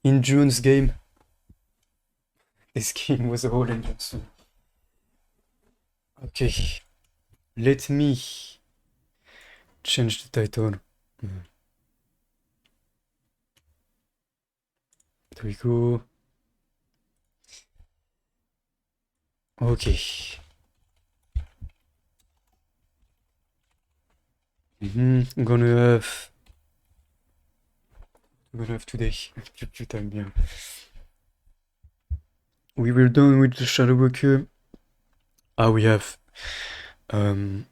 in June's game. This game was a whole engine. So. Okay, let me change the title. There we go. Okay. I'm gonna have today. Tu t'aimes bien. We will done with the shadow worker. Ah, we have two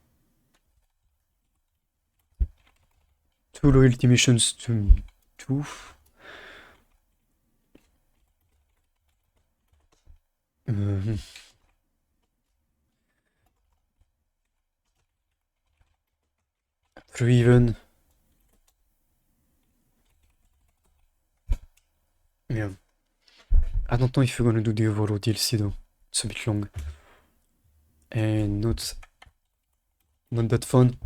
loyalty missions to two. Three even. Yeah. I don't know if you're gonna do the overall DLC though. It's a bit long. And not that fun.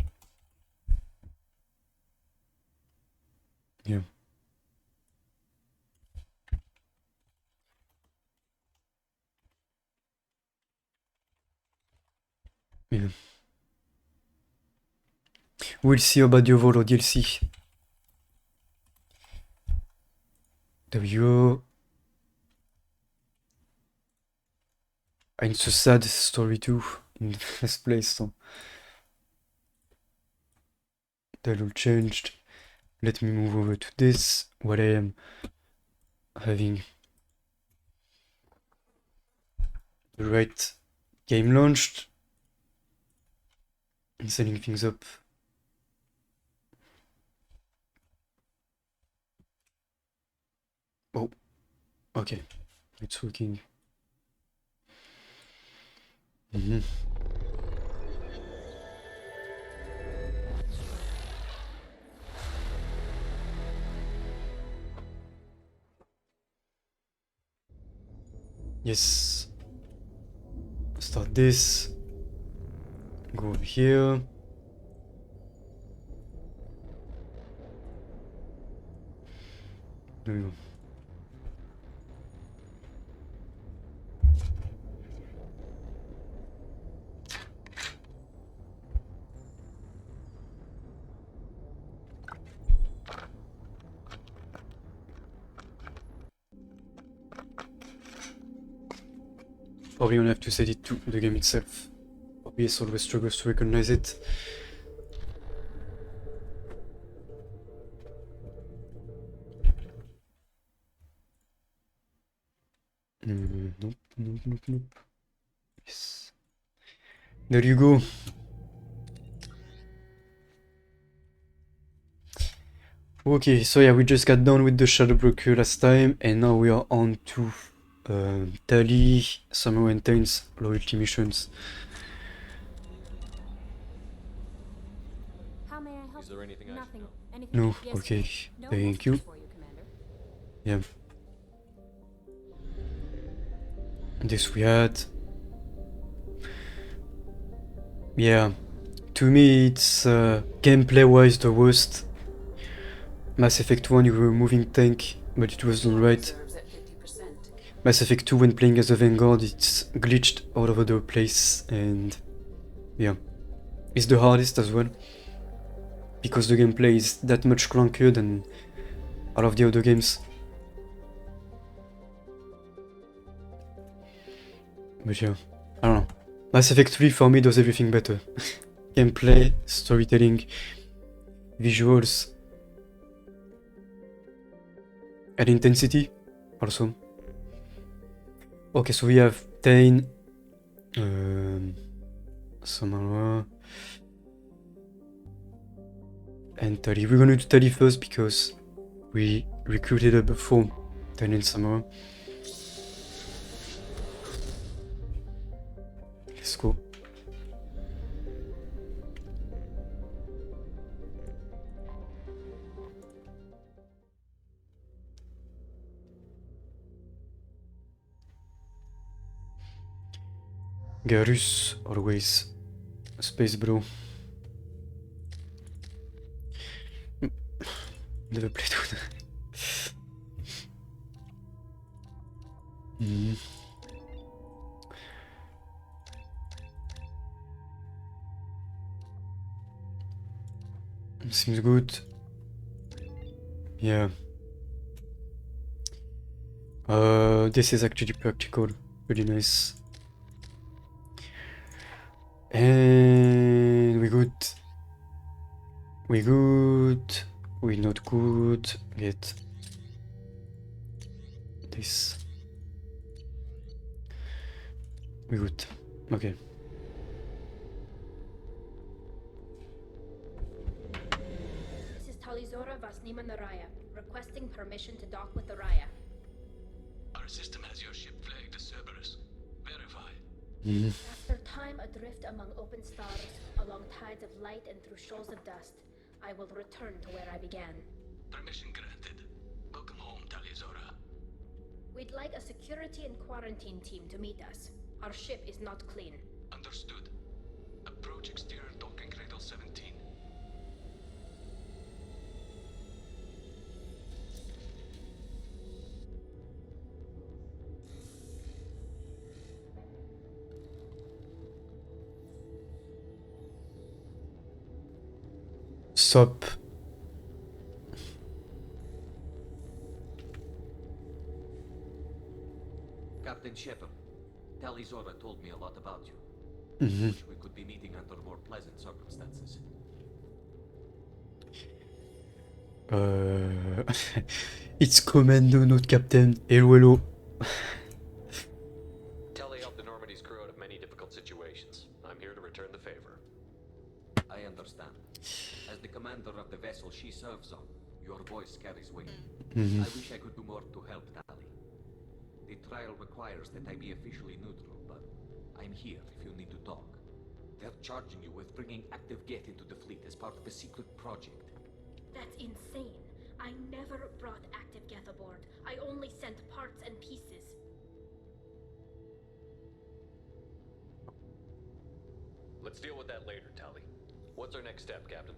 Yeah. Yeah. We'll see about the overall DLC. There we go. And it's a sad story too, in the first place, so. That all changed. Let me move over to this, what I am having the right game launched and setting things up. Oh, okay, it's working. Yes. Start this. Go over here. There we go. Probably gonna have to set it to the game itself. OBS always struggles to recognize it. Nope. Yes. There you go. Okay, so yeah, we just got done with the Shadow Broker last time, and now we are on to Tally, Summer and Tain's loyalty missions. How may I help? Is there anything Nothing. No, Yes, okay, no thank you. message for you, Commander. Yeah. This we had. Yeah, to me it's gameplay-wise the worst. Mass Effect 1 you were a moving tank, but it was done right. Mass Effect 2 when playing as a Vanguard it's glitched all over the place, and yeah. It's the hardest as well, because the gameplay is that much clunkier than all of the other games. But yeah, I don't know. Mass Effect 3 for me does everything better. Gameplay, storytelling, visuals, and intensity also. Okay, so we have Tain, Samara, and Tali. We're gonna do Tali first because we recruited her before Tain and Samara. Let's go. Garus, always space bro. Never played with Mhm. Seems good. Yeah. This is actually practical. Really nice. And we good. We good. We not good. Get this. We good. Okay. This is Talizora Vasnima Naraya, requesting permission to dock with the Raya. Our system has your ship flagged as Cerberus. Verify. After time adrift among open stars, along tides of light and through shoals of dust, I will return to where I began. Permission granted. Welcome home, Talizora. We'd like a security and quarantine team to meet us. Our ship is not clean. Understood. Approach exterior docking cradle 17. Sup. Captain Shepard, Talizora told me a lot about you. Mhm. Wish we could be meeting under more pleasant circumstances. It's Commando, not Captain. Hello, hello. Telly helped the Normandy's crew out of many difficult situations. I'm here to return the favor. I understand. As the commander of the vessel she serves on, your voice carries weight. Mhm. I wish I could do more to help Tali. The trial requires that I be officially neutral, but I'm here if you need to talk. They're charging you with bringing active Geth into the fleet as part of a secret project. That's insane. I never brought active Geth aboard. I only sent parts and pieces. Let's deal with that later, Tally. What's our next step, Captain?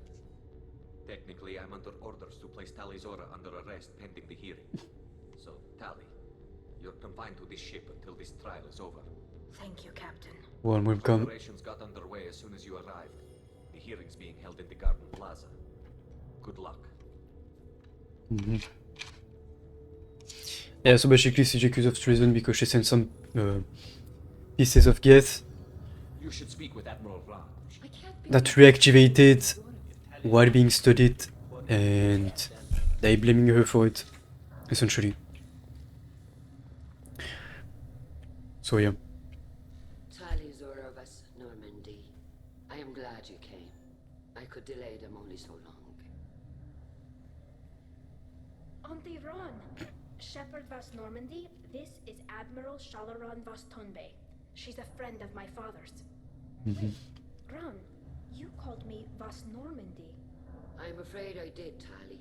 Technically, I'm under orders to place Talizora under arrest pending the hearing. So, Tali, you're confined to this ship until this trial is over. Thank you, Captain. Warm welcome. Preparations got underway as soon as you arrived. The hearing's being held in the Garden Plaza. Good luck. Mhm. Yeah, so basically she's accused of treason because she sent some pieces of Geth You should speak with Admiral Ra. that reactivated while being studied, and they blaming her for it, essentially. So yeah. Talizora Vas Normandy. I am glad you came. I could delay them only so long. Auntie Ron! Shepard Vas Normandy, this is Admiral Shalaron Vas Tonbe. She's a friend of my father's. Wait, Ron, you called me Vas Normandy. I'm afraid I did, Tali.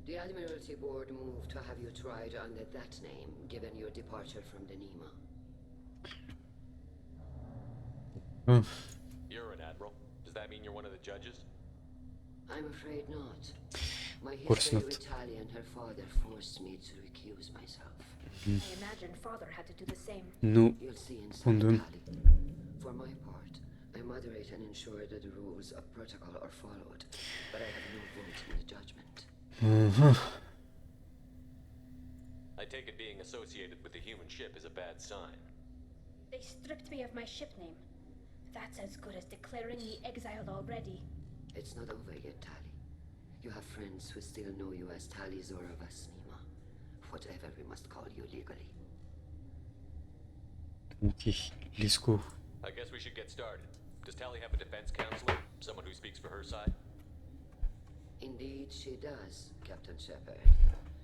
The Admiralty Board moved to have you tried under that name, given your departure from the Nima. Oh. You're an admiral. Does that mean you're one of the judges? I'm afraid not. My course history not. with Tali and her father forced me to recuse myself. I imagine father had to do the same. No. You'll see inside, Condom. Tali. For my part, I moderate and ensure that the rules of protocol are followed, but I have no vote in the judgment. I take it being associated with the human ship is a bad sign. They stripped me of my ship name. That's as good as declaring me exiled already. It's not over yet, Tali. You have friends who still know you as Talizora Vasnima. Whatever we must call you legally. Okay, let's go. I guess we should get started. Does Tally have a defense counselor? Someone who speaks for her side? Indeed, she does, Captain Shepard.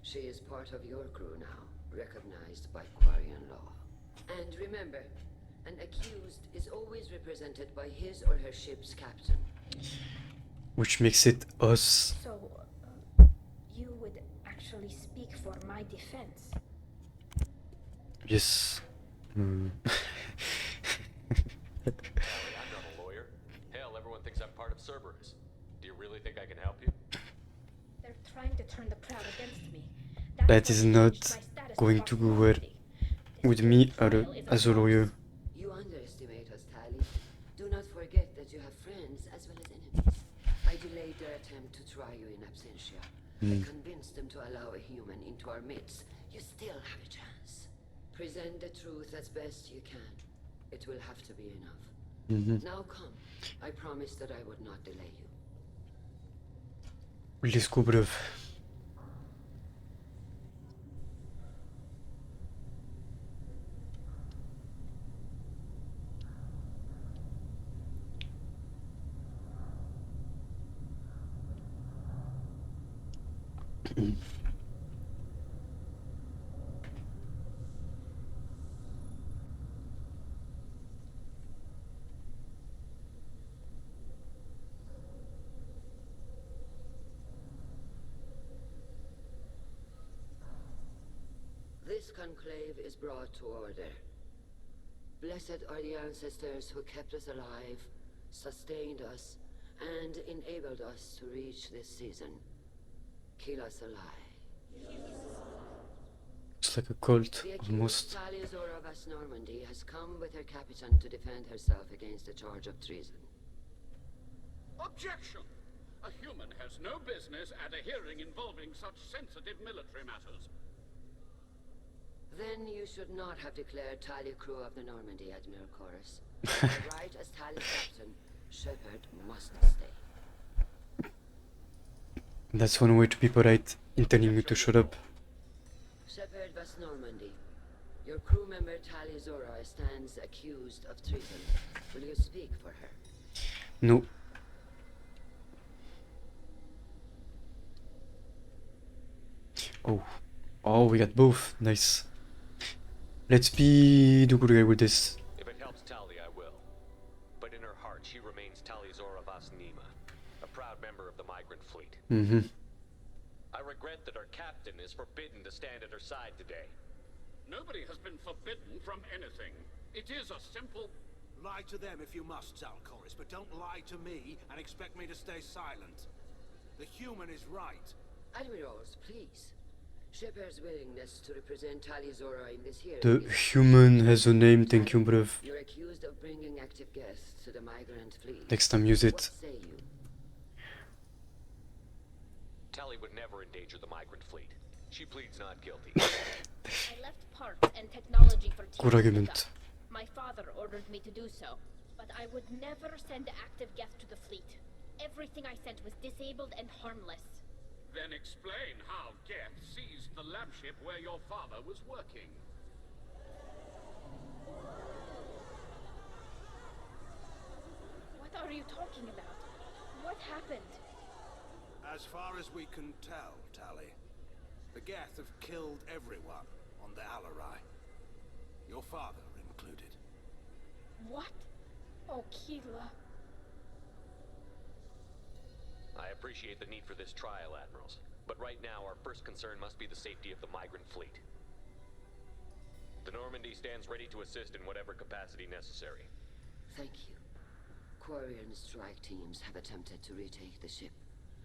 She is part of your crew now, recognized by Quarian law. And remember, an accused is always represented by his or her ship's captain. Which makes it us. So, you would actually speak for my defense? Yes. Tally, I'm not a lawyer. Hell, everyone thinks I'm part of Cerberus. Do you really think I can help you? They're trying to turn the crowd against me. That That's is why I not changed my status going to go well. Normandy. with me as a lawyer. You underestimate us, Tally. Do not forget that you have friends as well as enemies. I delayed their attempt to try you in absentia. I convinced them to allow a human into our midst. You still have a chance. Present the truth as best you can. It will have to be enough. Now come. I promised that I would not delay you. Let's go, bruv. This conclave is brought to order. Blessed are the ancestors who kept us alive, sustained us, and enabled us to reach this season. Kill us alive. It's like a cult, The almost. accused Taliazora of West Normandy has come with her capitan to defend herself against the charge of treason. Objection! A human has no business at a hearing involving such sensitive military matters. Then you should not have declared Talia crew of the Normandy, Admiral Chorus. By right as Talia's captain, Shepard must stay. That's one way to be polite in telling you to shut up. Shepard West Normandy. Your crew member Taliazora stands accused of treason. Will you speak for her? No. Oh. Oh, we got both. Nice. Let's be the good guy with this. If it helps Tali, I will. But in her heart, she remains Taliazora Vasnima, a proud member of the migrant fleet. I regret that our captain is forbidden to stand at her side today. Nobody has been forbidden from anything. It is a simple... Lie to them if you must, Zalcoris, but don't lie to me and expect me to stay silent. The human is right. Admirals, please. Shepard's willingness to represent Taliazora in this hearing The is... human has a name, thank you, bruv. You're accused of bringing active guests to the migrant fleet. Next time use What it. say you? Tali would never endanger the migrant fleet. She pleads not guilty. I left parts and technology for Good Team argument. Pickup. My father ordered me to do so, but I would never send active guests to the fleet. Everything I sent was disabled and harmless. Then explain how Geth seized the lab ship where your father was working. What are you talking about? What happened? As far as we can tell, Tali, the Geth have killed everyone on the Alarai. Your father included. What? Oh, Keela. I appreciate the need for this trial, Admirals. But right now, our first concern must be the safety of the migrant fleet. The Normandy stands ready to assist in whatever capacity necessary. Thank you. Quarian strike teams have attempted to retake the ship.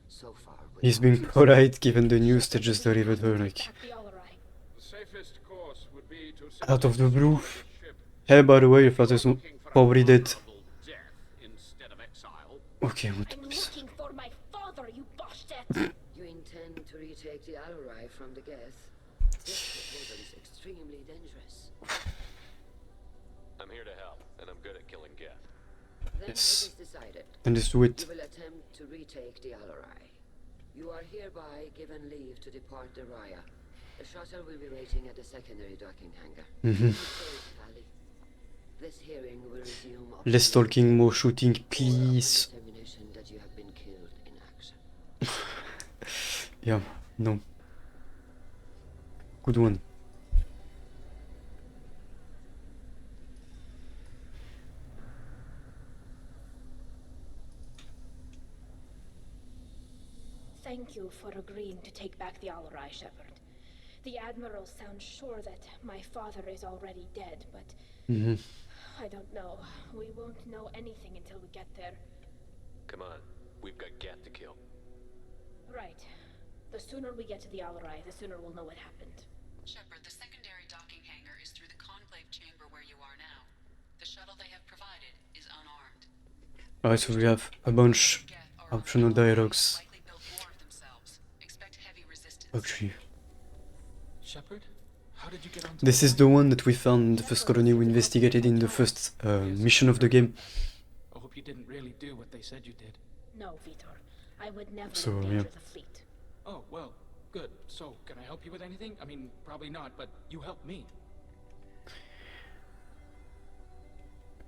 So far, He's being polite given the news they just delivered her, like, Back the Alarai. The safest course would be to out of the simply blue. destroy the ship. Hey, by the way, your father's Looking for a probably dead. honorable death instead of exile. Okay, what I'm the looking for my father, you bastard! You intend to retake the Alarai from the Geth? This proposal is extremely dangerous. I'm here to help, and I'm good at killing Geth. Then Yes. it is decided. Then let's do it. You will attempt to retake the Alarai. You are hereby given leave to depart the Raya. The shuttle will be waiting at the secondary docking hangar. Be safe, Tali. This hearing will resume upon Less talking, more shooting, please. determination that you have been killed in action. Yeah, no. Good one. Thank you for agreeing to take back the Alarai, Shepard. The Admiral sounds sure that my father is already dead, but... I don't know. We won't know anything until we get there. Come on, we've got Geth to kill. Right. The sooner we get to the Alarai, the sooner we'll know what happened. Shepard, the secondary docking hangar is through the Alright, so we have a bunch of optional dialogues. Actually, Shepard, how did you get onto this is the one that we found in the first colony we investigated in the first mission of the game. I hope you didn't really do what they said you did. No, Vitor. I would never So, endanger yeah. the fleet. Oh, well, good. So, can I help you with anything? I mean, probably not, but you helped me.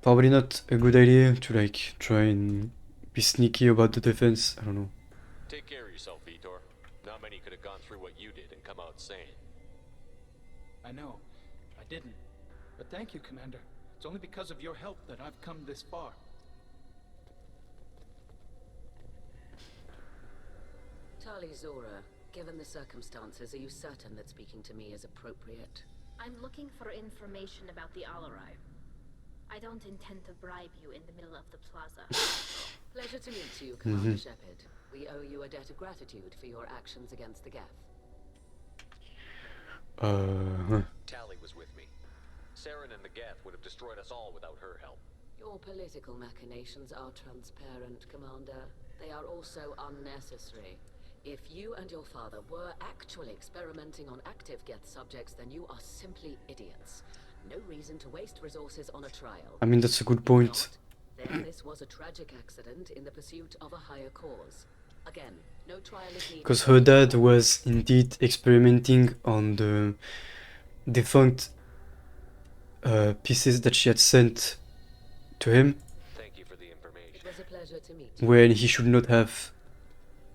Probably not a good idea to like try and be sneaky about the defense. I don't know. Take care of yourself, Vitor. Not many could have gone through what you did and come out sane. I know. I didn't. But thank you, Commander. It's only because of your help that I've come this far. Tali Zora, given the circumstances, are you certain that speaking to me is appropriate? I'm looking for information about the Alarai. I don't intend to bribe you in the middle of the plaza. Pleasure to meet you, Commander Shepard. We owe you a debt of gratitude for your actions against the Geth. Tali was with me. Saren and the Geth would have destroyed us all without her help. Your political machinations are transparent, Commander. They are also unnecessary. If you and your father were actually experimenting on active Geth subjects, then you are simply idiots. No reason to waste resources on a trial. I mean, that's a good point. Then this was a tragic accident in the pursuit of a higher cause. Again, no trial is needed. Because her dad was indeed experimenting on the defunct pieces that she had sent to him Thank you for the information. It was a pleasure to meet you. when he should not have,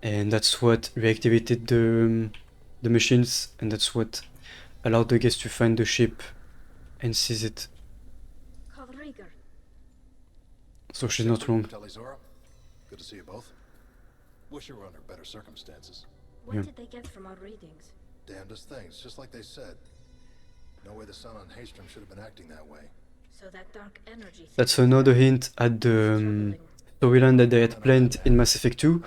and that's what reactivated the machines, and that's what allowed the guests to find the ship and seize it. Kodriger. So she's not wrong. Tali Zora, good to see you both. Wish you were under better circumstances. What Yeah. did they get from our readings? Damnedest things, just like they said. No way the sun on Haystrom should have been acting that way. So that dark energy. That's another hint at the storyline that they had planned in Mass Effect 2,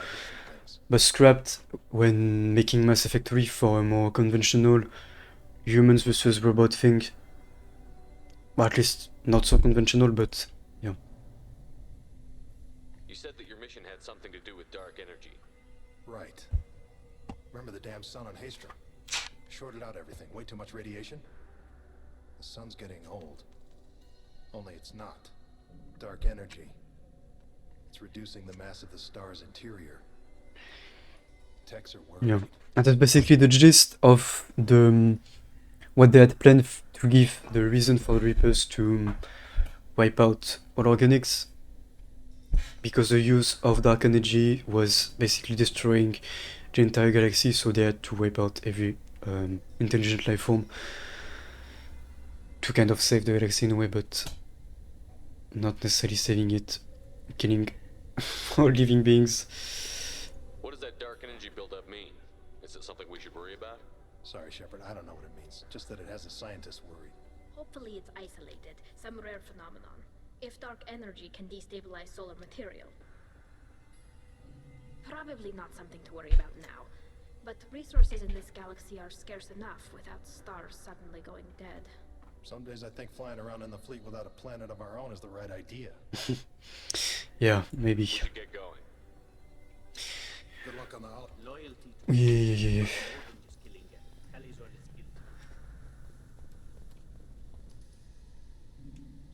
but scrapped when making Mass Effect 3 for a more conventional humans versus robot thing. Well, at least not so conventional, but yeah. You said that your mission had something to do with dark energy. Right. Remember the damn sun on Haystrom? Shorted out everything. Way too much radiation? The sun's getting old. Only it's not. Dark energy. It's reducing the mass of the star's interior. Techs are worried. Yeah, and that's basically the gist of the what they had planned to give the reason for the Reapers to wipe out all organics, because the use of dark energy was basically destroying the entire galaxy, so they had to wipe out every intelligent life form to kind of save the galaxy in a way, but not necessarily saving it, killing all living beings. What does that dark energy buildup mean? Is it something we should worry about? Sorry, Shepard, I don't know what it means. Just that it has a scientist worried. Hopefully it's isolated, some rare phenomenon. If dark energy can destabilize solar material. Probably not something to worry about now. But resources in this galaxy are scarce enough without stars suddenly going dead. Some days I think flying around in the fleet without a planet of our own is the right idea. Yeah, maybe. We should get going. Good luck on the holiday. Yeah.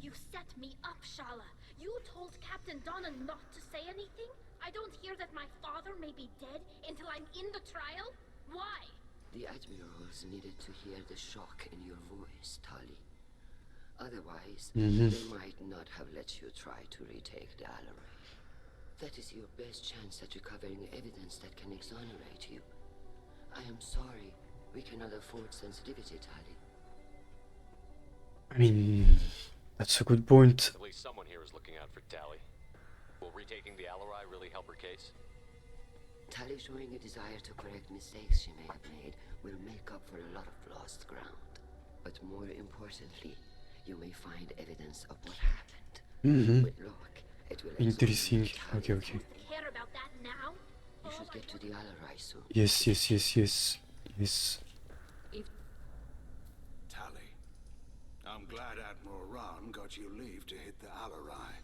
You set me up, Shala. You told Captain Donna not to say anything? I don't hear that my father may be dead until I'm in the trial? Why? The admirals needed to hear the shock in your voice, Tali. Otherwise, they might not have let you try to retake the Alarai. That is your best chance at recovering evidence that can exonerate you. I am sorry. We cannot afford sensitivity, Tali. I mean, that's a good point. At least someone here is looking out for Tali. Will retaking the Alarai really help her case? Tali showing a desire to correct mistakes she may have made will make up for a lot of lost ground. But more importantly, you may find evidence of what happened. With luck, it will Interesting. exonerate Okay, Tali. okay. Care about that now? You should get to the Alarai soon. Yes. Tali, I'm glad Admiral Rahn got you leave to hit the Alarai.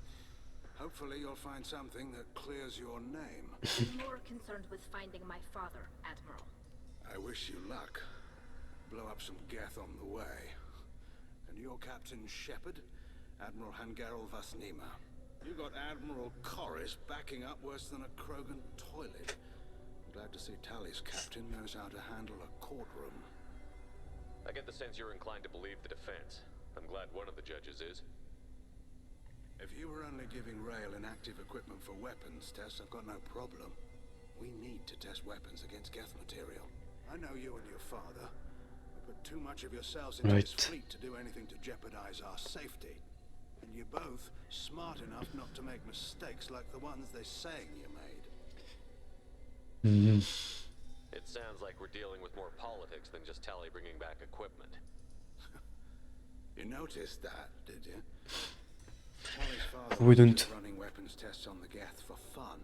Hopefully you'll find something that clears your name. I'm more concerned with finding my father, Admiral. I wish you luck. Blow up some Geth on the way. And your Captain Shepard, Admiral Hangarel Vasnima. You got Admiral Corris backing up worse than a Krogan toilet. Glad to see Tally's captain knows how to handle a courtroom. I get the sense you're inclined to believe the defense. I'm glad one of the judges is. If you were only giving Rail inactive equipment for weapons tests, I've got no problem. We need to test weapons against Geth material. I know you and your father have put too much of yourselves into this fleet to do anything to jeopardize our safety. And you're both smart enough not to make mistakes like the ones they're saying you made. It sounds like we're dealing with more politics than just Tally bringing back equipment. You noticed that, did you? Tally's father Wouldn't. was running weapons tests on the Geth for fun.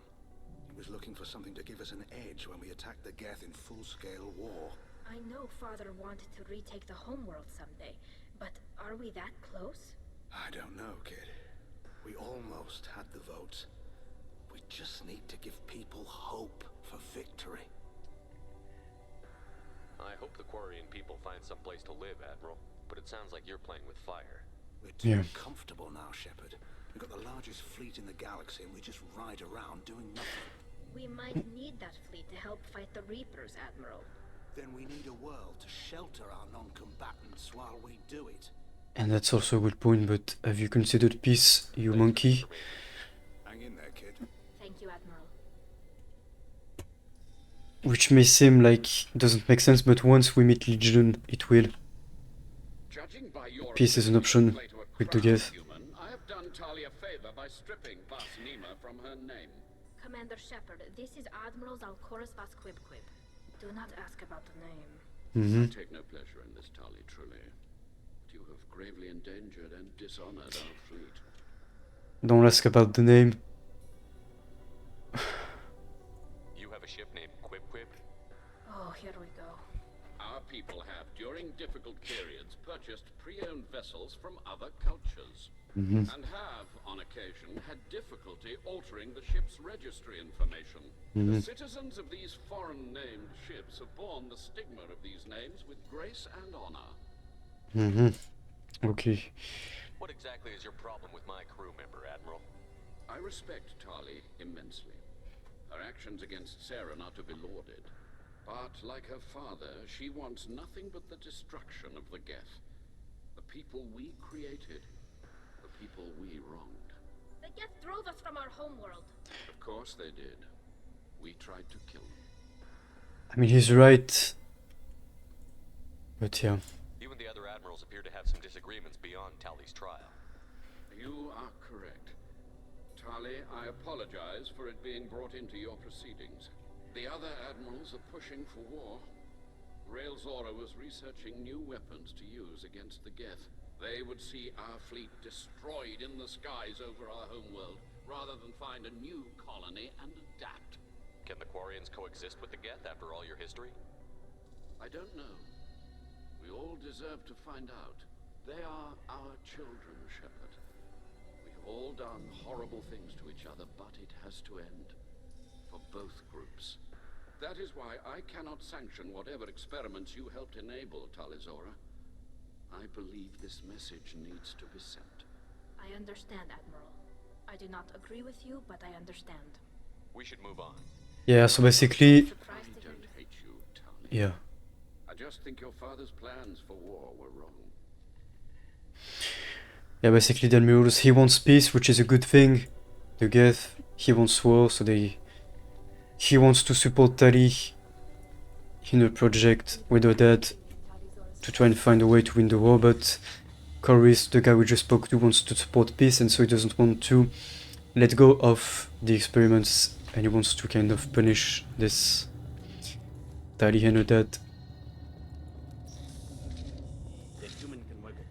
He was looking for something to give us an edge when we attacked the Geth in full-scale war. I know Father wanted to retake the homeworld someday, but are we that close? I don't know, kid. We almost had the votes. We just need to give people hope for victory. I hope the Quarian people find some place to live, Admiral. But it sounds like you're playing with fire. We're too comfortable now, Shepard. We've got the largest fleet in the galaxy and we just ride around doing nothing. We might need that fleet to help fight the Reapers, Admiral. Then we need a world to shelter our non-combatants while we do it. And that's also a good point, but have you considered peace, you monkey? Hang in there, kid. Thank you, Admiral. Which may seem like doesn't make sense, but once we meet Legion, it will. Peace is an option with the Geth. I have done Talia a favor by stripping Vasnima from her name. Commander Shepard, this is Admiral Zalkoris Vasquibquib. Do not ask about the name. I take no pleasure in this, Tali, truly. But you have gravely endangered and dishonored our fleet. Don't ask about the name. You have a ship named Quib? Oh, here we go. Our people have, during difficult periods, purchased pre-owned vessels from other cultures. And have, on occasion, had difficulty altering the ship's registry information. The citizens of these foreign-named ships have borne the stigma of these names with grace and honor. Okay. What exactly is your problem with my crew member, Admiral? I respect Tali immensely. Her actions against Saren are to be lauded. But, like her father, she wants nothing but the destruction of the Geth. The people we created. The people we wronged. The Geth drove us from our homeworld. Of course they did. We tried to kill them. I mean, he's right. But yeah. You and the other admirals appear to have some disagreements beyond Tally's trial. You are correct. Tali, I apologize for it being brought into your proceedings. The other admirals are pushing for war. Rail Zora was researching new weapons to use against the Geth. They would see our fleet destroyed in the skies over our homeworld, rather than find a new colony and adapt. Can the Quarians coexist with the Geth after all your history? I don't know. We all deserve to find out. They are our children, Shepard. We have all done horrible things to each other, but it has to end. For both groups. That is why I cannot sanction whatever experiments you helped enable, Talizora. I believe this message needs to be sent. I understand, Admiral. I do not agree with you, but I understand. We should move on. Yeah, so basically... I don't hate you, Tali. Yeah. I just think your father's plans for war were wrong. Yeah, basically the Admirals, he wants peace, which is a good thing. The Geth, he wants war, so they... He wants to support Tali in a project with her dad to try and find a way to win the war, but Corris, the guy we just spoke to, wants to support peace, and so he doesn't want to let go of the experiments, and he wants to kind of punish this Tali and her dad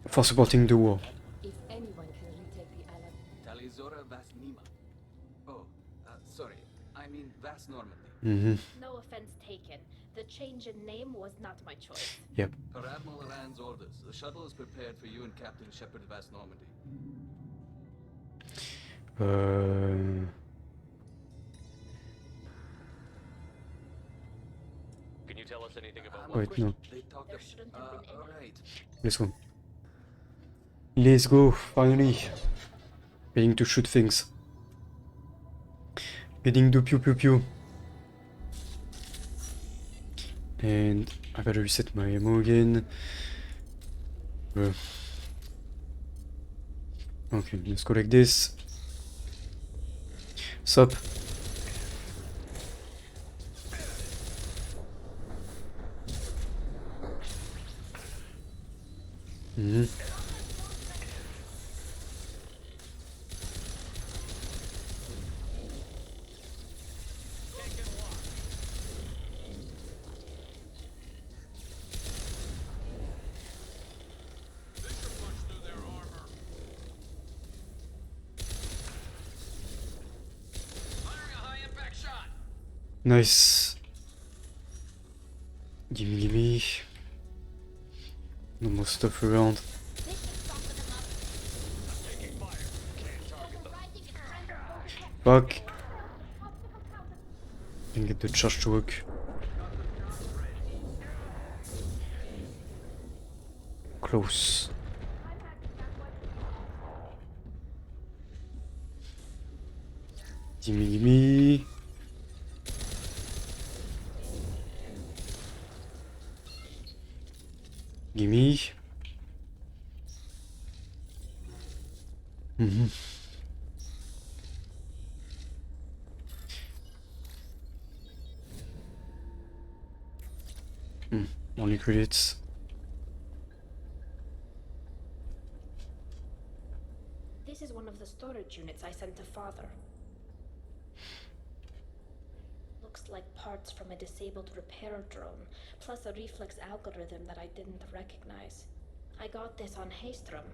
for supporting the war. If anyone can retake the island, Talizora Vasnima. Oh, sorry. I mean Vas Normandy. No offense taken. The change in name was not my choice. Yep. Per Admiral Rand's orders, the shuttle is prepared for you and Captain Shepard Vas Normandy. Can you tell us anything about Wait, no. There shouldn't have been any. Alright. Let's go. Let's go, finally. Getting to shoot things. Getting to pew pew pew. And I gotta reset my ammo again. Okay, let's go like this. Sup? Mm-hmm. Nice. Gimme, gimme. No more stuff around. Fuck. Didn't get the charge to work. Close. Gimme, gimme. Gimme. Mm-hmm. Only credits. This is one of the storage units I sent to Father. Looks like parts from a disabled repair drone, plus a reflex algorithm that I didn't recognize. I got this on Haystrom.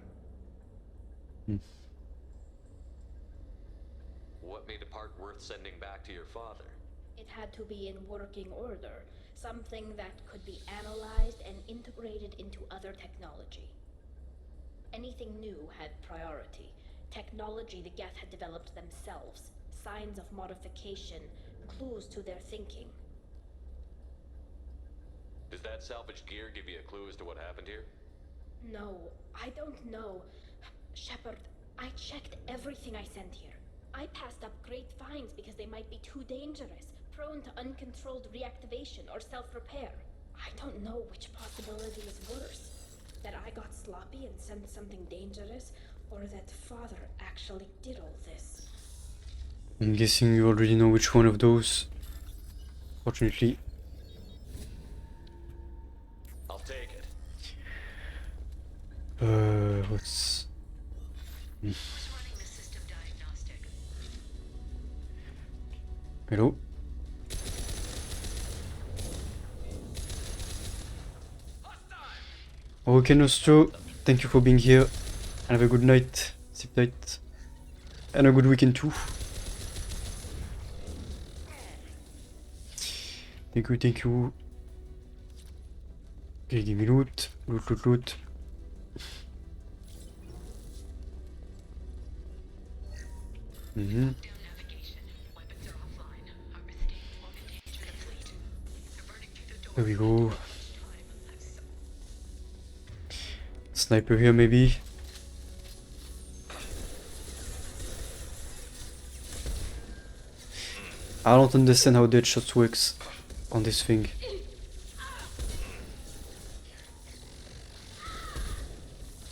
what made a part worth sending back to your father? It had to be in working order, something that could be analyzed and integrated into other technology. Anything new had priority. Technology the Geth had developed themselves, signs of modification, clues to their thinking. Does that salvaged gear give you a clue as to what happened here? No, I don't know. Shepard, I checked everything I sent here. I passed up great finds because they might be too dangerous, prone to uncontrolled reactivation or self-repair. I don't know which possibility is worse. That I got sloppy and sent something dangerous, or that Father actually did all this. I'm guessing you already know which one of those. Fortunately. I'll take it. What's... Hello? Okay, Nostro, thank you for being here. And have a good night. Sleep tight. And a good weekend too. Thank you, thank you. Okay, give me loot. Loot, loot, loot. There we go. Sniper here, maybe. I don't understand how dead shots works on this thing.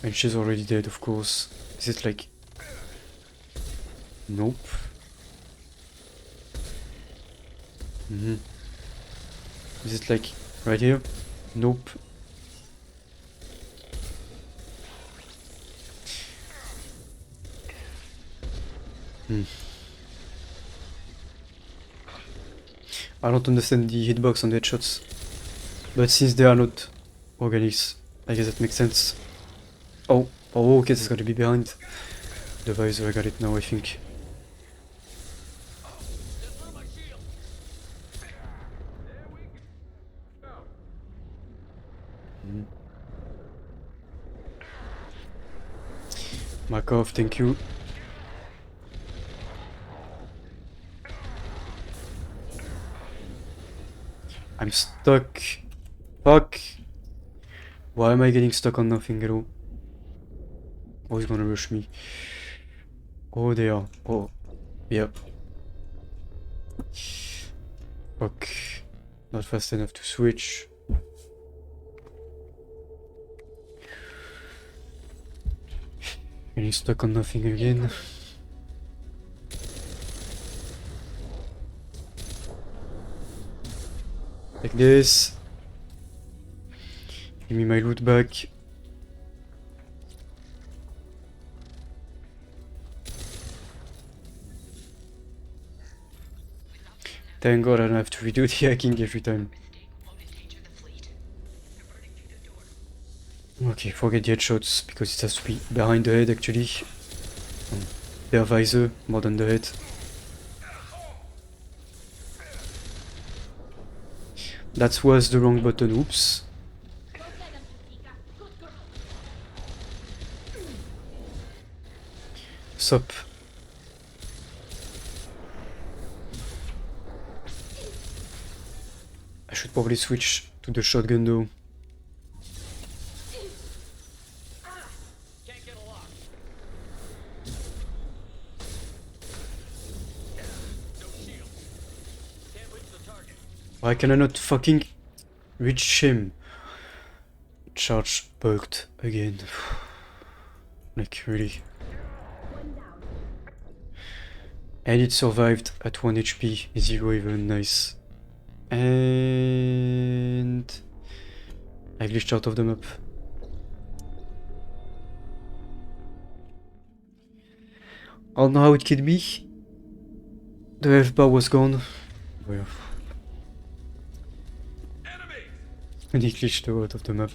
And she's already dead, of course. Is it like... Nope. Is it like right here? Nope. I don't understand the hitbox on the headshots. But since they are not organics, I guess that makes sense. Oh, okay, it's gotta be behind the visor. I got it now, I think. Mark off, thank you. I'm stuck. Fuck. Why am I getting stuck on nothing at all? Oh, he's gonna rush me. Oh, they are. Oh, yep. Fuck. Not fast enough to switch. Getting stuck on nothing again. Like this. Give me my loot back. Thank God I don't have to redo the hacking every time. Okay, forget the headshots, because it has to be behind the head actually. Their visor, more than the head. That was the wrong button, oops. Sup. I should probably switch to the shotgun though. Why can I not fucking reach him? Charge bugged again. Like, really. And it survived at 1 HP, 0 even, nice. And I glitched out of the map. I don't know how it killed me. The health bar was gone. Well. And he glitched out of the map.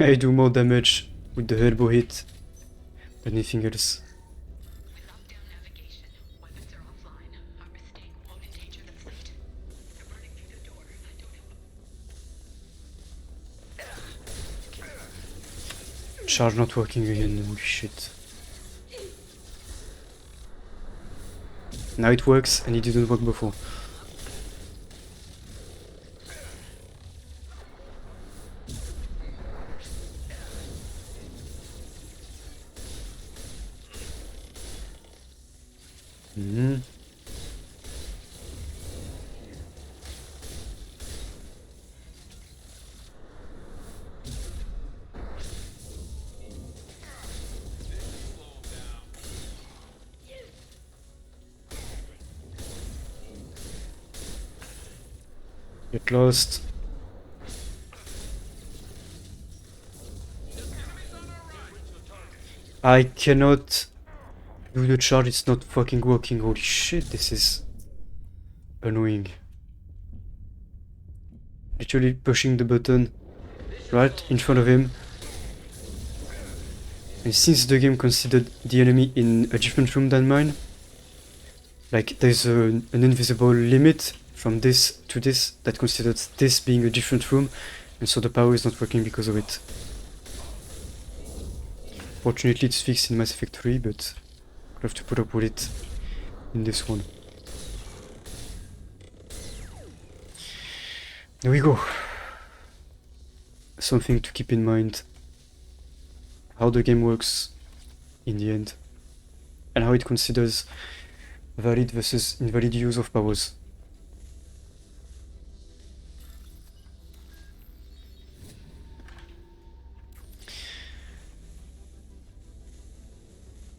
I do more damage with the elbow hit than anything else. Charge not working again, holy shit. Now it works and it didn't work before. Get lost. I cannot do the charge, it's not fucking working. Holy shit, this is annoying. Literally pushing the button right in front of him. And since the game considered the enemy in a different room than mine, like there's an invisible limit from this to this that considers this being a different room, and so the power is not working because of it. Fortunately it's fixed in Mass Effect 3, but I'll have to put up with it in this one. There we go. Something to keep in mind. How the game works in the end. And how it considers valid versus invalid use of powers.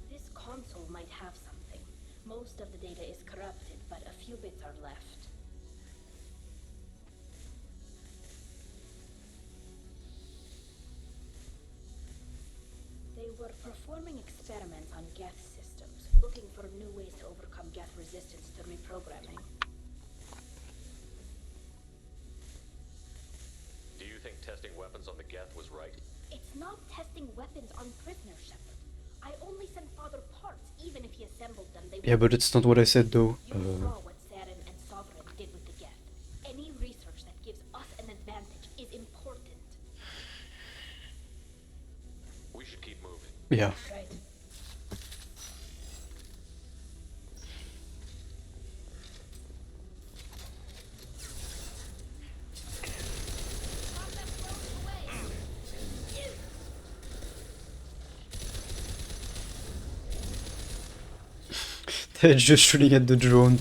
This console might have something. Most of the data is corrupted, but a few bits are left. They were performing experiments on Geth systems, looking for new ways to overcome Geth resistance to reprogramming. Do you think testing weapons on the Geth was right? It's not testing weapons on prisoners, Shepard. I only sent Father parts, even if he assembled them. Yeah, but it's not what I said though. You saw what Saren and Sovereign did with the Geth. Any research that gives us an advantage is important. Yeah. Right. They're just shooting at the drone.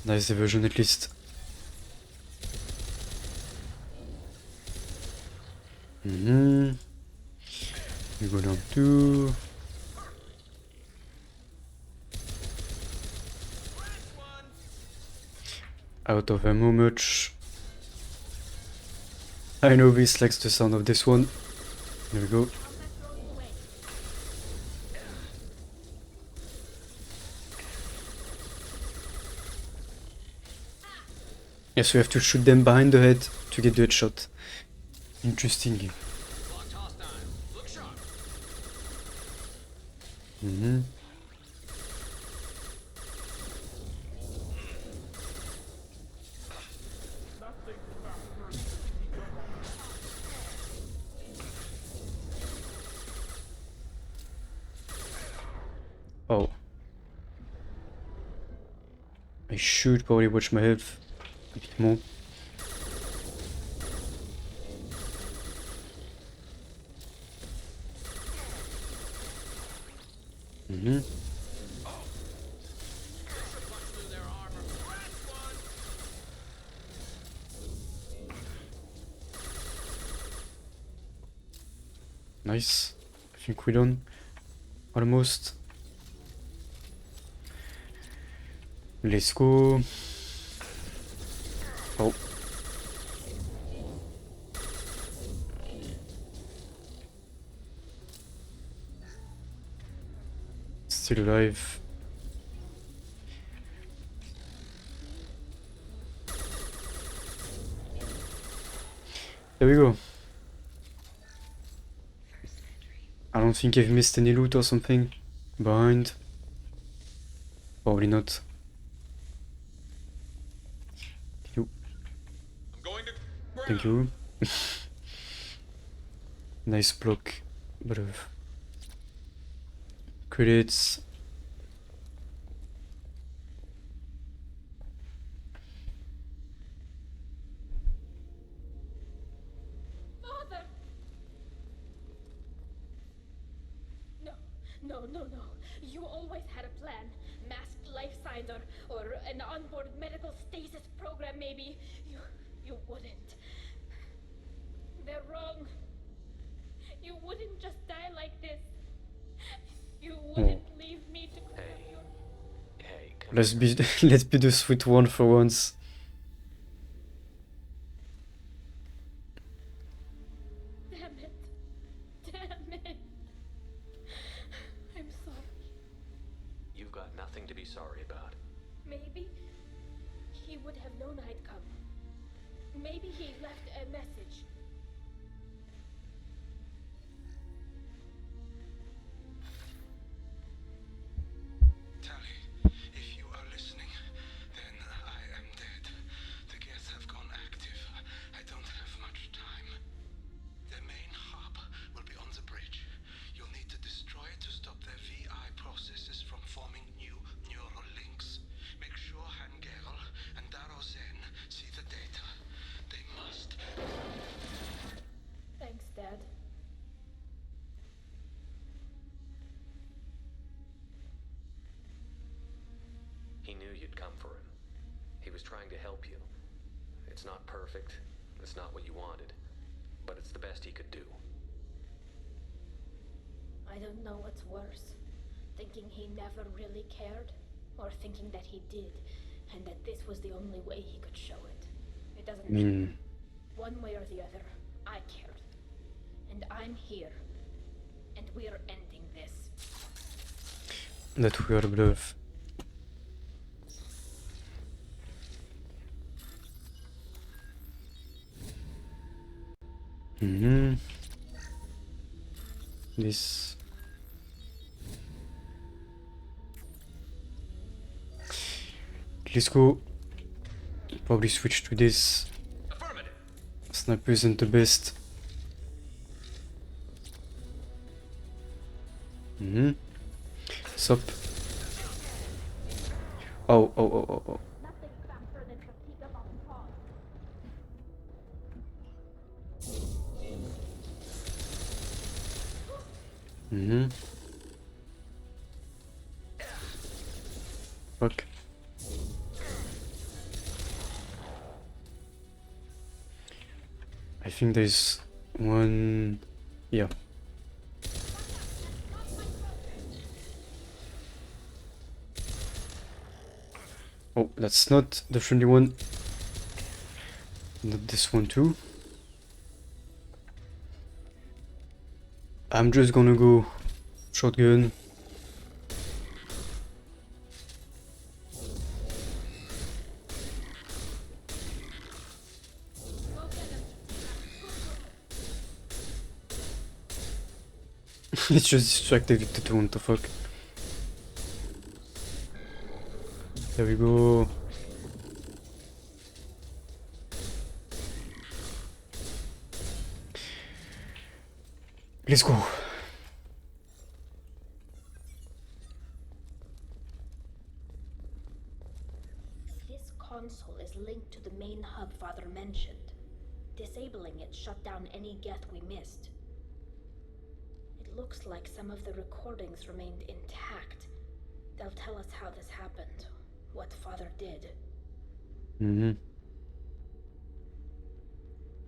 Nice diversion at least. We go down 2. Out of ammo much. I know this likes the sound of this one. There we go. Yes, we have to shoot them behind the head to get the headshot. Interesting. Oh. I should probably watch my health a bit more. Nice. I think we're done. Almost. Let's go. Oh. Still alive. There we go. I don't think I've missed any loot or something behind. Probably not. Thank you. Nice block. Bit of credits. Father! No. You always had a plan. Masked life signs or an onboard medical stasis program maybe. You wouldn't. They're wrong. You wouldn't just die like this. You wouldn't leave me to clean up your... Hey, come Let's here. be the sweet one for once. Damn it. I'm sorry. You've got nothing to be sorry about. Maybe he would have known I'd come. Maybe he left a message. Tally, if you are listening, then I am dead. The Geth have gone active. I don't have much time. The main hub will be on the bridge. You'll need to destroy it to stop their VI processes from forming new neural links. Make sure Hangerl and Darozen see the data. They must. Thanks, Dad. He knew you'd come for him. He was trying to help you. It's not perfect. It's not what you wanted. But it's the best he could do. I don't know what's worse. Thinking he never really cared, or thinking that he did, and that this was the only way he could show it. It doesn't matter. One way or the other, I cared. And I'm here. And we're ending this. That weird bluff. This. Let's go. Probably switch to this. Affirmative. Sniper isn't the best. Mm-hmm. Stop. Oh, oh, oh, oh, oh. Nothing faster than fatigue of our cause. Mm-hmm. Fuck. I think there's one... Yeah. Oh, that's not the friendly one. Not this one too. I'm just gonna go shotgun. It's just distracted with the two, what the fuck. There we go. Let's go. This console is linked to the main hub Father mentioned. Disabling it shut down any geth we missed. It looks like some of the recordings remained intact. They'll tell us how this happened, what Father did. Mm-hmm.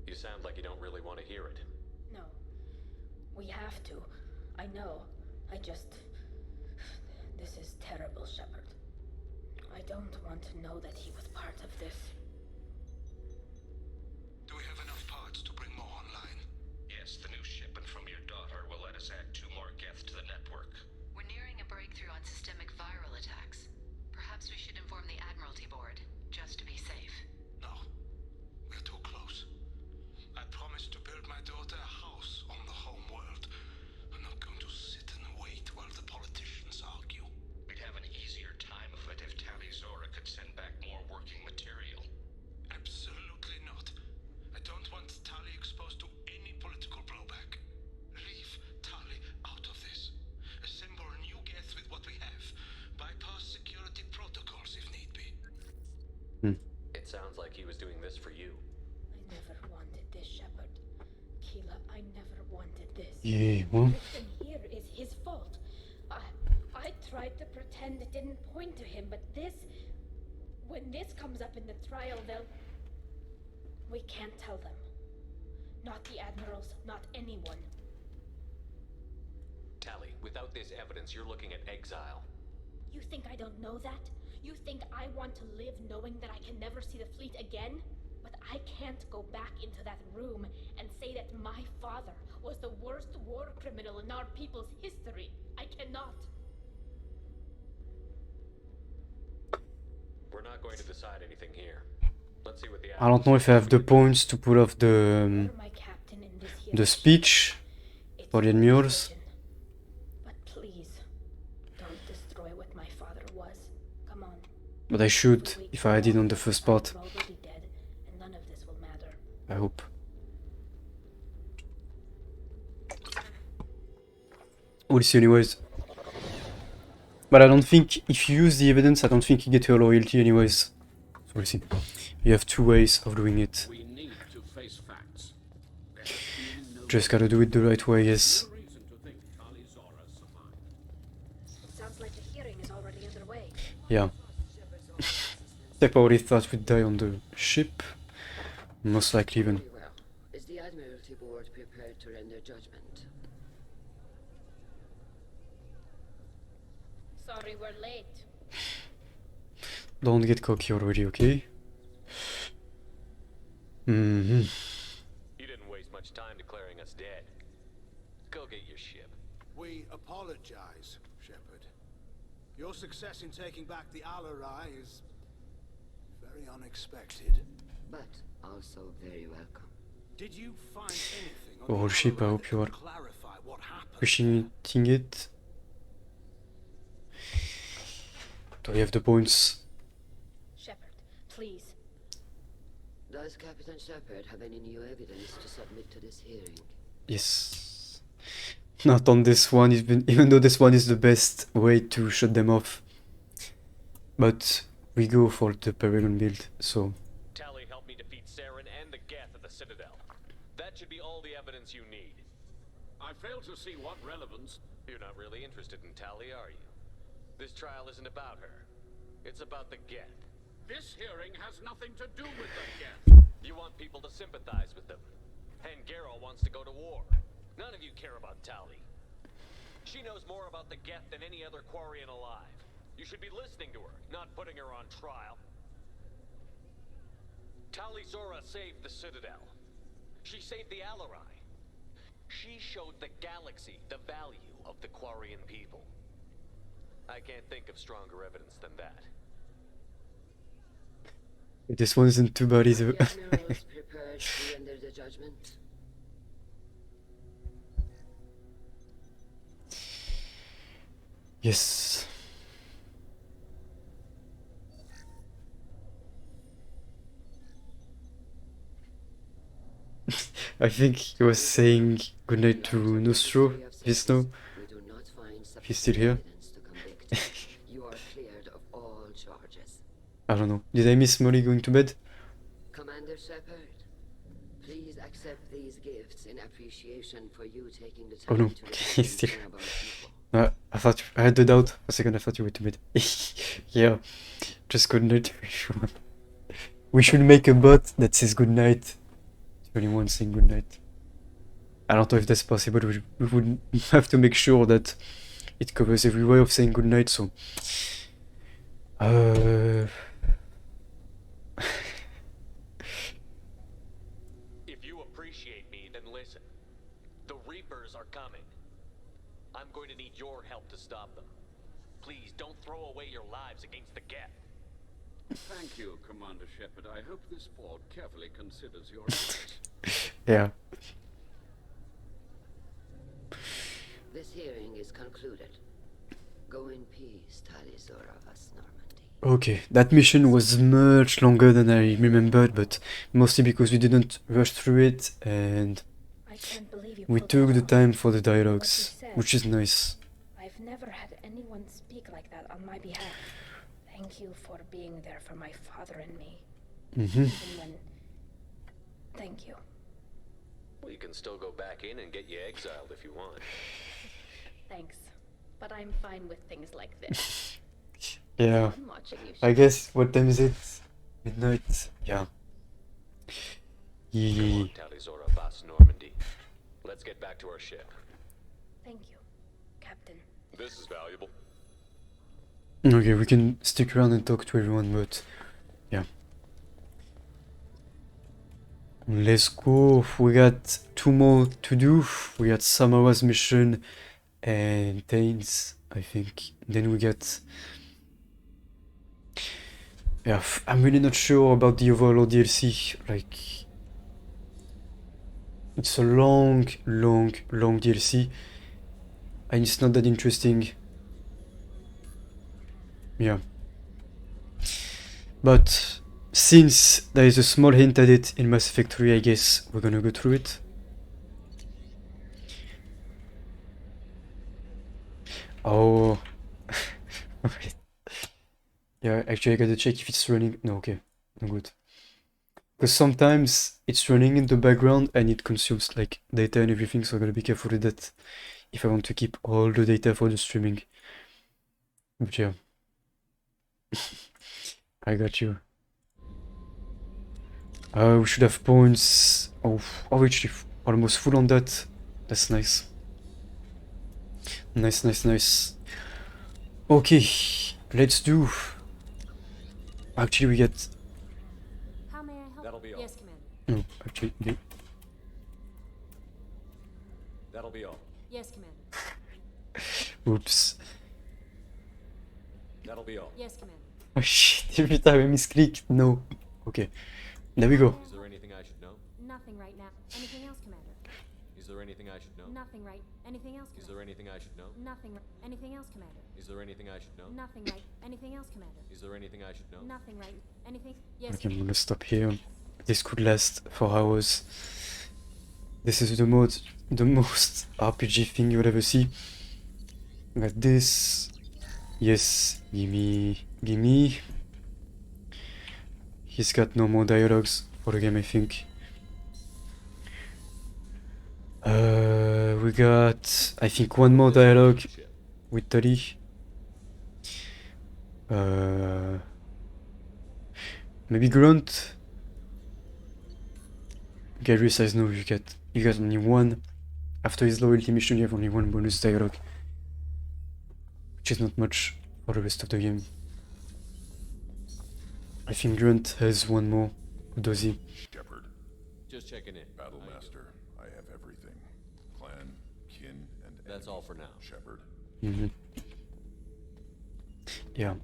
You sound like you don't really want to hear it. No. We have to. I know. This is terrible, Shepard. I don't want to know that he was part of this. Do we have enough parts to bring more online? Yes, the new shipment from your daughter will let us add 2 more geth to the network. We're nearing a breakthrough on systemic viral attacks. Perhaps we should inform the Admiralty Board, just to be safe. No. We're too close. I promised to build my daughter a house on the home world. I'm not going to sit and wait while the politicians argue. We'd have an easier time of it if Tali Zora could send back more working material. Absolutely not. I don't want Tali exposed to any political blowback. Leave Tali out of this. Assemble new geth with what we have. Bypass security protocols if need be. It sounds like he was doing this for you. I never wanted this, Shepard. Keela, I never wanted this. Yeah, well. Everything here is his fault. I tried to pretend it didn't point to him, but this... When this comes up in the trial, they'll... We can't tell them. Not the admirals, not anyone. Tali, without this evidence, you're looking at exile. You think I don't know that? You think I want to live knowing that I can never see the fleet again? But I can't go back into that room and say that my father was the worst war criminal in our people's history. I cannot. We're not going to decide anything here. Let's see what the I don't know if I have the points to pull off the You're my captain in this the hearing. speech It's for the your admirals. decision. But please, don't destroy what my father was. Come on. But I should if I did on the first part. You're already dead, and none of this will matter. I hope. We'll see anyways. But I don't think if you use the evidence, I don't think you get your loyalty anyways. So we'll see. You have 2 ways of doing it. We need to face facts. There has been no Just gotta do it the right way, yes. reason to think Tali Zora survived. It sounds like the hearing is already underway. Yeah. Step already thought we'd die on the ship. Most likely even. Very well. Is the Admiralty Board prepared to render judgment? Sorry we're late. Don't get cocky already, okay? Mm-hmm. You didn't waste much time declaring us dead. Go get your ship. We apologize, Shepard. Your success in taking back the Alarai is very unexpected. But also very welcome. Did you find anything on Oh the ship, I Alarai hope that you are could clarify what happened? appreciating it. Do I have the points? Shepard, please. Does Captain Shepard have any new evidence to submit to this hearing? Yes. Not on this one, even though this one is the best way to shut them off. But we go for the Paragon build, so... Tally helped me defeat Saren and the Geth at the Citadel. That should be all the evidence you need. I fail to see what relevance. You're not really interested in Tally, are you? This trial isn't about her. It's about the Geth. This hearing has nothing to do with the Geth. You want people to sympathize with them. And Garrow wants to go to war. None of you care about Tally. She knows more about the Geth than any other Quarian alive. You should be listening to her, not putting her on trial. Tali Zora saved the Citadel. She saved the Alarai. She showed the galaxy the value of the Quarian people. I can't think of stronger evidence than that. This one's in two bodies. The admirals prepared to render the judgment. Yes. I think he was saying goodnight to Nostro, Visno. We do not find He's still here. evidence to convict. You are cleared of all charges. I don't know. Did I miss Molly going to bed? Commander Shepard, please accept these gifts in appreciation for you taking the Oh time no, to he's still. care about people. I thought I had the doubt for a second. I thought you were to bed. Yeah, just good night. We should make a bot that says good night to anyone saying good night. I don't know if that's possible. We would have to make sure that it covers every way of saying good night. So, If you appreciate me, then listen. The Reapers are coming. I'm going to need your help to stop them. Please don't throw away your lives against the Geth. Thank you, Commander Shepard. I hope this board carefully considers your advice. yeah. This hearing is concluded. Go in peace, Talizora Vas Normandy. Okay, that mission was much longer than I remembered, but mostly because we didn't rush through it and I can't believe you we pulled took that the off. time for the What you dialogues, said. which is nice. I've never had anyone speak like that on my behalf. Thank you for being there for my father and me. Mm-hmm. Even when... Thank you. Well, you can still go back in and get you exiled if you want. Thanks. But I'm fine with things like this. Yeah. I'm watching you. I guess, what time is it? Midnight? Yeah. Come Yeah. on, Talizora Vas Normandy. Let's get back to our ship. Thank you, Captain. This is valuable. Okay, we can stick around and talk to everyone, but yeah. Let's go. We got 2 more to do. We got Samara's mission and Tain's, I think. Then we got... Yeah, I'm really not sure about the overall DLC. Like... It's a long DLC. And it's not that interesting. Yeah. But since there is a small hint at it in Mass Effect 3, I guess we're gonna go through it. Oh. Wait. Yeah, actually I gotta check if it's running. No, okay. No good. Because sometimes it's running in the background and it consumes like data and everything, so I gotta be careful with that if I want to keep all the data for the streaming. But yeah. I got you. We should have points. Oh, actually, almost full on that. That's nice. Nice. Okay, let's do. Actually, we get. How may I help? That'll be all. Yes, Commander. No, actually, That'll be all. Yes, Commander. oops. That'll be all. Yes, Commander. Oh shit! Every time I misclick. No. Okay, there we go. Is there anything I should know? Nothing right now. Anything else, Commander? Is there anything I should know? Nothing right. Anything else, Is Commander? there anything I should know? Nothing. Anything else, Commander? Is there anything I should know? Nothing right. Anything else, Commander? Is there anything I should know? Nothing right. Anything? Yes. Okay, I'm gonna stop here. This could last for hours. This is the most RPG thing you'll ever see. Got this. Yes, gimme. He's got no more dialogues for the game, I think. We got, I think, one more dialogue with Tali. Maybe Grunt. Gary says no, you get only one. After his loyalty mission, you have only one bonus dialogue, which is not much for the rest of the game. I think Grunt has one more. Who does he? Shepard. Just checking in. Battlemaster. I have everything. Clan, kin, and That's all for now. Shepard. Yeah.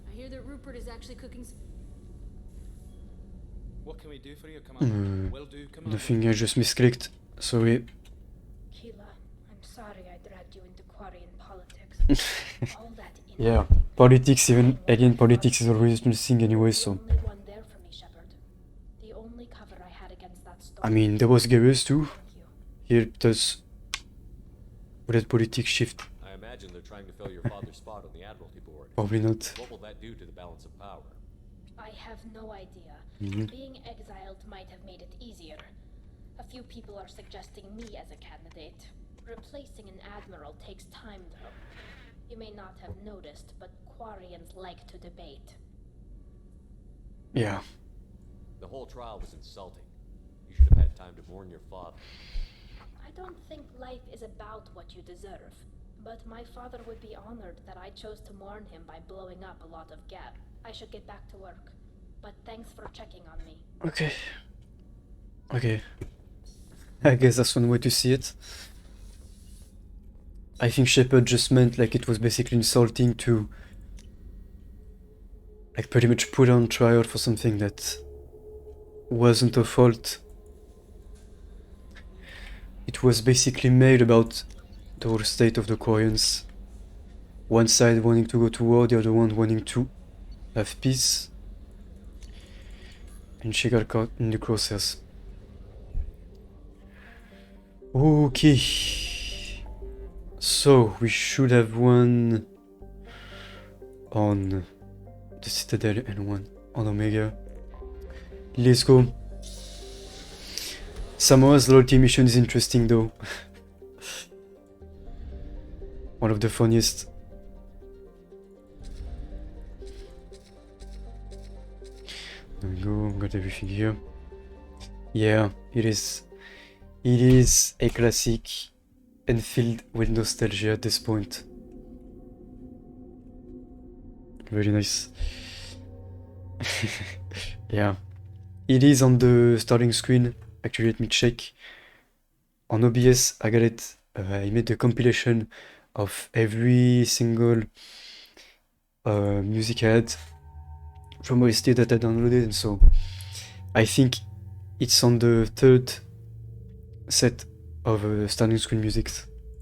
I hear that Rupert is actually cooking. What can we do for you, Commander? Will do, Commander. Nothing, I just misclicked. Sorry. Keela, I'm sorry I dragged you into Quarian politics. All that Yeah, politics, even alien politics is always interesting anyway, so. only one there for me, Shepard. The only cover I had against that storm. I mean, there was Garrus too. Here does. Will that politics shift? I imagine they're trying to fill your father's spot on the Admiralty Board. Probably not. What will that do to the balance of power? I have no idea. Being exiled might have made it easier. A few people are suggesting me as a candidate. Replacing an admiral takes time, though. You may not have noticed, but Quarians like to debate. Yeah. The whole trial was insulting. You should have had time to mourn your father. I don't think life is about what you deserve, but my father would be honored that I chose to mourn him by blowing up a lot of gas. I should get back to work, but thanks for checking on me. Okay. Okay. I guess that's one way to see it. I think Shepard just meant like it was basically insulting to like pretty much put on trial for something that wasn't a fault. It was basically made about the whole state of the Quarians. One side wanting to go to war, the other one wanting to have peace. And she got caught in the crosshairs. Okay. So, we should have one on the Citadel and one on Omega. Let's go. Samoa's loyalty mission is interesting though. One of the funniest. There we go, got everything here. Yeah, it is. It is a classic and filled with nostalgia at this point. Very nice. Yeah. It is on the starting screen. Actually, let me check. On OBS, I got it. I made a compilation of every single music I had from OST that I downloaded, and so I think it's on the third set of starting screen music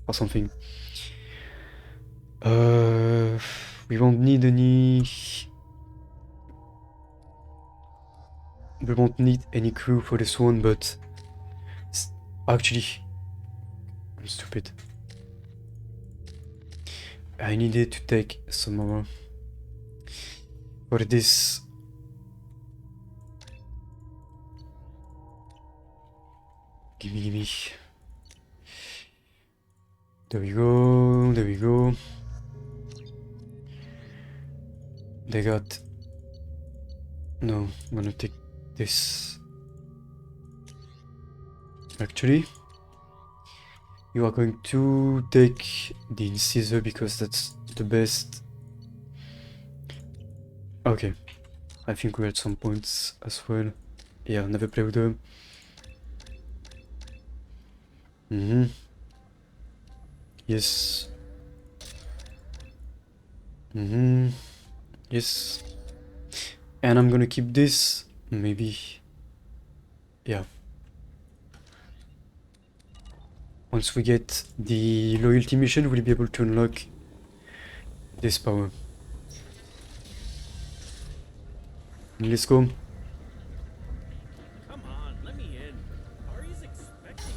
or something. We won't need any. We won't need any crew for this one, but actually, I'm stupid. I needed to take some more for this. Gimme. There we go, there we go. They got... No, I'm gonna take this. Actually, you are going to take the incisor because that's the best. Okay, I think we had some points as well. Yeah, never play with them. Yes. Yes. And I'm gonna keep this. Maybe. Yeah. Once we get the loyalty mission, we'll be able to unlock this power. Let's go. Come on, let me in. Ari's expecting me.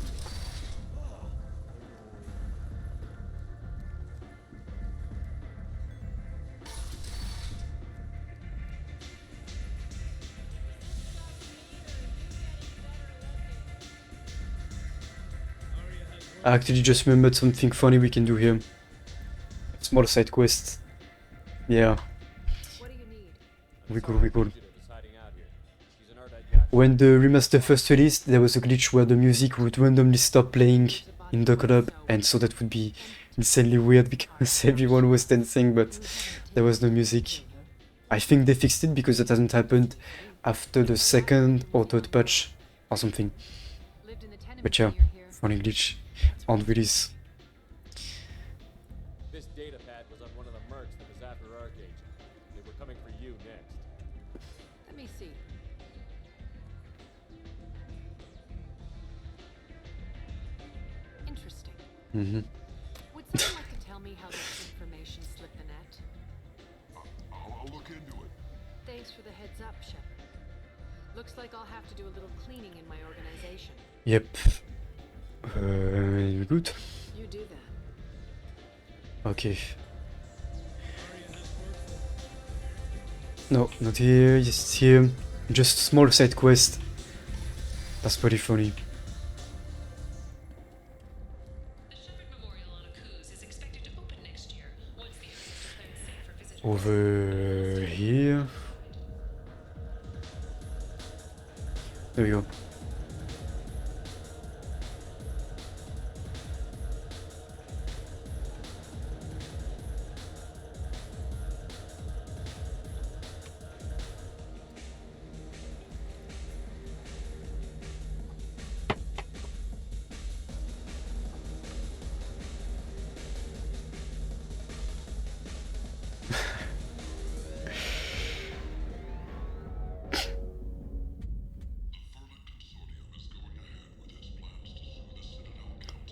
I actually just remembered something funny we can do here. Small side quest. Yeah. What do you need? We cool. When the remaster first released, there was a glitch where the music would randomly stop playing in the club, and so that would be insanely weird because everyone was dancing, but there was no music. I think they fixed it because that hasn't happened after the second or third patch or something. But yeah, funny glitch on release. This data pad was on one of the mercs that was after Archangel. They were coming for you next. Let me see. Interesting. Would someone like to tell me how this information slipped the net? I'll look into it. Thanks for the heads up, Shepard. Looks like I'll have to do a little cleaning in my organization. Yep. Good. You do that. Okay. No, not here, just here. Just small side quest. That's pretty funny. Over here. There we go.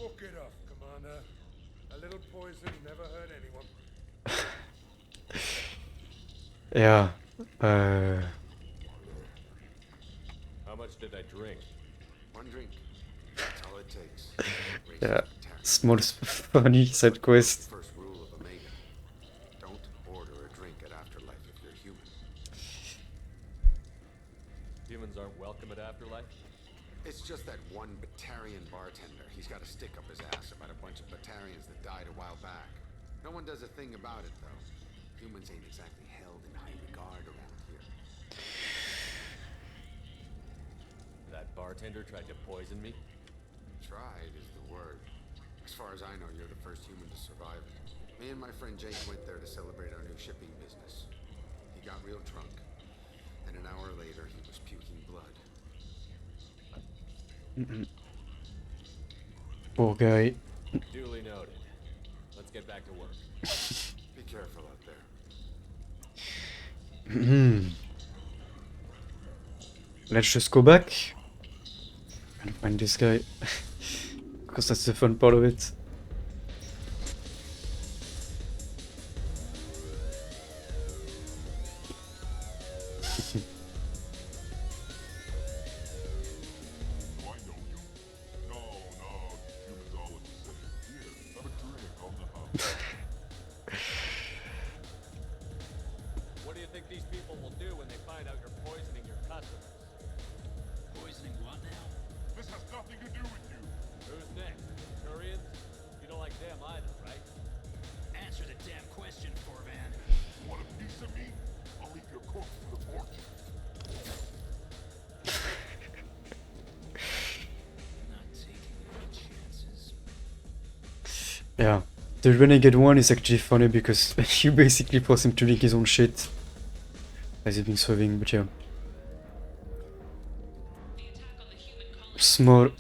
Walk it off, Commander. A little poison never hurt anyone. Yeah. How much did I drink? One drink. That's all it takes. Yeah. Small funny side quest. First rule of Omega. Don't order a drink at Afterlife if you're human. Humans aren't welcome at Afterlife? It's just that one Batarian bartender. He's got a stick up his ass about a bunch of Batarians that died a while back. No one does a thing about it, though. Humans ain't exactly held in high regard around here. That bartender tried to poison me? Tried is the word. As far as I know, you're the first human to survive it. Me and my friend Jake went there to celebrate our new shipping business. He got real drunk, and an hour later he was puking blood. Poor guy. Duly noted. Let's get back to work. Be careful out there. Let's just go back and find this guy. Because that's the fun part of it. What do you think these people will do when they find out you're poisoning your customers? Poisoning what now? This has nothing to do with you. Who's next? Quarians? You don't like them either, right? Answer the damn question, Corvan. Want a piece of me? I'll leave your corpse for the torch. Not taking any chances. Yeah. The renegade one is actually funny because you basically force him to drink his own shit as he's been serving, but yeah. Small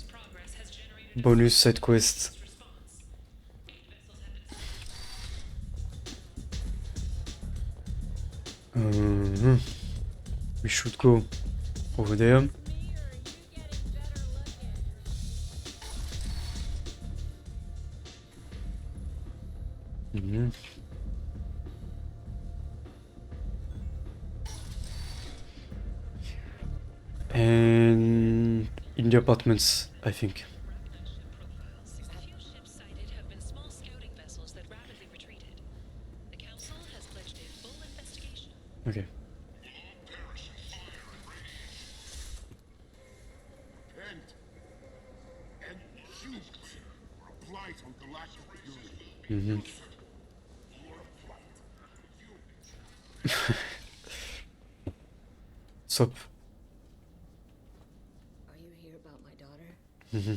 bonus side quest. We should go over there. And in the apartments, I think. Okay. Mm-hmm. What's up? Are you here about my daughter? Mm-hmm.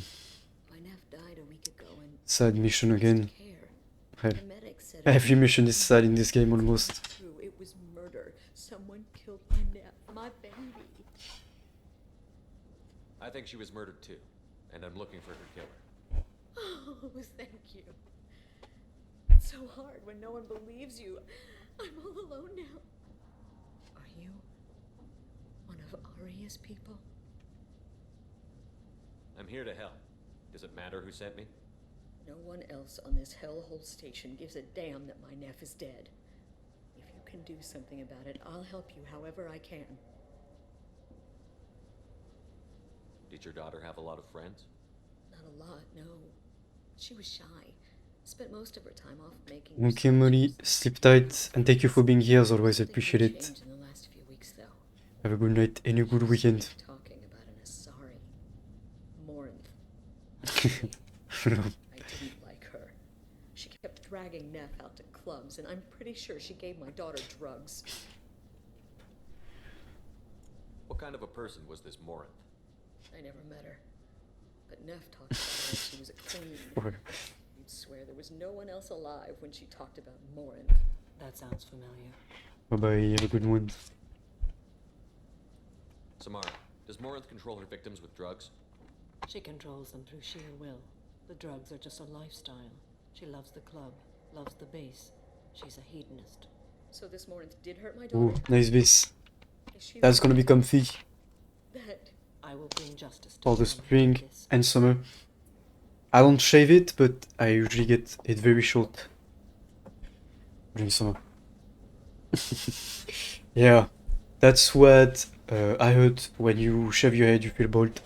My nephew died a week ago and Sad mission again. Well, the medic said every mission is sad in this game almost. true. It was murder. Someone killed my nephew, my baby. I think she was murdered too, and I'm looking for her killer. Oh, thank you. It's so hard when no one believes you. I'm all alone now. Are you one of Aria's people? I'm here to help. Does it matter who sent me? No one else on this hellhole station gives a damn that my nephew is dead. If you can do something about it, I'll help you however I can. Did your daughter have a lot of friends? Not a lot, no. She was shy. Spent most of her time off making. Okay, Molly, sleep tight, and thank you for being here as always. I appreciate it. Changed in the last few weeks, though. Have a good night and a good weekend. Talking about an Asari. Morinth. I didn't like her. She kept dragging Neff out to clubs, and I'm pretty sure she gave my daughter drugs. What kind of a person was this Morinth? I never met her. But Neff talked about her like she was a queen. You'd swear there was no one else alive when she talked about Morinth. That sounds familiar. Bye-bye, have a good one. Samara, does Morinth control her victims with drugs? She controls them through sheer will. The drugs are just a lifestyle. She loves the club, loves the base. She's a hedonist. So this Morinth did hurt my daughter? Ooh, nice base. That's gonna be comfy That I will bring justice to for the them. spring and summer. I don't shave it, but I usually get it very short during summer. Yeah, that's what I heard. When you shave your head, you feel bald.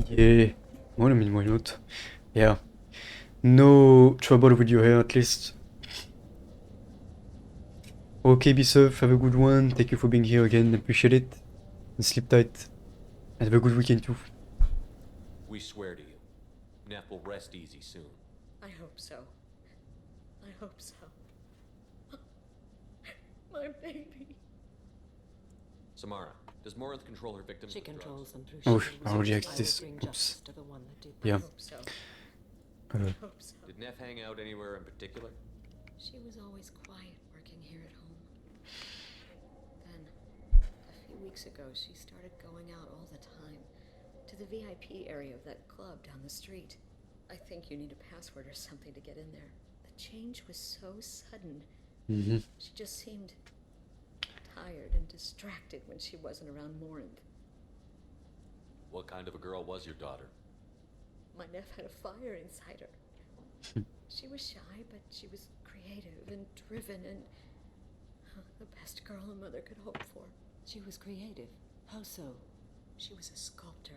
Yeah, well, I mean, why not? Yeah, no trouble with your hair at least. Okay, Bisurf, have a good one. Thank you for being here again. Appreciate it. And sleep tight. And have a good weekend too. We swear to you, Neff will rest easy soon. I hope so. I hope so. My baby. Samara, does Morinth control her victims? She with drugs? controls them through Oh, sheer I will. already I asked will this. bring Oops. justice to the one that did. Yeah. I hope so. I hope so. Did Neff hang out anywhere in particular? She was always quiet working here at home. Then, a few weeks ago, she started going out all the time. To the VIP area of that club down the street. I think you need a password or something to get in there. The change was so sudden. Mm-hmm. She just seemed tired and distracted when she wasn't around Morinth. What kind of a girl was your daughter? My nephew had a fire inside her. She was shy, but she was creative and driven and the best girl a mother could hope for. She was creative. How so? She was a sculptor.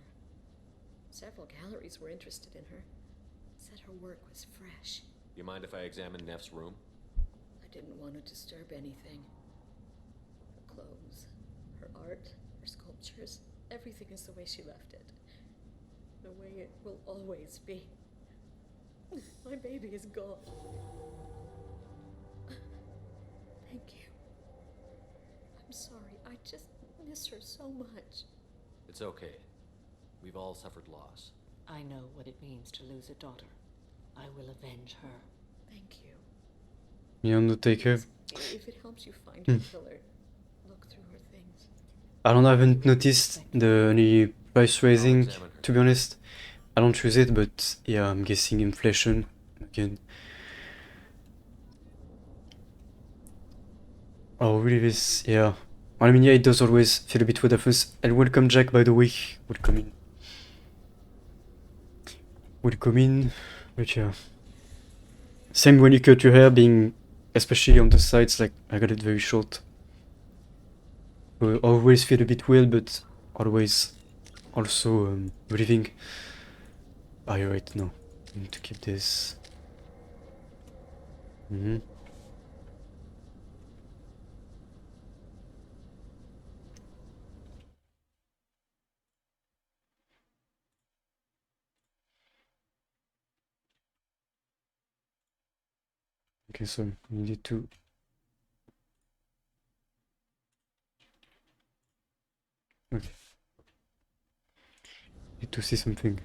Several galleries were interested in her. Said her work was fresh. You mind if I examine Neff's room? I didn't want to disturb anything. Her clothes, her art, her sculptures, everything is the way she left it. The way it will always be. My baby is gone. Thank you. I'm sorry. I just miss her so much. It's okay. We've all suffered loss. I know what it means to lose a daughter. I will avenge her. Thank you. The Undertaker. If it helps you find her killer, look through her things. I haven't noticed any price raising, to be honest. I don't use it, but yeah, I'm guessing inflation again. Oh, really? This, yeah. Well, I mean, yeah, it does always feel a bit weird at first. And welcome, Jack, by the way. Welcome in. Welcome in. But yeah. Same when you cut your hair, being especially on the sides, like I got it very short. Always feel a bit weird, but always also breathing. Ah, you're right, no. I need to keep this. Okay, so we need to... Okay. Need to see something.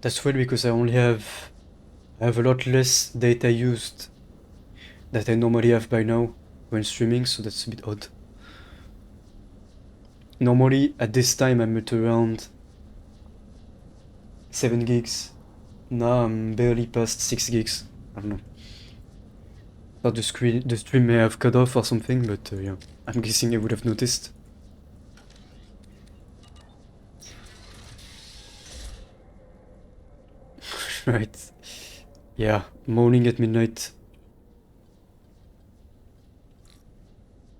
That's weird because I have a lot less data used that I normally have by now when streaming, so that's a bit odd. Normally at this time I'm at around 7 gigs. Now I'm barely past 6 gigs. I don't know. Thought the stream may have cut off or something, but yeah, I'm guessing I would have noticed. Right. Yeah, morning at midnight.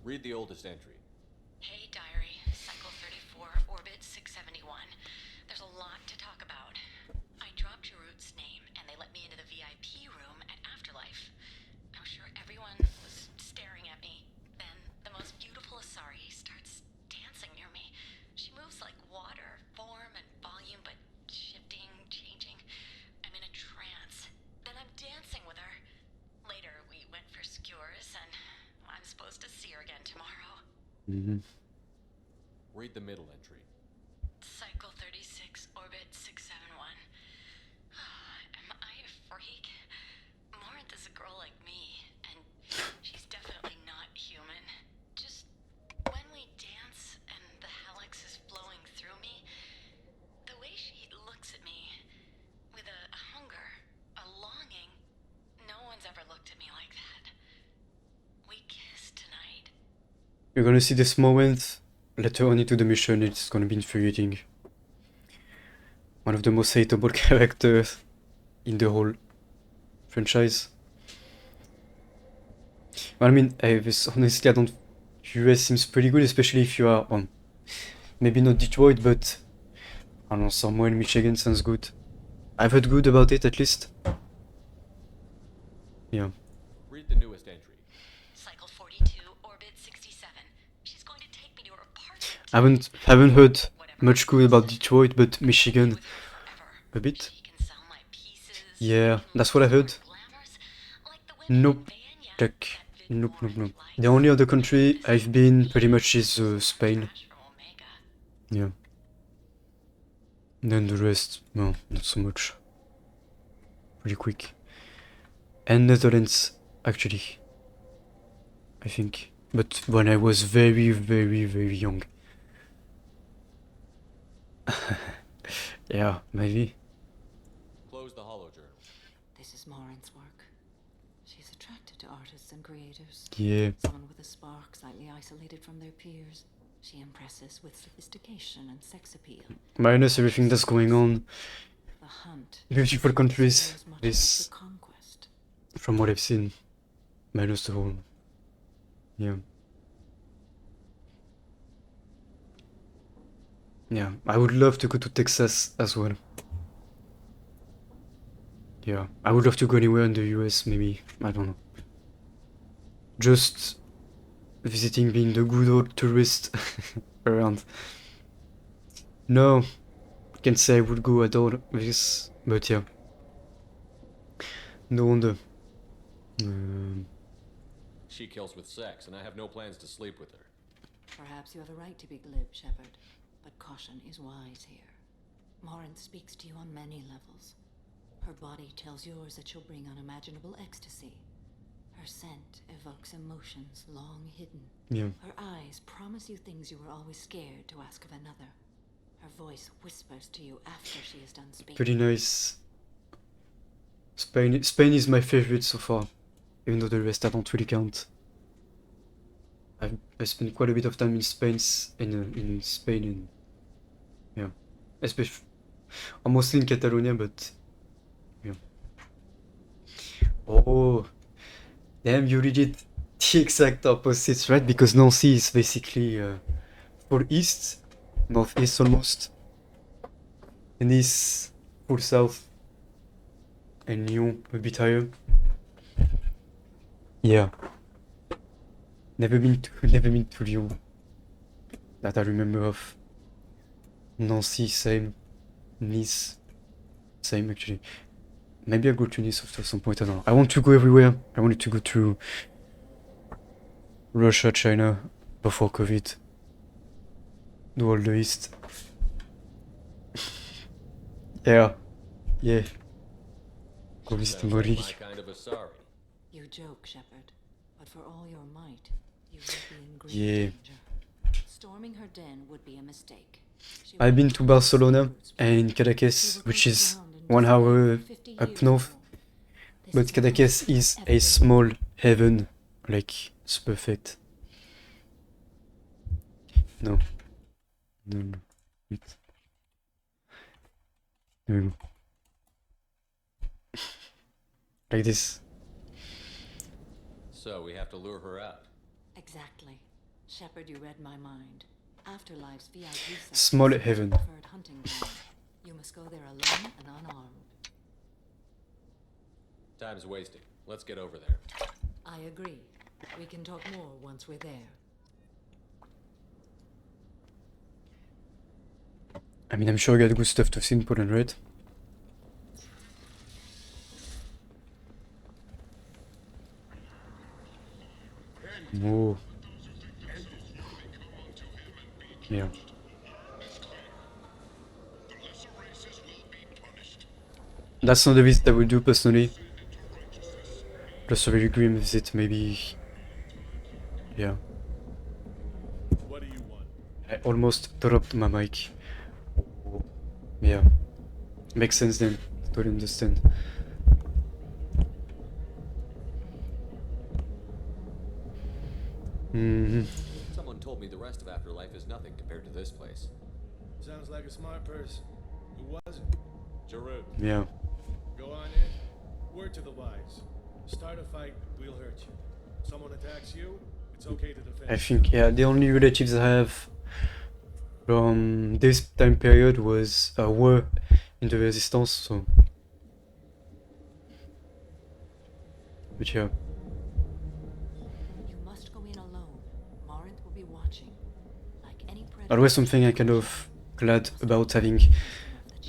Read the oldest entry. Hey, diary. Cycle 34, orbit 671. There's a lot to talk about. I dropped your root's name, and they let me into the VIP room at Afterlife. I'm sure everyone was staring at me. Then, the most beautiful Asari starts dancing near me. She moves like water, form and volume, but shifting, changing. I'm in a trance. Then I'm dancing with her. Later, we went for skewers, and I'm supposed to see her again tomorrow. Read the middle entry. Cycle 36, orbit 671. Am I a freak? Morinth is a girl like me, and she's definitely not human. Just when we dance and the helix is flowing through me, the way she looks at me with a hunger, a longing, no one's ever looked at me like that. We kiss tonight. You're gonna see this moment later on into the mission. It's gonna be infuriating. One of the most hateable characters in the whole franchise. Well, I mean, honestly, I don't... US seems pretty good, especially if you are on... maybe not Detroit, but... I don't know, somewhere in Michigan sounds good. I've heard good about it, at least. Yeah. Read the newest entry. Cycle 42, orbit 67. She's going to take me to her apartment. I haven't heard much good about Detroit, but Michigan a bit. Yeah, that's what I heard. Nope. Nope. The only other country I've been pretty much is Spain. Yeah. Then the rest, well, not so much. Pretty quick. And Netherlands, actually. I think. But when I was very, very, very young. Yeah, maybe. Close the holo journal. This is Morinth's work. She's attracted to artists and creators. Yeah. Someone with a spark, slightly isolated from their peers. She impresses with sophistication and sex appeal. Minus everything that's going on. The hunt. Beautiful countries. As much This, as the conquest. from what I've seen. Minus the whole. Yeah. Yeah, I would love to go to Texas as well. Yeah, I would love to go anywhere in the US, maybe. I don't know. Just visiting, being the good old tourist around. No, can't say I would go at all with this, but yeah. No wonder. She kills with sex, and I have no plans to sleep with her. Perhaps you have a right to be glib, Shepard, but caution is wise here. Morinth speaks to you on many levels. Her body tells yours that she'll bring unimaginable ecstasy. Her scent evokes emotions long hidden. Yeah. Her eyes promise you things you were always scared to ask of another. Her voice whispers to you after she is done speaking. Pretty nice. Spain is my favorite so far, even though the rest I don't really count. I spent quite a bit of time in Spain and Especially, I'm mostly in Catalonia, but yeah. Oh, damn, you read it the exact opposite, right? Because Nancy is basically full east, northeast almost, Nice full south, and Lyon a bit higher. Yeah. Never been to Lyon. That I remember of. Nancy, same. Nice, same actually. Maybe I'll go to Nice at some point, I don't know. I want to go everywhere. I wanted to go to Russia, China, before COVID. Do all the East. Yeah. Yeah. Go visit Mori. You joke, Shepard, but for all your might, you would be in great Yeah. danger. Storming her den would be a mistake. I've been to Barcelona and Cadaqués, which is 1 hour up north. But Cadaqués is a small heaven. Like, it's perfect. No. No, no. Wait. There we go. Like this. So we have to lure her out. Exactly. Shepard, you read my mind. Afterlife's VIP section Small is heaven. preferred hunting ground. You must go there alone and unarmed. Time's wasting. Let's get over there. I agree. We can talk more once we're there. I mean, I'm sure I got good stuff to see in Poland, right? Whoa. Yeah. That's not the visit I would do personally. Plus a very grim visit, maybe. Yeah. What do you want? I almost dropped my mic. Yeah. Makes sense then. Totally understand. Someone told me the rest of Afterlife is nothing compared to this place. Sounds like a smart person. Who was it? Giroud. Yeah. Go on in. Word to the wise. Start a fight, we'll hurt you. Someone attacks you, it's okay to defend. I think, yeah, the only relatives I have from this time period were in the Resistance, so. But yeah. You must go in alone. Morinth will be watching. Like any predator. Always something I kind of glad about having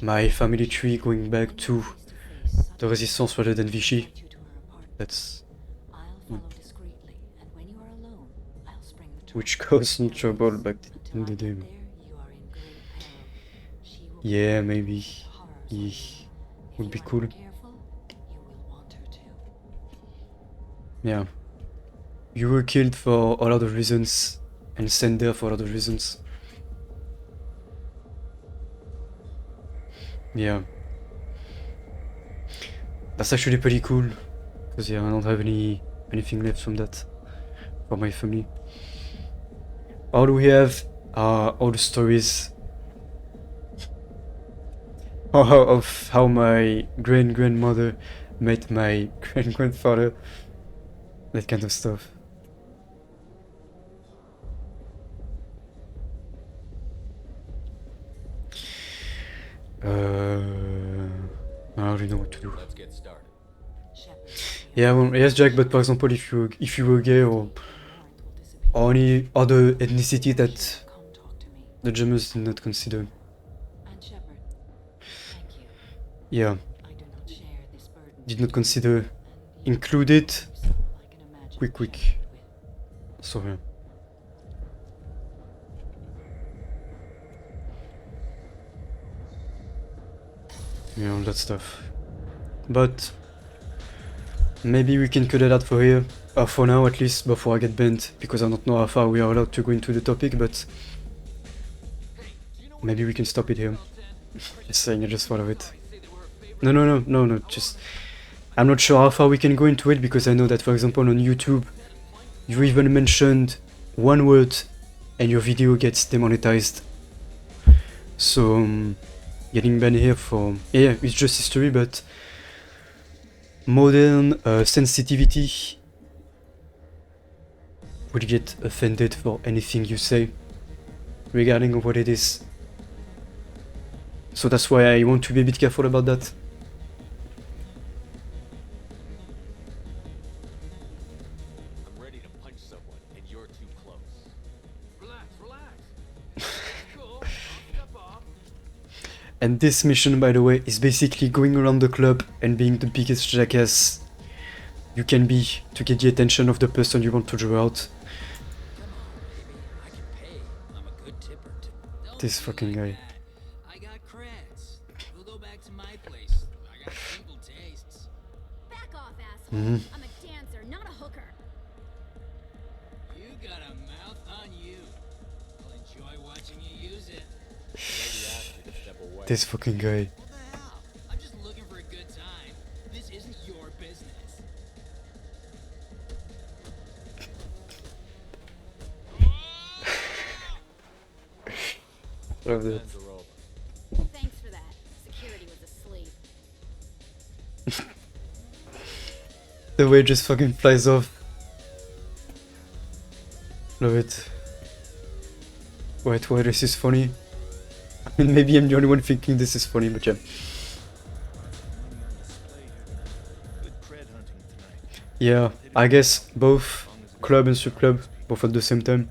my family tree going back to the Resistance rather than Vichy. That's which caused some trouble back in the day. Yeah, maybe he would be cool. Yeah. You were killed for a lot of reasons and sent there for a lot of reasons. Yeah. That's actually pretty cool. Because yeah, I don't have anything left from that for my family. All we have are all the stories of how my grandmother met my grandfather. That kind of stuff. I don't really know what to do. Let's get started. Yeah, well, yes, Jack. But for example, if you were gay or any other ethnicity that the Germans did not consider. Yeah. Did not consider included. Quick. Sorry. Yeah, all that stuff. But maybe we can cut it out for here. For now at least, before I get banned, because I don't know how far we are allowed to go into the topic, but maybe we can stop it here. Just saying, I just thought of it. No, just I'm not sure how far we can go into it, because I know that, for example, on YouTube, you even mentioned one word and your video gets demonetized. So getting banned here for... Yeah, it's just history, but modern sensitivity would get offended for anything you say regarding what it is. So that's why I want to be a bit careful about that. I'm ready to punch someone, and you're too close. Relax, relax. Cool. I'll step off. And this mission, by the way, is basically going around the club and being the biggest jackass you can be to get the attention of the person you want to draw out. This fucking guy. I got creds. We'll go back to my place. I got simple tastes. Back off, asshole. Mhm. I'm a dancer, not a hooker. You got a mouth on you. I'll enjoy watching you use it. This fucking guy. What the hell? I'm just looking for a good time. This isn't your business. Love that. Thanks for that. Security was asleep. The way it just fucking flies off. Love it. Wait, why this is funny? I mean, maybe I'm the only one thinking this is funny, but yeah. Yeah, I guess both club and strip club, both at the same time.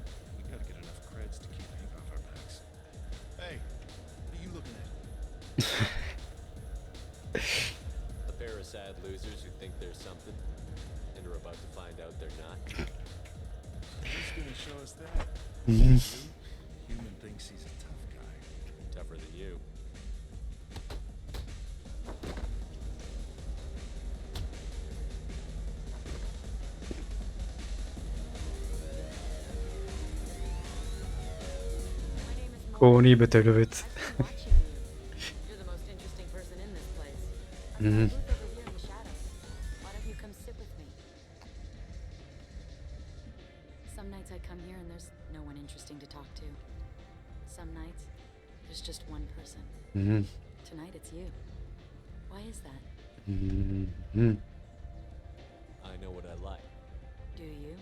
A pair of sad losers who think they're something, and are about to find out they're not. Who's gonna show us that? Mhm. Human thinks he's a tough guy. Tougher than you. Corny, but I love it. You're the most interesting person in this place. Mhm. Who's over here in the shadows? Why don't you come sit with me? Some nights I come here and there's no one interesting to talk to. Some nights, there's just one person. Mhm. Tonight it's you. Why is that? Mhm. I know what I like. Do you?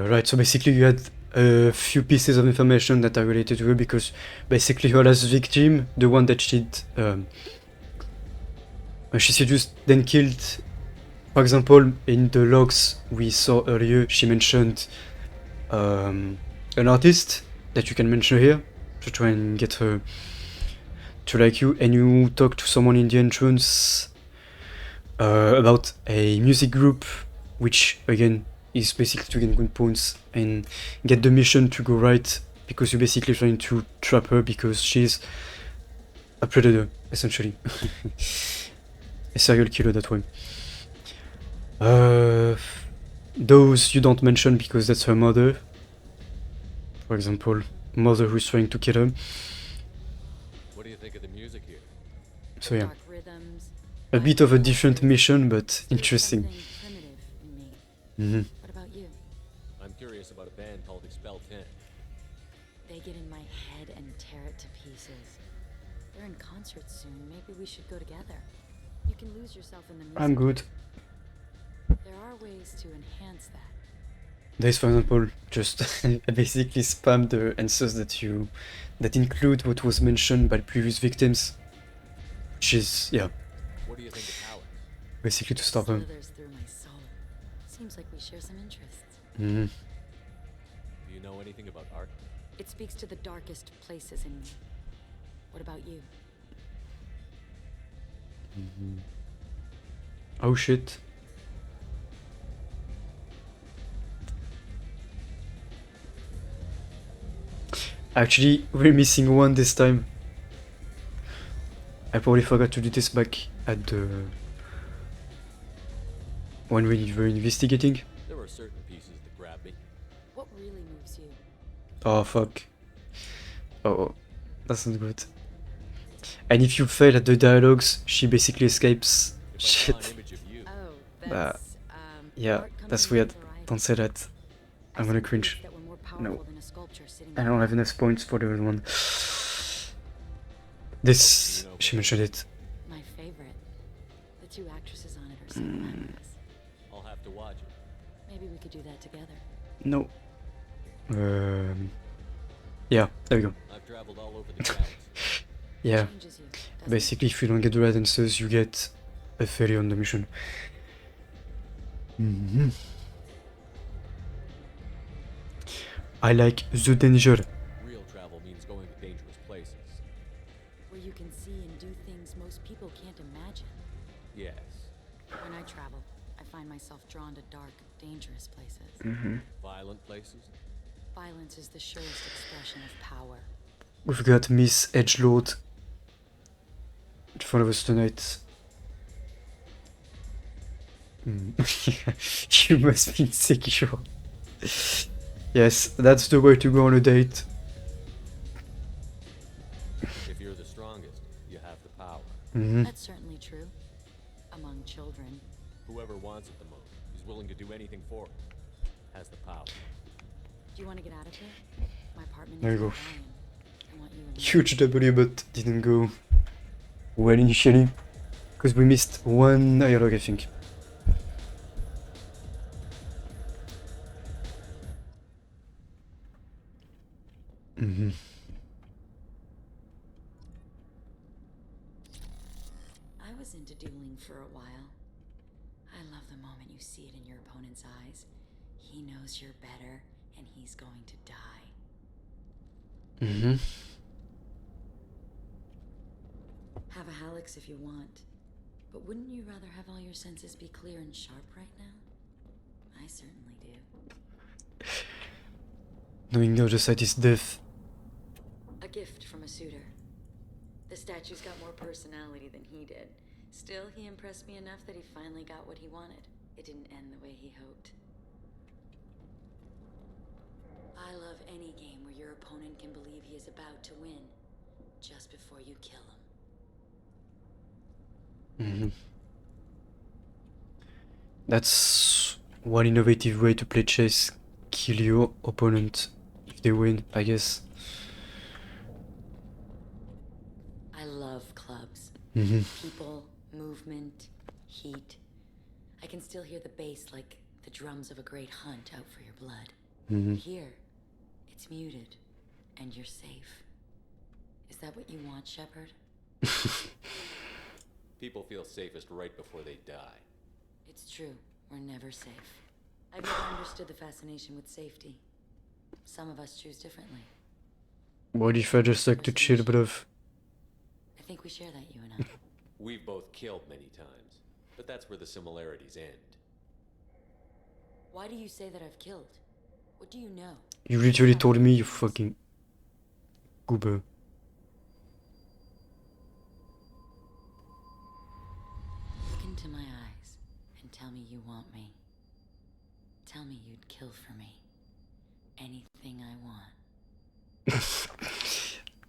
Right, so basically you had a few pieces of information that are related to her, because basically her last victim, the one that she seduced then killed, for example, in the logs we saw earlier, she mentioned an artist that you can mention here to try and get her to like you, and you talk to someone in the entrance about a music group, which again is basically to get good points and get the mission to go right, because you're basically trying to trap her because she's a predator, essentially. A serial killer that way. Those you don't mention because that's her mother. For example, mother who's trying to kill her. What do you think of the music here? So yeah, a bit of a different mission, but interesting. Mm-hmm. What about you? I'm curious about a band called Expel 10. They get in my head and tear it to pieces. They're in concert soon. Maybe we should go together. You can lose yourself in the music. I'm good. There are ways to enhance that. There's, for example, just basically spam the answers that include what was mentioned by previous victims, which is, yeah, What do you think of Alex? basically to stop them. Slithers through my soul. Seems like we share some interests. Mm-hmm. Do you know anything about art? It speaks to the darkest places in me. What about you? Mm-hmm. Oh shit. Actually, we're missing one this time. I probably forgot to do this back at the... when we were investigating. There were certain pieces that grabbed me. What really moves you? Oh fuck. Oh, that's not good. And if you fail at the dialogues, she basically escapes. Shit. Yeah, that's weird. Don't say that. I'm gonna cringe. No. I don't have enough points for the other one. This, she mentioned it. My favorite. The two actresses on it are so fabulous. I'll have to watch it. Maybe we could do that together. No. Yeah, there we go. I've traveled all over the galaxy. Yeah. Changes you, doesn't Basically, if you don't get the right answers, you get a failure on the mission. I like the danger. Real travel means going to dangerous places. where you can see and do things most people can't imagine. Yes. When I travel, I find myself drawn to dark, dangerous places. Violent places? Violence is the surest expression of power. We've got Miss Edgelord in front of us tonight. You must be insecure. Yes, that's the way to go on a date. If you're the strongest, you have the power. That's certainly true. Among children. Whoever wants it the most, is willing to do anything for it, has the power. Do you want to get out of here? My apartment There is you go. in Quarian. I want you alone. Huge W, but didn't go well initially. Because we missed one dialogue, I think. I was into dueling for a while. I love the moment you see it in your opponent's eyes. He knows you're better, and he's going to die. Have a Halix if you want. But wouldn't you rather have all your senses be clear and sharp right now? I certainly do. Knowing the other side is death. A gift from a suitor. The statue's got more personality than he did. Still, he impressed me enough that he finally got what he wanted. It didn't end the way he hoped. I love any game where your opponent can believe he is about to win, just before you kill him. That's one innovative way to play chess. Kill your opponent if they win, I guess. I love clubs. People, movement, heat. I can still hear the bass like the drums of a great hunt out for your blood. Here, it's muted, and you're safe. Is that what you want, Shepard? People feel safest right before they die. It's true. We're never safe. I've never understood the fascination with safety. Some of us choose differently. What if I just like to chill, bruv? I think we share that, you and I. We've both killed many times, but that's where the similarities end. Why do you say that I've killed? What do you know? You literally told me, you fucking goober. Look into my eyes and tell me you want me. Tell me you'd kill for me. Anything I want.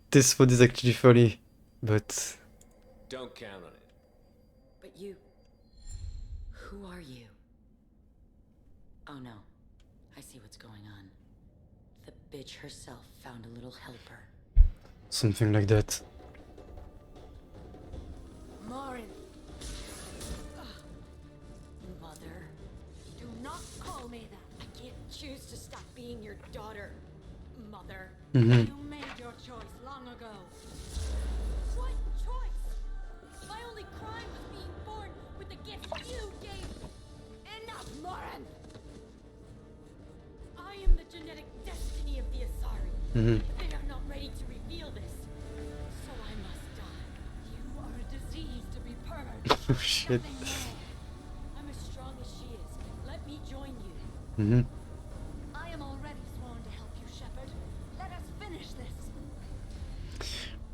This one is actually funny, but Don't count on it. But you... Who are you? Oh no. I see what's going on. The bitch herself found a little helper. something like that. Morinth. Mother. Do not call me that. I can't choose to stop being your daughter. Mother. You made your choice long ago. What choice? My only crime was being born with the gift you gave me. Enough, Morinth! I am the genetic destiny of the Asari. They are not ready to reveal this. So I must die. You are a disease to be purged. Oh shit. Nothing more. I'm as strong as she is. Let me join you. I am already sworn to help you, Shepard. Let us finish this.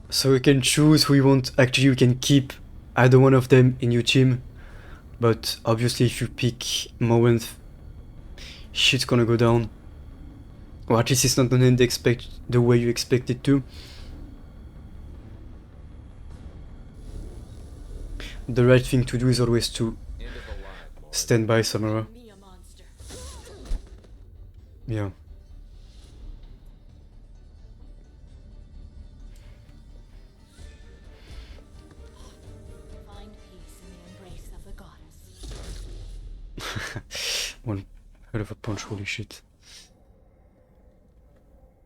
So you can choose who you want. Actually, you can keep either one of them in your team. But obviously, if you pick Morinth, shit's gonna go down. Or at least it's not gonna end the way you expect it to. The right thing to do is always to stand by Samara. Me a monster. Yeah. One hell of a punch, holy shit.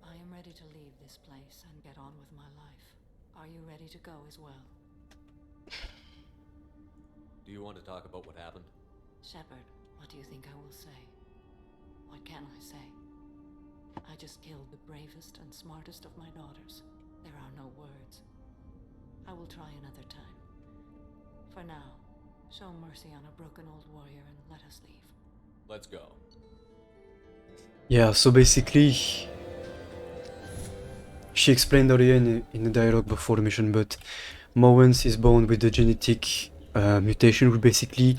I am ready to leave this place and get on with my life. Are you ready to go as well? Do you want to talk about what happened? Shepard, what do you think I will say? What can I say? I just killed the bravest and smartest of my daughters. There are no words. I will try another time. For now, show mercy on a broken old warrior and let us leave. Let's go. Yeah, so basically, she explained earlier in the dialogue before the mission, but Morinth is born with the genetic mutation, which basically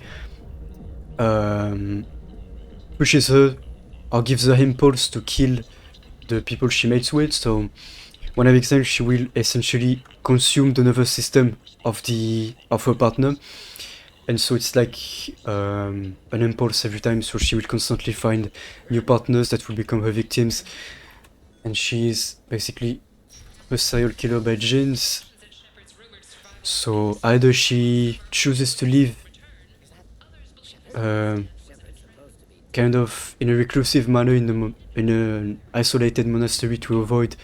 pushes her or gives her impulse to kill the people she mates with. So when I exam, she will essentially consume the nervous system of her partner, and so it's like an impulse every time. So she will constantly find new partners that will become her victims, and she is basically a serial killer by genes. So either she chooses to live kind of in a reclusive manner in an isolated monastery to avoid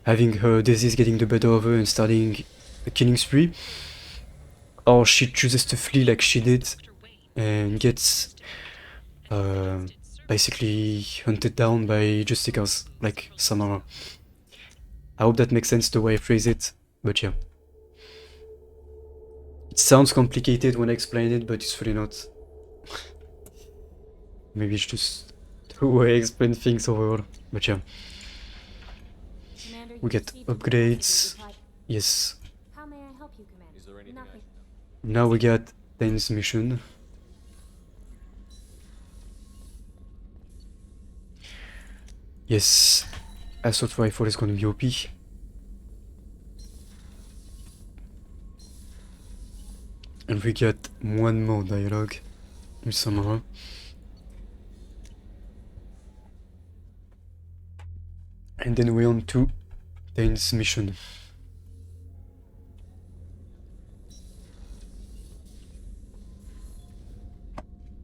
having her disease getting the better of her and starting a killing spree, or she chooses to flee like she did and gets basically hunted down by Justicars like Samara. I hope that makes sense the way I phrase it, but yeah. It sounds complicated when I explain it, but it's really not. Maybe it's just the way I explain things overall, but yeah. Commander, We get upgrades. Yes. How may I help you, Commander? Is there anything Nothing. Now we got Dane's mission. Yes. Assault rifle is gonna be OP. And we got one more dialogue with Samara. And then we're on to Dane's mission.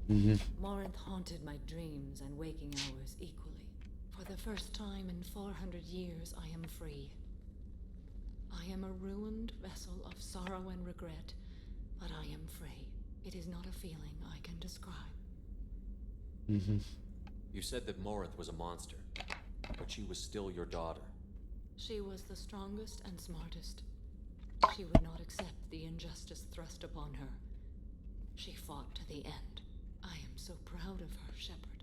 Morinth haunted my dreams and waking hours equally. For the first time in 400 years, I am free. I am a ruined vessel of sorrow and regret, but I am free. It is not a feeling I can describe. You said that Morinth was a monster, but she was still your daughter. She was the strongest and smartest. She would not accept the injustice thrust upon her. She fought to the end. I am so proud of her, Shepard.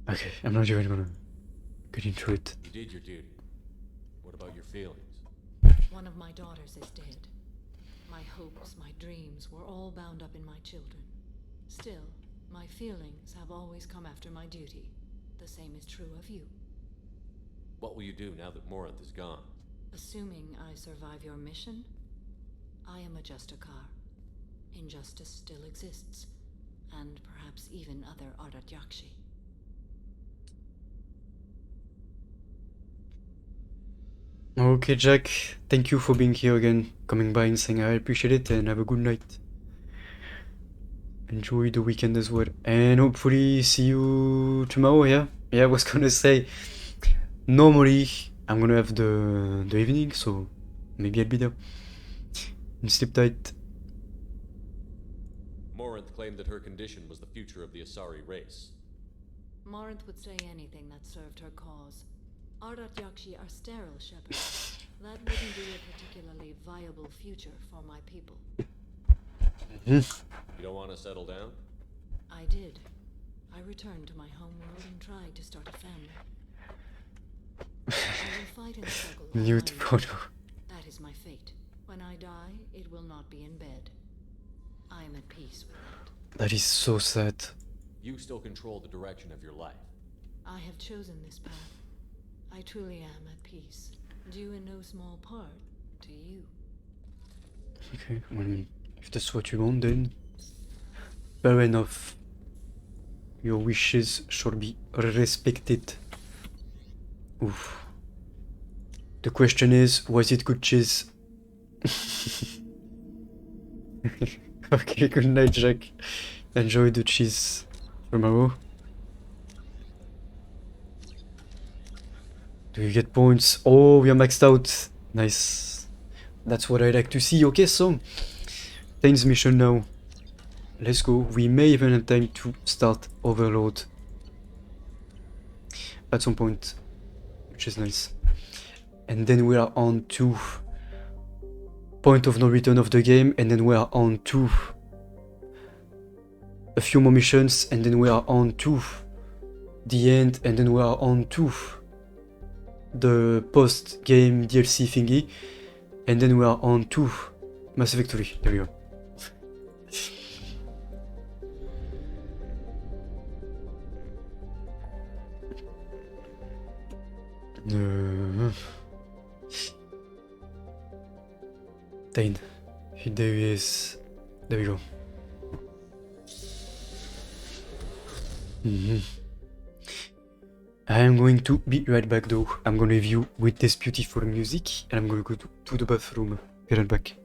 Okay, I'm not even gonna get into it. You did your duty. What about your feelings? One of my daughters is dead. My hopes, my dreams were all bound up in my children. Still, my feelings have always come after my duty. The same is true of you. What will you do now that Morinth is gone? Assuming I survive your mission, I am a Justicar. Injustice still exists, and perhaps even other Ardat Yakshi. Okay, Jack, thank you for being here again, coming by and saying I appreciate it, and have a good night. Enjoy the weekend as well, and hopefully see you tomorrow, yeah? Yeah, I was gonna say, normally I'm gonna have the evening, so maybe I'll be there. And sleep tight. Morinth claimed that her condition was the future of the Asari race. Morinth would say anything that served her cause. Ardat Yakshi are sterile, Shepard. That wouldn't be a particularly viable future for my people. You don't want to settle down? I did. I returned to my homeworld and tried to start a family. I will fight and struggle. Nude photo. That is my fate. When I die, it will not be in bed. I am at peace with that. That is so sad. You still control the direction of your life. I have chosen this path. I truly am at peace, due in no small part to you. Okay, well, if that's what you want, then fair enough. Your wishes shall be respected. Oof. The question is, was it good cheese? Okay, good night, Jack. Enjoy the cheese tomorrow. Do you get points? Oh, we are maxed out. Nice. That's what I like to see. Okay, so 10th mission now. Let's go. We may even have time to start Overload at some point, which is nice. And then we are on to point of no return of the game, and then we are on to a few more missions, and then we are on to the end, and then we are on to the post-game DLC thingy, and then we are on to Mass Effect 3. There we go. Dane. There he is. There we go. I am going to be right back though. I'm gonna review with this beautiful music, and I'm gonna go to the bathroom. Be right back.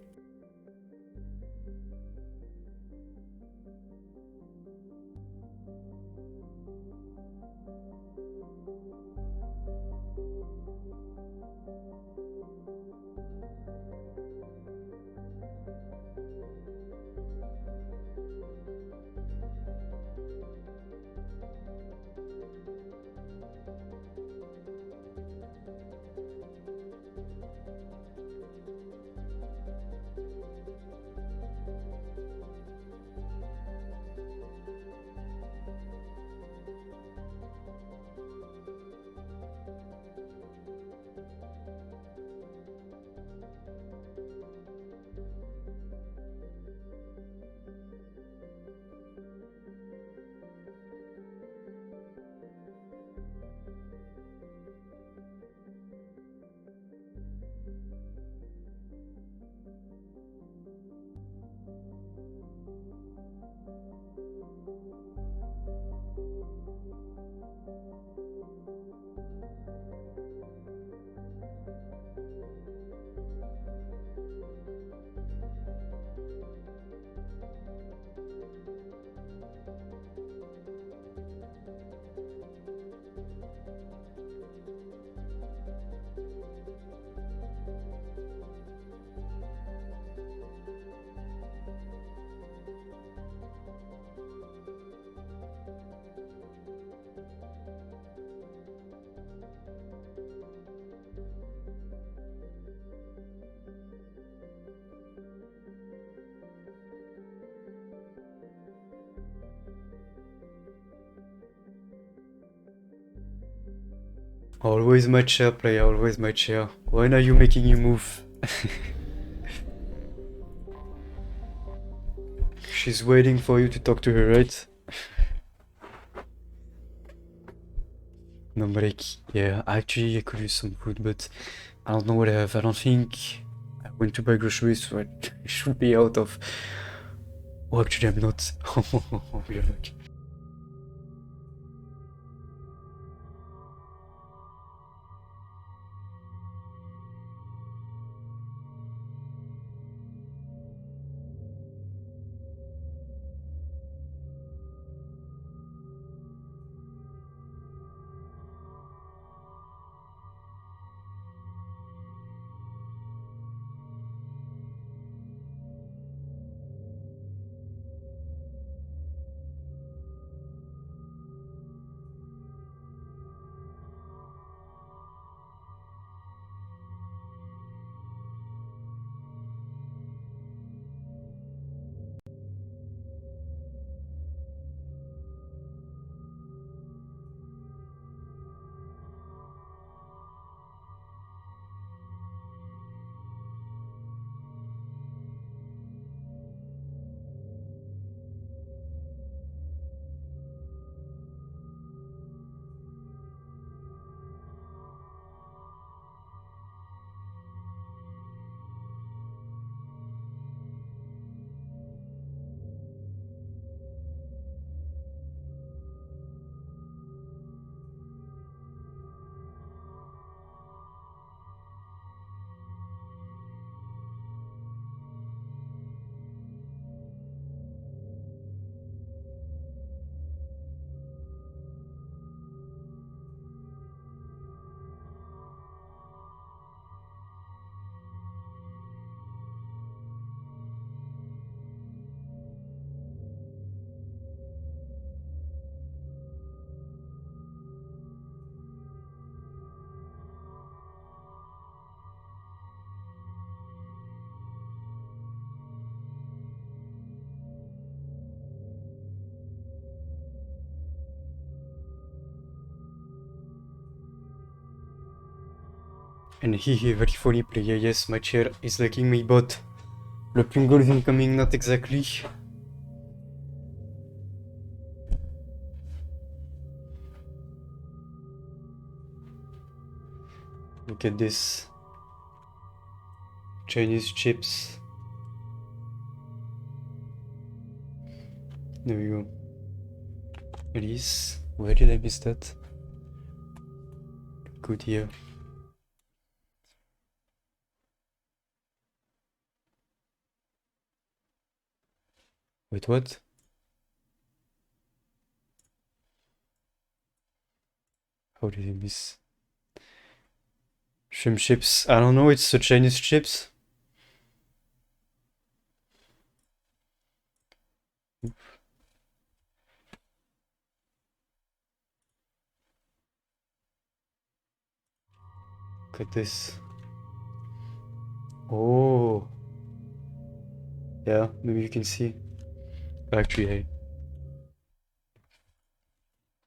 Always my chair, player, always my chair. When are you making you move? She's waiting for you to talk to her, right? No, but like, yeah, actually I could use some food, but I don't know what I have. I don't think I went to buy groceries, so I should be out of... Oh, actually I'm not. We are lucky. And he very funny player, yes, my chair is liking me, but the pingle is incoming, not exactly. Look at this. Chinese chips. There we go. Elise, where did I miss that? Good here. Wait, what? How did I miss? Shrimp chips. I don't know, it's the Chinese chips. Look at this. Oh. Yeah, maybe you can see. Actually, hey.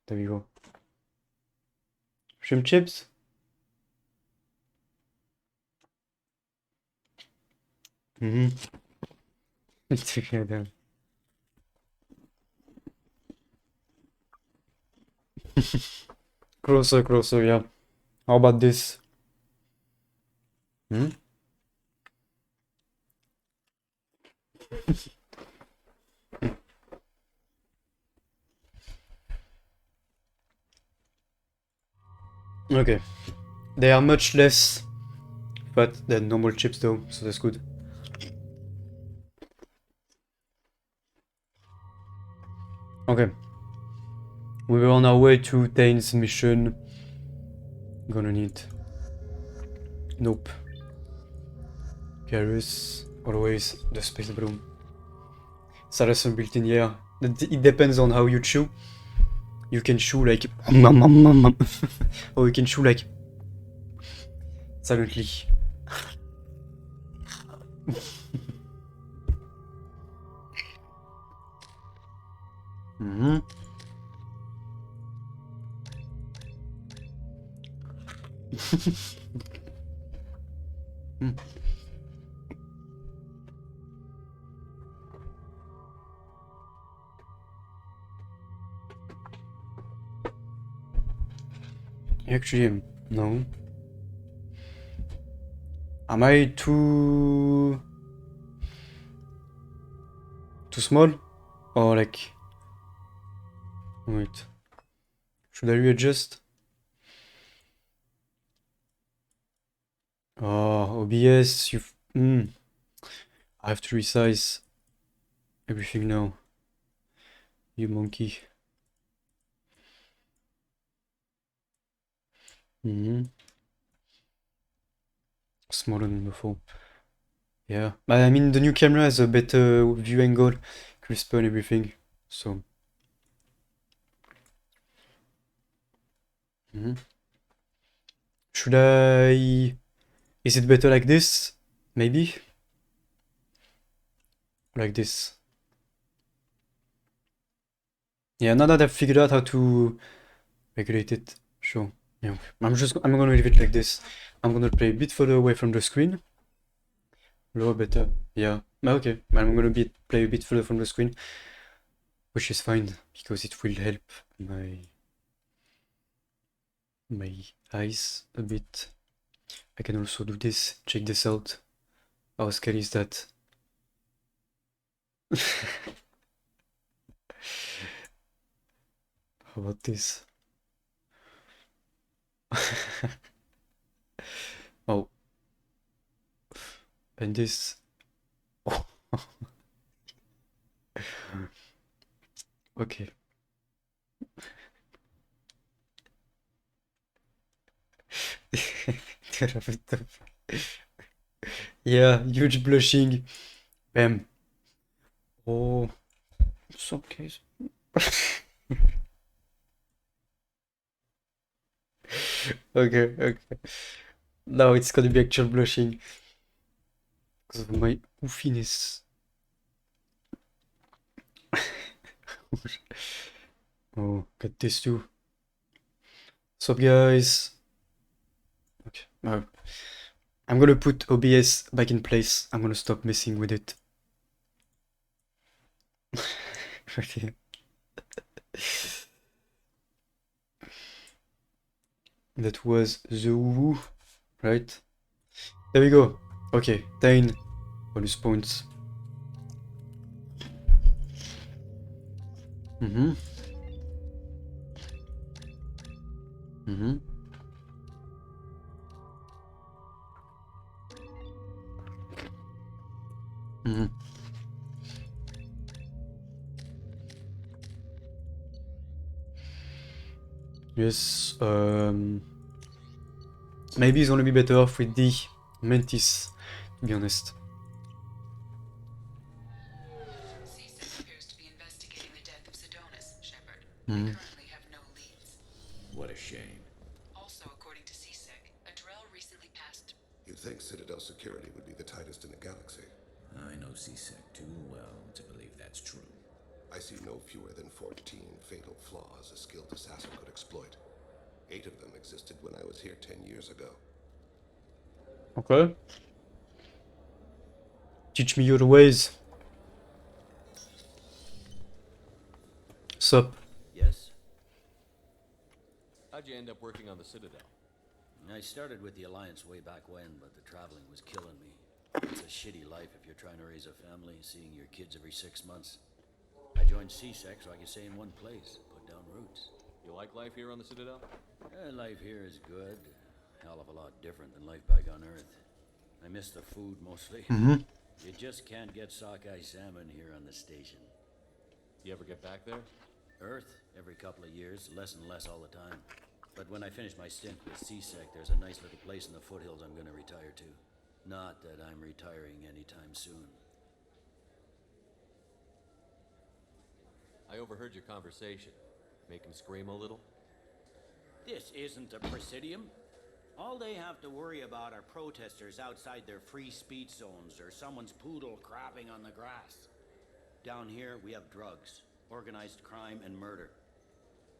There we go. Shrimp chips? Mm-hmm. Let's check it out. Closer, closer, yeah. How about this? Hmm? Okay. They are much less fat than normal chips though, so that's good. Okay. We were on our way to Tane's mission. Gonna need... Nope. Garrus. Always the space broom. Saracen built in, yeah. It depends on how you chew. You can chew like... or you can chew like... silently. Mm-hmm. Mm. Actually, no. Am I too small? Or like... Wait. Should I readjust? Oh, OBS, you've... I have to resize everything now. You monkey. Smaller than before. Yeah. I mean, the new camera has a better view angle, crisper and everything. So... Should I... Is it better like this? Maybe? Like this. Yeah, now that I've figured out how to regulate it, sure. Yeah, I'm gonna leave it like this. I'm gonna play a bit further away from the screen. Lower better. Yeah. Okay. I'm gonna play a bit further from the screen. Which is fine, because it will help my eyes a bit. I can also do this. Check this out. How scary is that? How about this? Oh. And this. Oh. Okay. Yeah, huge blushing. Bam. Oh. Some case. Okay, okay. Now it's gonna be actual blushing. Because of my oofiness. Oh, got this too. What's up, guys? Okay. I'm gonna put OBS back in place. I'm gonna stop messing with it. Okay. That was the woo, right? There we go. Okay, 10 bonus points. Mm-hmm. Mm-hmm. Mm-hmm. Yes, maybe it's gonna be better off with the Mantis, to be honest. CSEC appears to be investigating the death of Sidonis, Shepard. Mm-hmm. We currently have no leads. What a shame. Also, according to CSEC, a drill recently passed. You'd think Citadel security would be the tightest in the galaxy. I know CSEC too well to believe that's true. I see no fewer than 14 fatal flaws a skilled assassin could exploit. 8 of them existed when I was here 10 years ago. Okay. Teach me your ways. Sup? Yes? How'd you end up working on the Citadel? I started with the Alliance way back when, but the traveling was killing me. It's a shitty life if you're trying to raise a family, seeing your kids every 6 months. I joined CSEC so I could stay in one place, put down roots. You like life here on the Citadel? Life here is good. Hell of a lot different than life back on Earth. I miss the food mostly. Mm-hmm. You just can't get sockeye salmon here on the station. You ever get back there? Earth, every couple of years, less and less all the time. But when I finish my stint with CSEC, there's a nice little place in the foothills I'm going to retire to. Not that I'm retiring anytime soon. I overheard your conversation. Make him scream a little? This isn't a presidium. All they have to worry about are protesters outside their free speech zones or someone's poodle crapping on the grass. Down here, we have drugs, organized crime, and murder.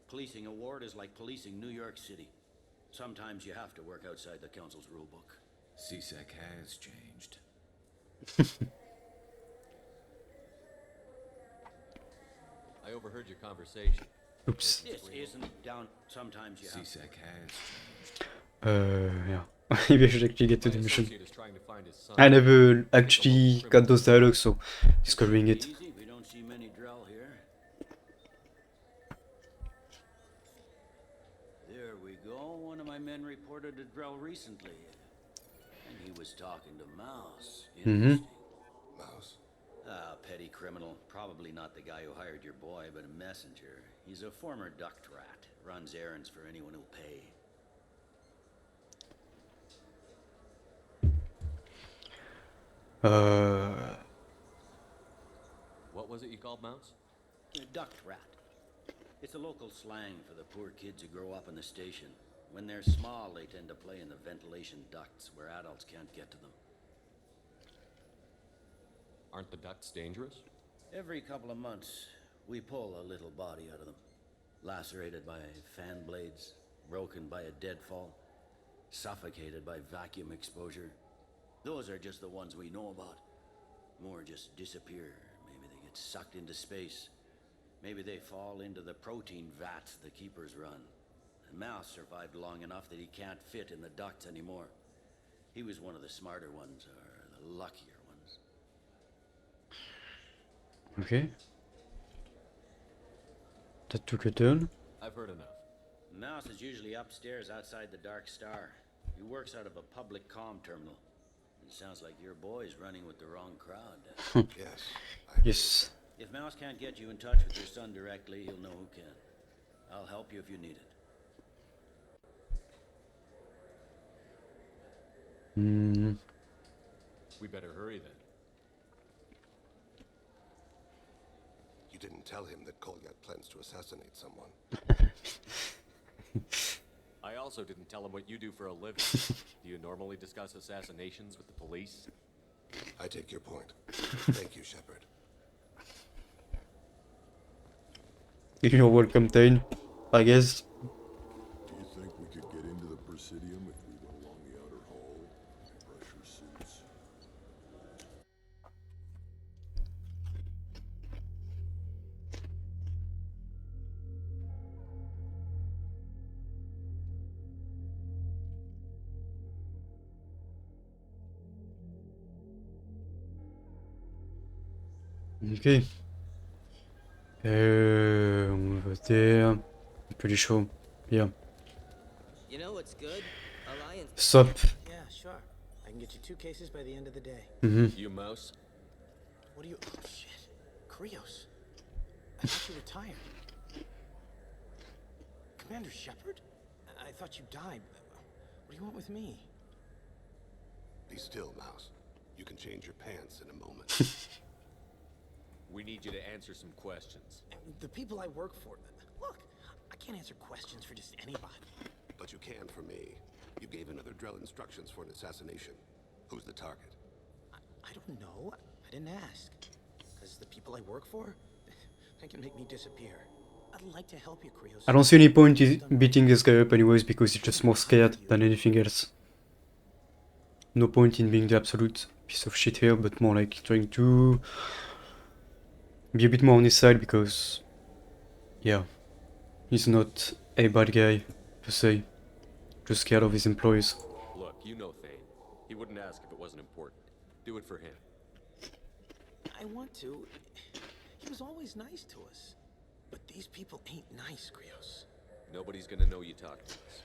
Policing a ward is like policing New York City. Sometimes you have to work outside the council's rulebook. CSEC has changed. I overheard your conversation. Oops. This isn't down. Sometimes you have. CSEC has changed. Yeah. Maybe I should actually get to the mission. Is trying to find his son. I never actually got those dialogues, so discovering it. Easy. We don't see many Drell here. There we go. One of my men reported a Drell recently. And he was talking to Mouse. Interesting. Mouse? Petty criminal. Probably not the guy who hired your boy, but a messenger. He's a former duct rat. Runs errands for anyone who'll pay. What was it you called Mouse? A duct rat. It's a local slang for the poor kids who grow up in the station. When they're small, they tend to play in the ventilation ducts where adults can't get to them. Aren't the ducts dangerous? Every couple of months, we pull a little body out of them. Lacerated by fan blades, broken by a deadfall, suffocated by vacuum exposure. Those are just the ones we know about. More just disappear. Maybe they get sucked into space. Maybe they fall into the protein vats the keepers run. And Mouse survived long enough that he can't fit in the ducts anymore. He was one of the smarter ones, or the luckier ones. Okay. That took a turn. I've heard enough. Mouse is usually upstairs outside the Dark Star. He works out of a public comm terminal. It sounds like your boy's running with the wrong crowd. Yes. Yes. If Mouse can't get you in touch with your son directly, he'll know who can. I'll help you if you need it. We better hurry then. You didn't tell him that Kolyat plans to assassinate someone. I also didn't tell him what you do for a living. Do you normally discuss assassinations with the police? I take your point. Thank you, Shepard. You're welcome, Tane. I guess. Do you think we could get into the Presidium if we went along the outer hall? Ok. On va there. Pretty sure. Yeah. You know what's good? Alliance. Stop. Yeah, sure. I can get you 2 cases by the end of the day. You mouse? What do you... Oh, shit. Krios. I thought you retired. Commander Shepard? I thought you died. What do you want with me? Be still, Mouse. You can change your pants in a moment. We need you to answer some questions. The people I work for... Look, I can't answer questions for just anybody. But you can for me. You gave another Drell instructions for an assassination. Who's the target? I don't know. I didn't ask. Because the people I work for, they can make me disappear. I'd like to help you, Krios. I don't see any point in beating this guy up anyways because he's just more scared than anything else. No point in being the absolute piece of shit here, but more like trying to be a bit more on his side because, yeah, he's not a bad guy per se, just scared of his employees. Look, you know Thane. He wouldn't ask if it wasn't important. Do it for him. I want to. He was always nice to us. But these people ain't nice, Krios. Nobody's gonna know you talked to us.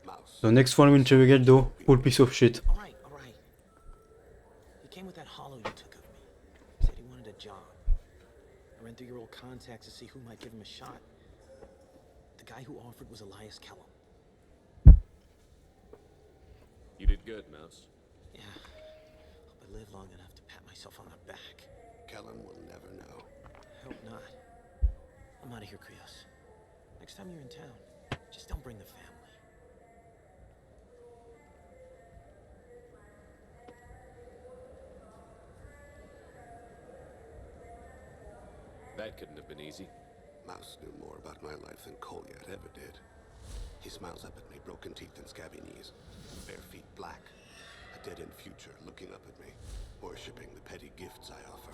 Mouse. The next one we interrogate though, full piece of shit. Alright. He came with that hollow you took of me. Said he wanted a job. I ran through your old contacts to see who might give him a shot. The guy who offered was Elias Kellum. You did good, Mouse. Yeah. Hope I live long enough to pat myself on the back. Kellum will never know. I hope not. I'm out of here, Krios. Next time you're in town, just don't bring the family. That couldn't have been easy. Mouse knew more about my life than Kolyat ever did. He smiles up at me, broken teeth and scabby knees. Bare feet black. A dead-end future looking up at me, worshipping the petty gifts I offer.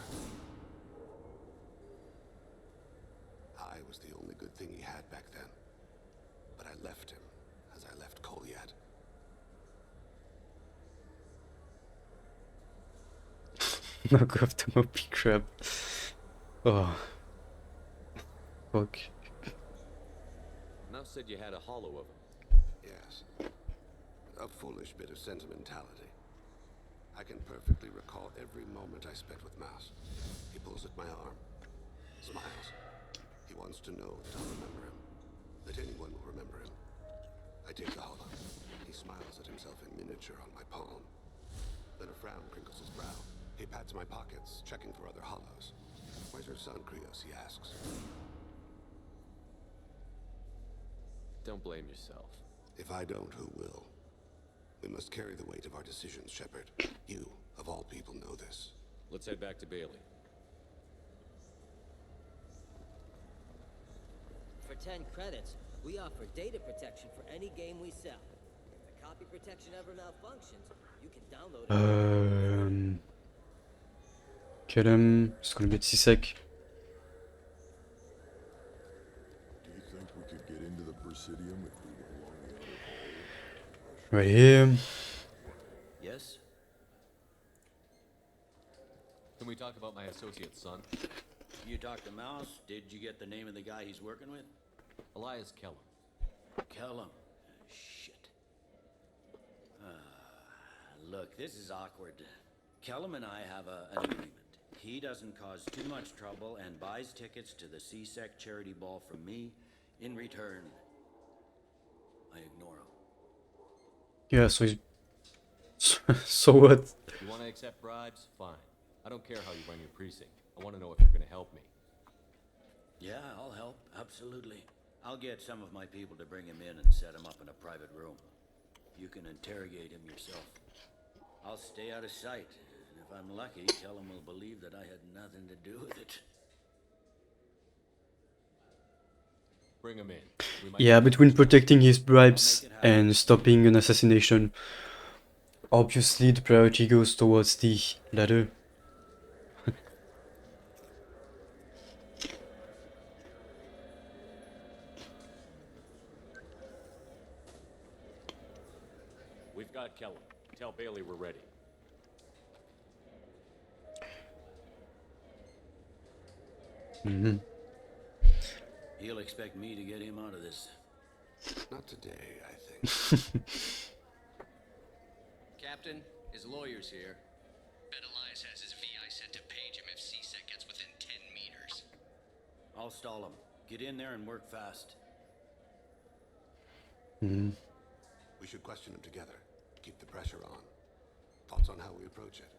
I was the only good thing he had back then. But I left him, as I left Kolyat. Knock off the Moby Crab. Oh. Fuck. Mouse said you had a hollow of him. Yes. A foolish bit of sentimentality. I can perfectly recall every moment I spent with Mouse. He pulls at my arm. Smiles. He wants to know that I'll remember him. That anyone will remember him. I take the hollow. He smiles at himself in miniature on my palm. Then a frown crinkles his brow. He pats my pockets, checking for other hollows. Where's your son, Krios? He asks. Don't blame yourself. If I don't, who will? We must carry the weight of our decisions, Shepard. You, of all people, know this. Let's head back to Bailey. For 10 credits, we offer data protection for any game we sell. If the copy protection ever malfunctions, you can download it. Kill him. It's gonna get seasick. Do you think we could get into the Presidium if we were along the other hallway? Right here. Yes? Can we talk about my associate's son? You talked to Mouse? Did you get the name of the guy he's working with? Elias Kellum. Kellum. Shit. Look, this is awkward. Kellum and I have an agreement. He doesn't cause too much trouble and buys tickets to the CSEC charity ball from me. In return, I ignore him. Yeah, so he's... so what? You want to accept bribes? Fine. I don't care how you run your precinct. I want to know if you're going to help me. Yeah, I'll help. Absolutely. I'll get some of my people to bring him in and set him up in a private room. You can interrogate him yourself. I'll stay out of sight. And if I'm lucky, Kellum will believe that I had nothing to do with it. Bring him in. Yeah, between protecting his bribes and stopping an assassination, obviously the priority goes towards the latter. We've got Kellum. Tell Bailey we're ready. Mm-hmm. He'll expect me to get him out of this. Not today, I think. Captain, his lawyer's here. Bet Elias has his VI set to page him if CSEC gets within 10 meters. I'll stall him. Get in there and work fast. Mm-hmm. We should question him together. Keep the pressure on. Thoughts on how we approach it?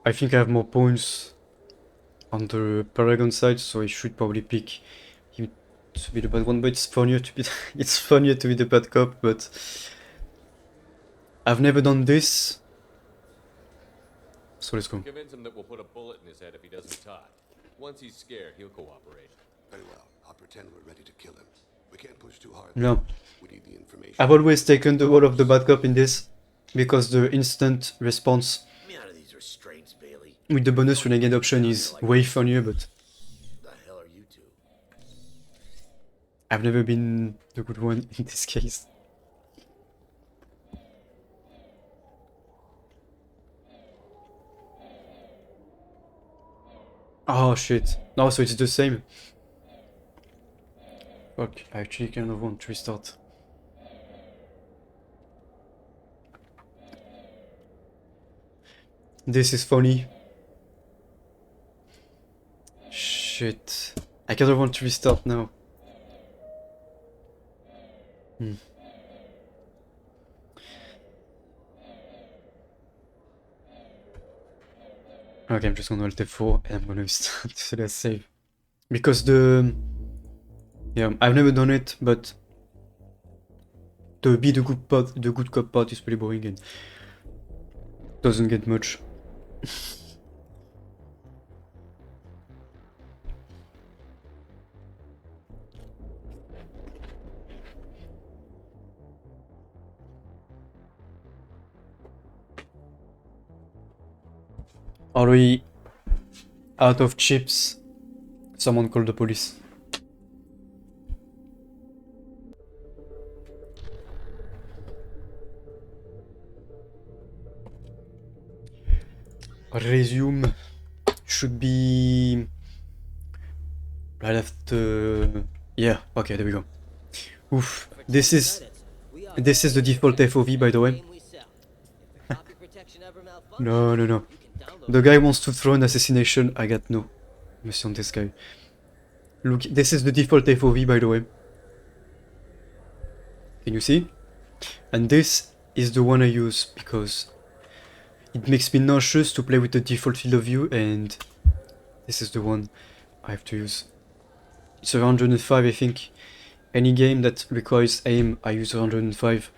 I think I have more points on the Paragon side, so I should probably pick him to be the bad one. But it's funnier to be it's funnier to be the bad cop. But I've never done this, so let's go. Convince him that we'll put a bullet in his head if he doesn't talk. Once he's scared, he'll cooperate. Very well. I'll pretend we're ready to kill him. We can't push too hard. No, We need the information. I've always taken the role of the bad cop in this because the instant response Get me out of these restraints, Bailey. with the bonus renegade option is way funnier. But The hell are you two? I've never been the good one in this case. Oh shit. No, so it's the same. Fuck, I actually kind of want to restart. This is funny. Shit. I kind of want to restart now. Okay, I'm just gonna Alt F4 and I'm gonna restart so let's save. Because yeah, I've never done it, but the be the good cop part is pretty boring and doesn't get much. Are we out of chips? Someone called the police. Resume should be right after. Yeah, okay, there we go. Oof. This is the default FOV, by the way. No. The guy wants to throw an assassination. I got no mercy on this guy. Look, this is the default FOV, by the way. Can you see? And this is the one I use because it makes me nauseous to play with the default field of view, and this is the one I have to use. It's 105, I think. Any game that requires aim, I use 105.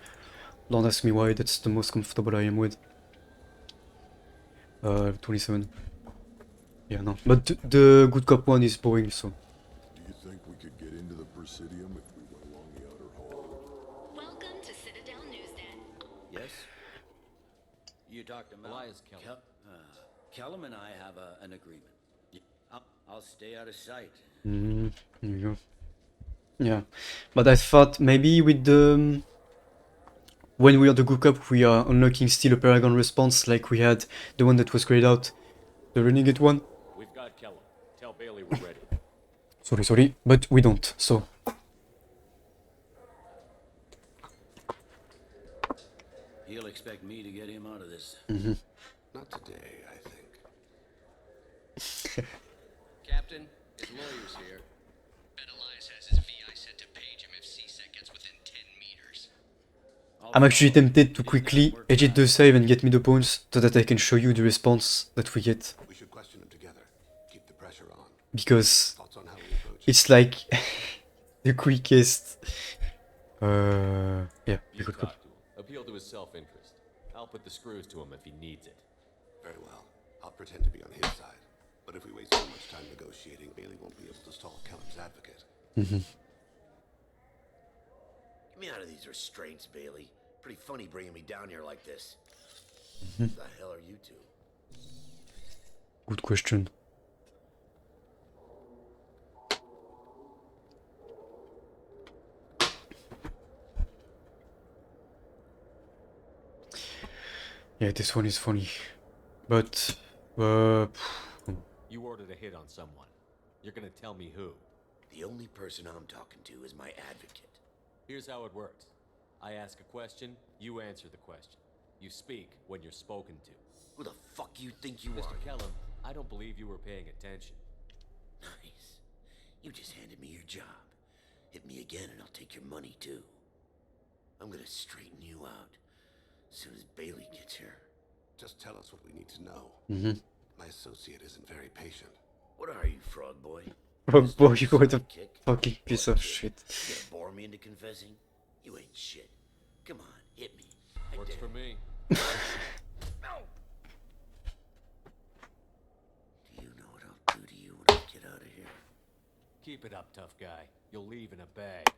Don't ask me why, that's the most comfortable I am with. 27. Yeah, no. But the good cop one is boring, so. Do you think we could get into the Presidium if we went along the outer hall? Welcome to Citadel Newsden. Yes? You talked to Mel? Elias Kellum. Kellum and I have an agreement. I'll stay out of sight. There you go. Yeah. But I thought maybe with the... when we are the good cop, we are unlocking still a Paragon response like we had the one that was grayed out. The renegade one. We've got Kellum. Tell Bailey we're ready. Sorry, but we don't, so. He'll expect me to get him out of this. Not today, I think. Captain, his lawyer's here. Bet Elias has his VI set to page him if CSEC gets within 10 meters. I'm actually tempted to quickly edit the save and get me the points so that I can show you the response that we get. We should question him together. Keep the pressure on. Because Thoughts on how we approach it? it's like the quickest. Yeah, You the good talk cop. to him. Appeal to his self-interest. I'll put the screws to him if he needs it. Very well. I'll pretend to be on his side. But if we waste too much time negotiating, Bailey won't be able to stall Kellum's advocate. Get me out of these restraints, Bailey. Pretty funny bringing me down here like this. The hell are you two? Good question. Yeah, this one is funny. But You ordered a hit on someone. You're gonna tell me who? The only person I'm talking to is my advocate. Here's how it works. I ask a question, you answer the question. You speak when you're spoken to. Who the fuck you think you Mr. are? Kellum, I don't believe you were paying attention. Nice. You just handed me your job. Hit me again and I'll take your money too. I'm gonna straighten you out as soon as Bailey gets here. Just tell us what we need to know. Mhm. My associate isn't very patient. What are you, frog boy? Frog boy, Just what a sidekick? fucking piece of shit. You gonna bore me into confessing? You ain't shit. Come on, hit me. I Works dare for you. me. Do you know what I'll do to you when I get out of here? Keep it up, tough guy. You'll leave in a bag.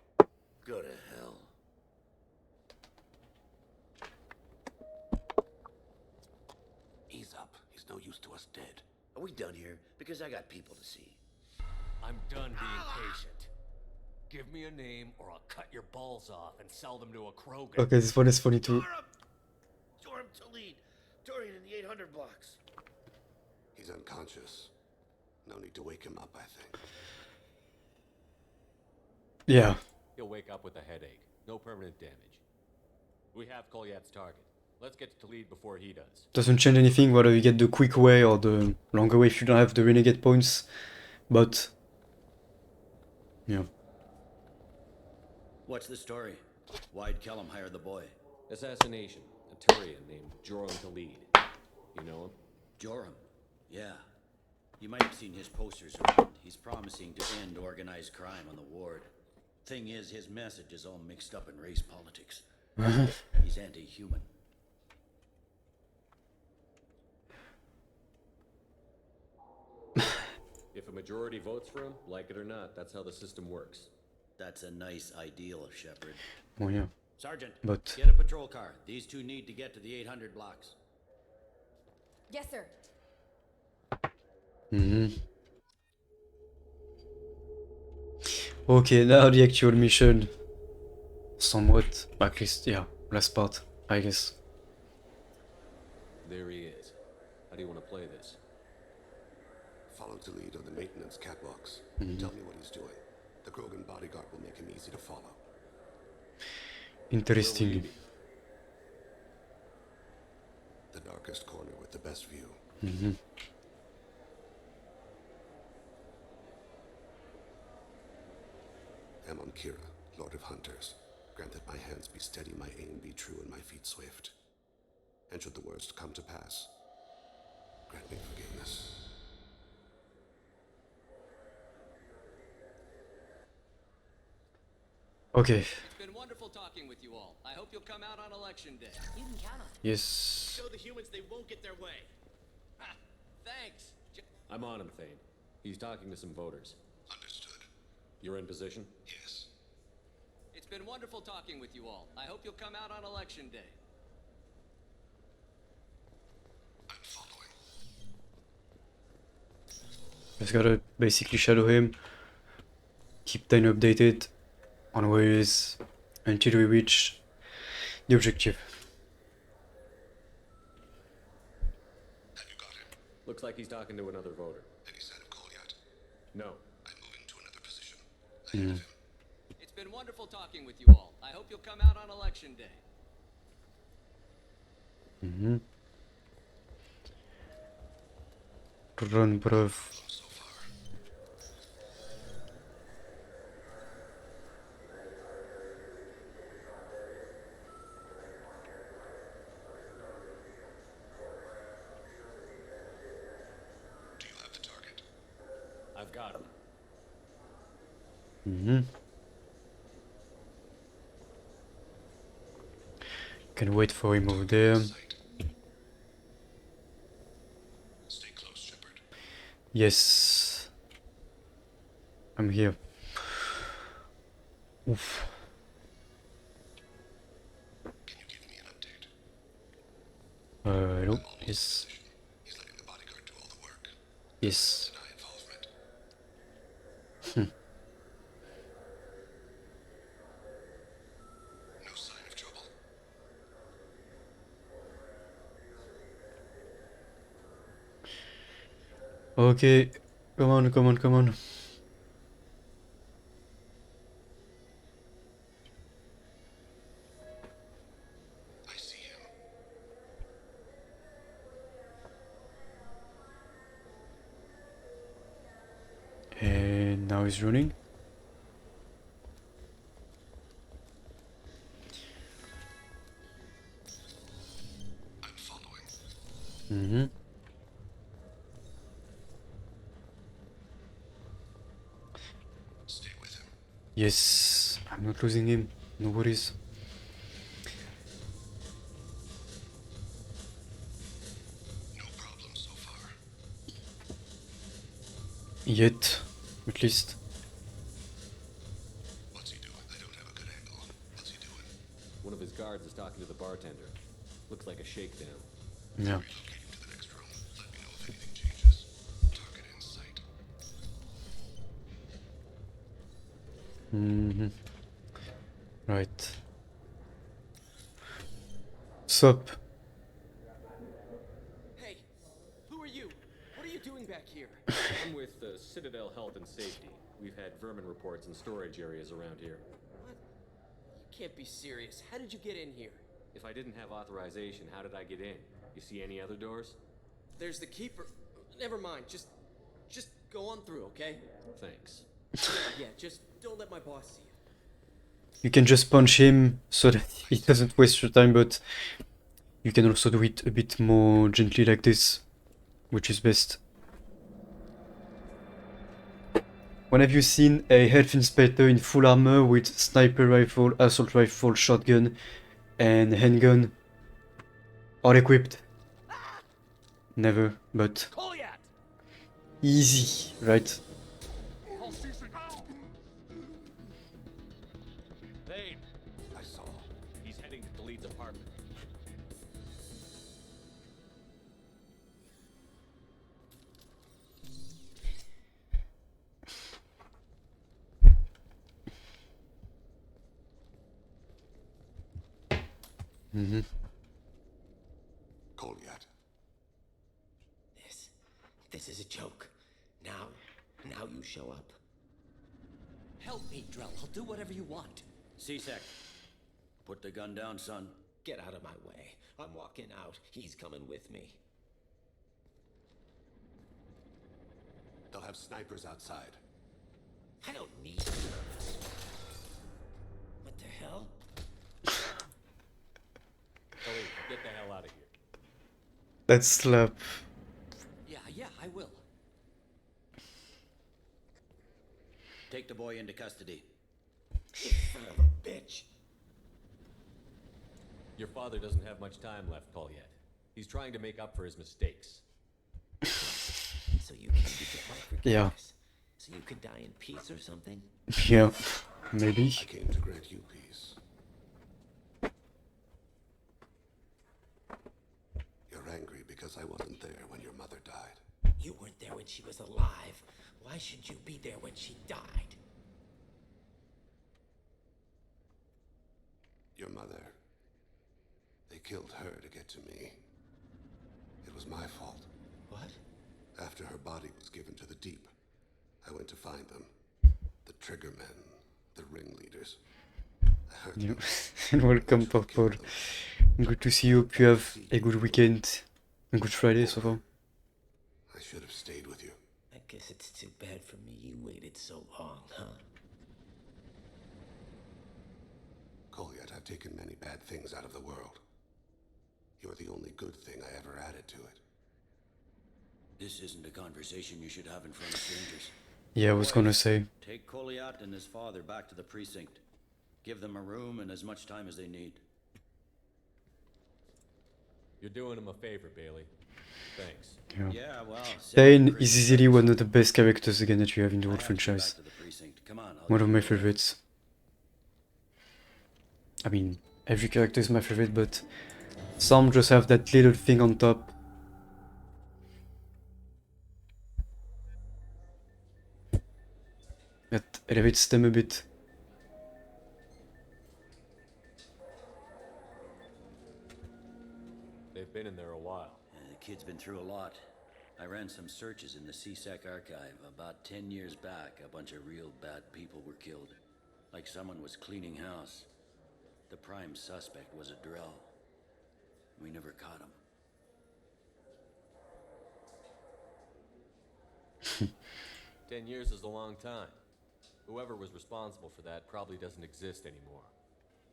Go to hell. Ease up. He's no use to us dead. Are we done here? Because I got people to see. I'm done being patient. Give me a name or I'll cut your balls off and sell them to a Krogan. Okay, this one is funny too. Joram to lead. Dorian in the 800 blocks. He's unconscious. No need to wake him up, I think. Yeah. He'll wake up with a headache. No permanent damage. We have Kolyat's target. Let's get to lead before he does. Doesn't change anything whether you get the quick way or the longer way if you don't have the renegade points. But yeah. What's the story? Why'd Kellum hire the boy? Assassination. A Turian named Joram to lead. You know him? Joram? Yeah. You might have seen his posters around. He's promising to end organized crime on the ward. Thing is, his message is all mixed up in race politics. He's anti-human. If a majority votes for him, like it or not, that's how the system works. That's a nice ideal, Shepard. Oh yeah. Sergeant, But get a patrol car. These two need to get to the 800 blocks. Yes, sir. Okay, now the actual mission. Somewhat, at least, yeah, last part, I guess. There he is. How do you want to play this? Follow to lead on the maintenance catwalks. Tell me what he's doing. The Krogan bodyguard will make him easy to follow. Interesting. The darkest corner with the best view. Amon Kira, Lord of Hunters. Grant that my hands be steady, my aim be true, and my feet swift. And should the worst come to pass, grant me forgiveness. Okay. It's been wonderful talking with you all. I hope you'll come out on election day. You can count on it. Yes. Show the humans they won't get their way. Thanks. I'm on him, Thane. He's talking to some voters. Understood. You're in position? Yes. It's been wonderful talking with you all. I hope you'll come out on election day. I'm following. Just gotta basically shadow him. Keep Thane updated on where he is until we reach the objective. Have you got him? Looks like he's talking to another voter. Any sign of Kolyat? No. I'm moving to another position. Ahead of him. It's been wonderful talking with you all. I hope you'll come out on election day. Run, bruv. So far. Do you have the target? I've got him. Can wait for him over there. Stay close, Shepard. Yes. I'm here. Oof. Can you give me an update? Hello. Yes. He's letting the bodyguard do all the work. Yes. Deny involvement. No sign of trouble. Okay, come on, come on, come on. I see him. And now he's running. I'm following. Mm-hmm. Stay with him. Yes, I'm not losing him. No worries. No problem so far. Yet, at least. What's he doing? I don't have a good angle. What's he doing? One of his guards is talking to the bartender. Looks like a shakedown. Yeah. Relocating to the next room. Let me know if anything changes. Target in sight. Mm-hmm. Right. Sup? Hey, who are you? What are you doing back here? I'm with Citadel Health and Safety. We've had vermin reports in storage areas around here. What? You can't be serious. How did you get in here? If I didn't have authorization, how did I get in? You see any other doors? There's the keeper. Never mind. Just go on through, okay? Thanks. Yeah, just don't let my boss see you. You can just punch him so that he doesn't waste your time, but you can also do it a bit more gently like this, which is best. When have you seen a health inspector in full armor with sniper rifle, assault rifle, shotgun, and handgun all equipped? Never, but Kolyat! easy, right? Thane! I saw. He's heading to Khalid's apartment. Mm-hmm. Kolyat. This is a joke. Now you show up. Help me, Drell. I'll do whatever you want. C-Sec, put the gun down, son. Get out of my way. I'm walking out. He's coming with me. They'll have snipers outside. I don't need nerves. What the hell? Khalid, get the hell out of here. Let's slap. Yeah, I will. Take the boy into custody. You son of a bitch. Your father doesn't have much time left, Kolyat. He's trying to make up for his mistakes. So you can get my forgiveness. Yeah. So you can die in peace or something? Yeah, maybe. I came to grant you peace. You're angry because I wasn't there when your mother died. You weren't there when she was alive. Why should you be there when she died? Your mother. They killed her to get to me. It was my fault. What? After her body was given to the deep, I went to find them. The triggermen, the ringleaders. I heard them. And welcome, Purple. Good to see you. Hope you have a good weekend. A good Friday so far. I should have stayed with you. I guess it's too bad for me you waited so long, huh? Kolyat, I've taken many bad things out of the world. You're the only good thing I ever added to it. This isn't a conversation you should have in front of strangers. Yeah, I was gonna say. Take Kolyat and his father back to the precinct. Give them a room and as much time as they need. You're doing him a favor, Bailey. Thanks. Yeah, well, Thane is easily one of the best characters again that you have in the whole franchise. Come on, One of my favorites. I mean, every character is my favorite, but some just have that little thing on top. That elevates them a bit. They've been in there a while. The kid's been through a lot. I ran some searches in the CSEC archive. About 10 years back, a bunch of real bad people were killed. Like someone was cleaning house. The prime suspect was a Drell. We never caught him. 10 years is a long time. Whoever was responsible for that probably doesn't exist anymore.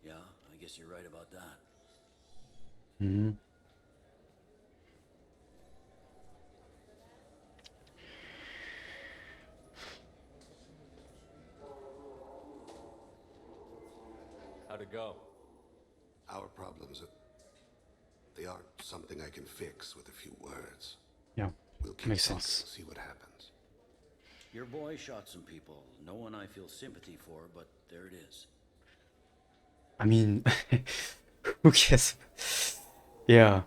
Yeah, I guess you're right about that. Hmm. How'd it go? Our problems they aren't something I can fix with a few words. Yeah, We'll keep makes talking, sense. see what happens. Your boy shot some people. No one I feel sympathy for, but there it is. I mean, who cares? Yeah.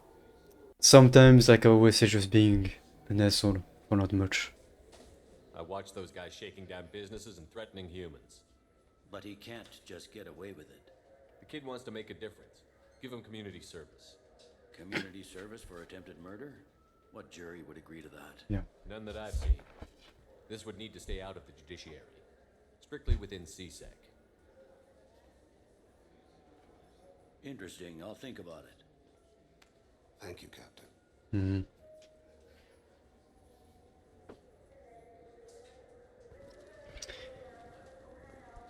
Sometimes, like I always say, just being an asshole or not much. I watched those guys shaking down businesses and threatening humans. But he can't just get away with it. The kid wants to make a difference. Give him community service. Community service for attempted murder? What jury would agree to that? Yeah. None that I've seen. This would need to stay out of the judiciary. Strictly within CSEC. Interesting. I'll think about it. Thank you, Captain. Hmm.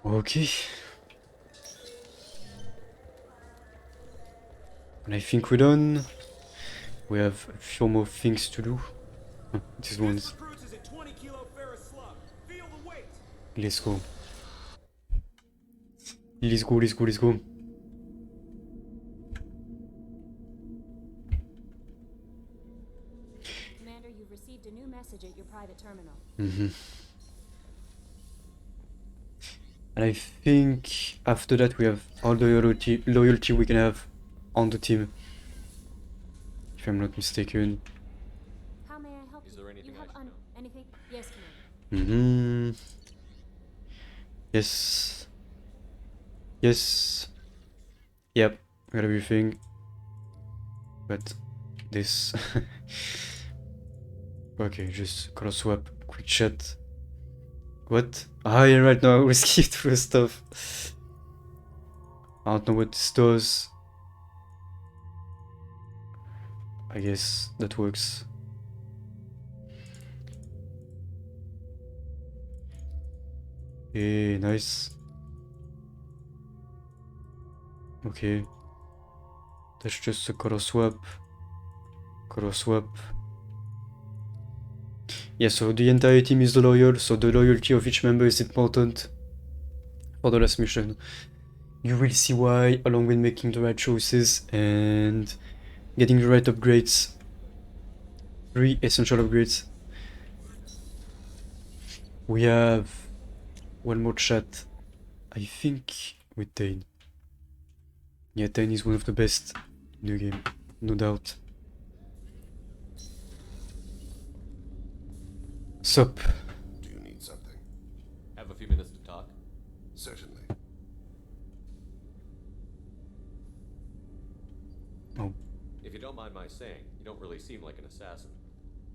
Okay. And I think we're done. We have a few more things to do. These ones. Let's go. Let's go, let's go, let's go. Commander, you've received a new message at your private terminal. Mm-hmm. And I think after that we have all the loyalty we can have on the team. If I'm not mistaken. How may I help you? Is there anything You have I should know? anything? Yes, Commander. Mm-hmm. Yes. Yes. Yep. Got everything. But this. Okay, just color swap, quick chat. What? Ah, yeah, right now we skipped through stuff. I don't know what this does. I guess that works. Hey, nice. Okay. That's just a color swap. Color swap. Yeah, so the entire team is loyal, so the loyalty of each member is important for the last mission. You will see why, along with making the right choices and getting the right upgrades. 3 essential upgrades. We have one more chat, I think, with Dane. Yeah, Dane is one of the best in the game, no doubt. Sup? Do you need something? Have a few minutes to talk? Certainly. Oh. If you don't mind my saying, you don't really seem like an assassin.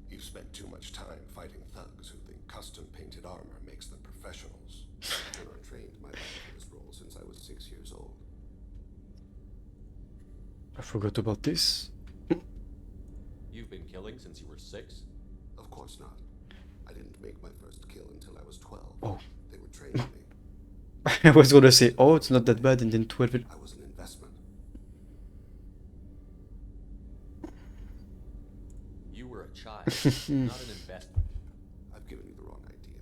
You've spent too much time fighting thugs who think custom-painted armor makes them professionals. I've trained my body for this role since I was 6 years old. I forgot about this. You've been killing since you were 6? Of course not. I didn't make my first kill until I was 12. Oh. They were training me. I was gonna say, oh, it's not that bad, and then 12. I was an investment. You were a child, not an investment. I've given you the wrong idea.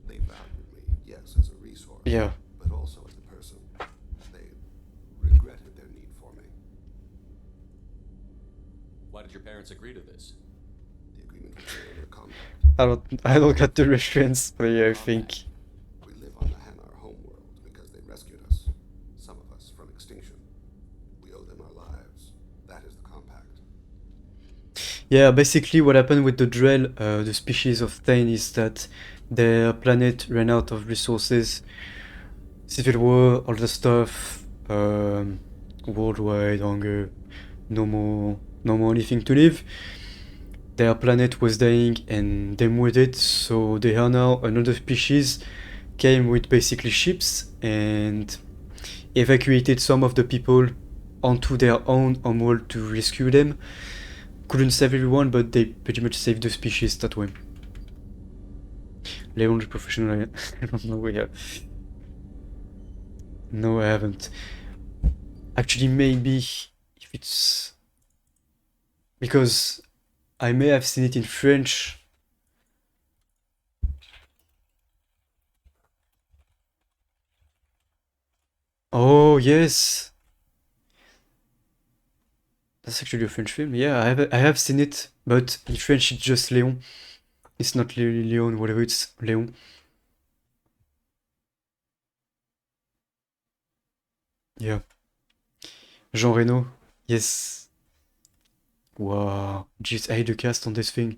They valued me, yes, as a resource. Yeah. But also as a person. They regretted their need for me. Why did your parents agree to this? The agreement was made under compact. I don't get the reference, but yeah, I think. We live on the Hanar homeworld because they rescued us. Some of us from extinction. We owe them our lives. That is the compact. Yeah, basically what happened with the Drell, the species of Thane, is that their planet ran out of resources. Civil war, all the stuff, worldwide hunger, no more anything to live. their planet was dying and them with it, so they are now another species, came with basically ships and evacuated some of the people onto their own homeworld to rescue them. Couldn't save everyone, but they pretty much saved the species that way. Leon, the professional, I don't know, yeah. No, I haven't. Actually, maybe if it's... because I may have seen it in French. Oh, yes! That's actually a French film. Yeah, I have seen it, but in French it's just Léon. It's not Leon, whatever, it's Léon. Yeah. Jean Reno, yes. Wow, jeez, I hate the cast on this thing.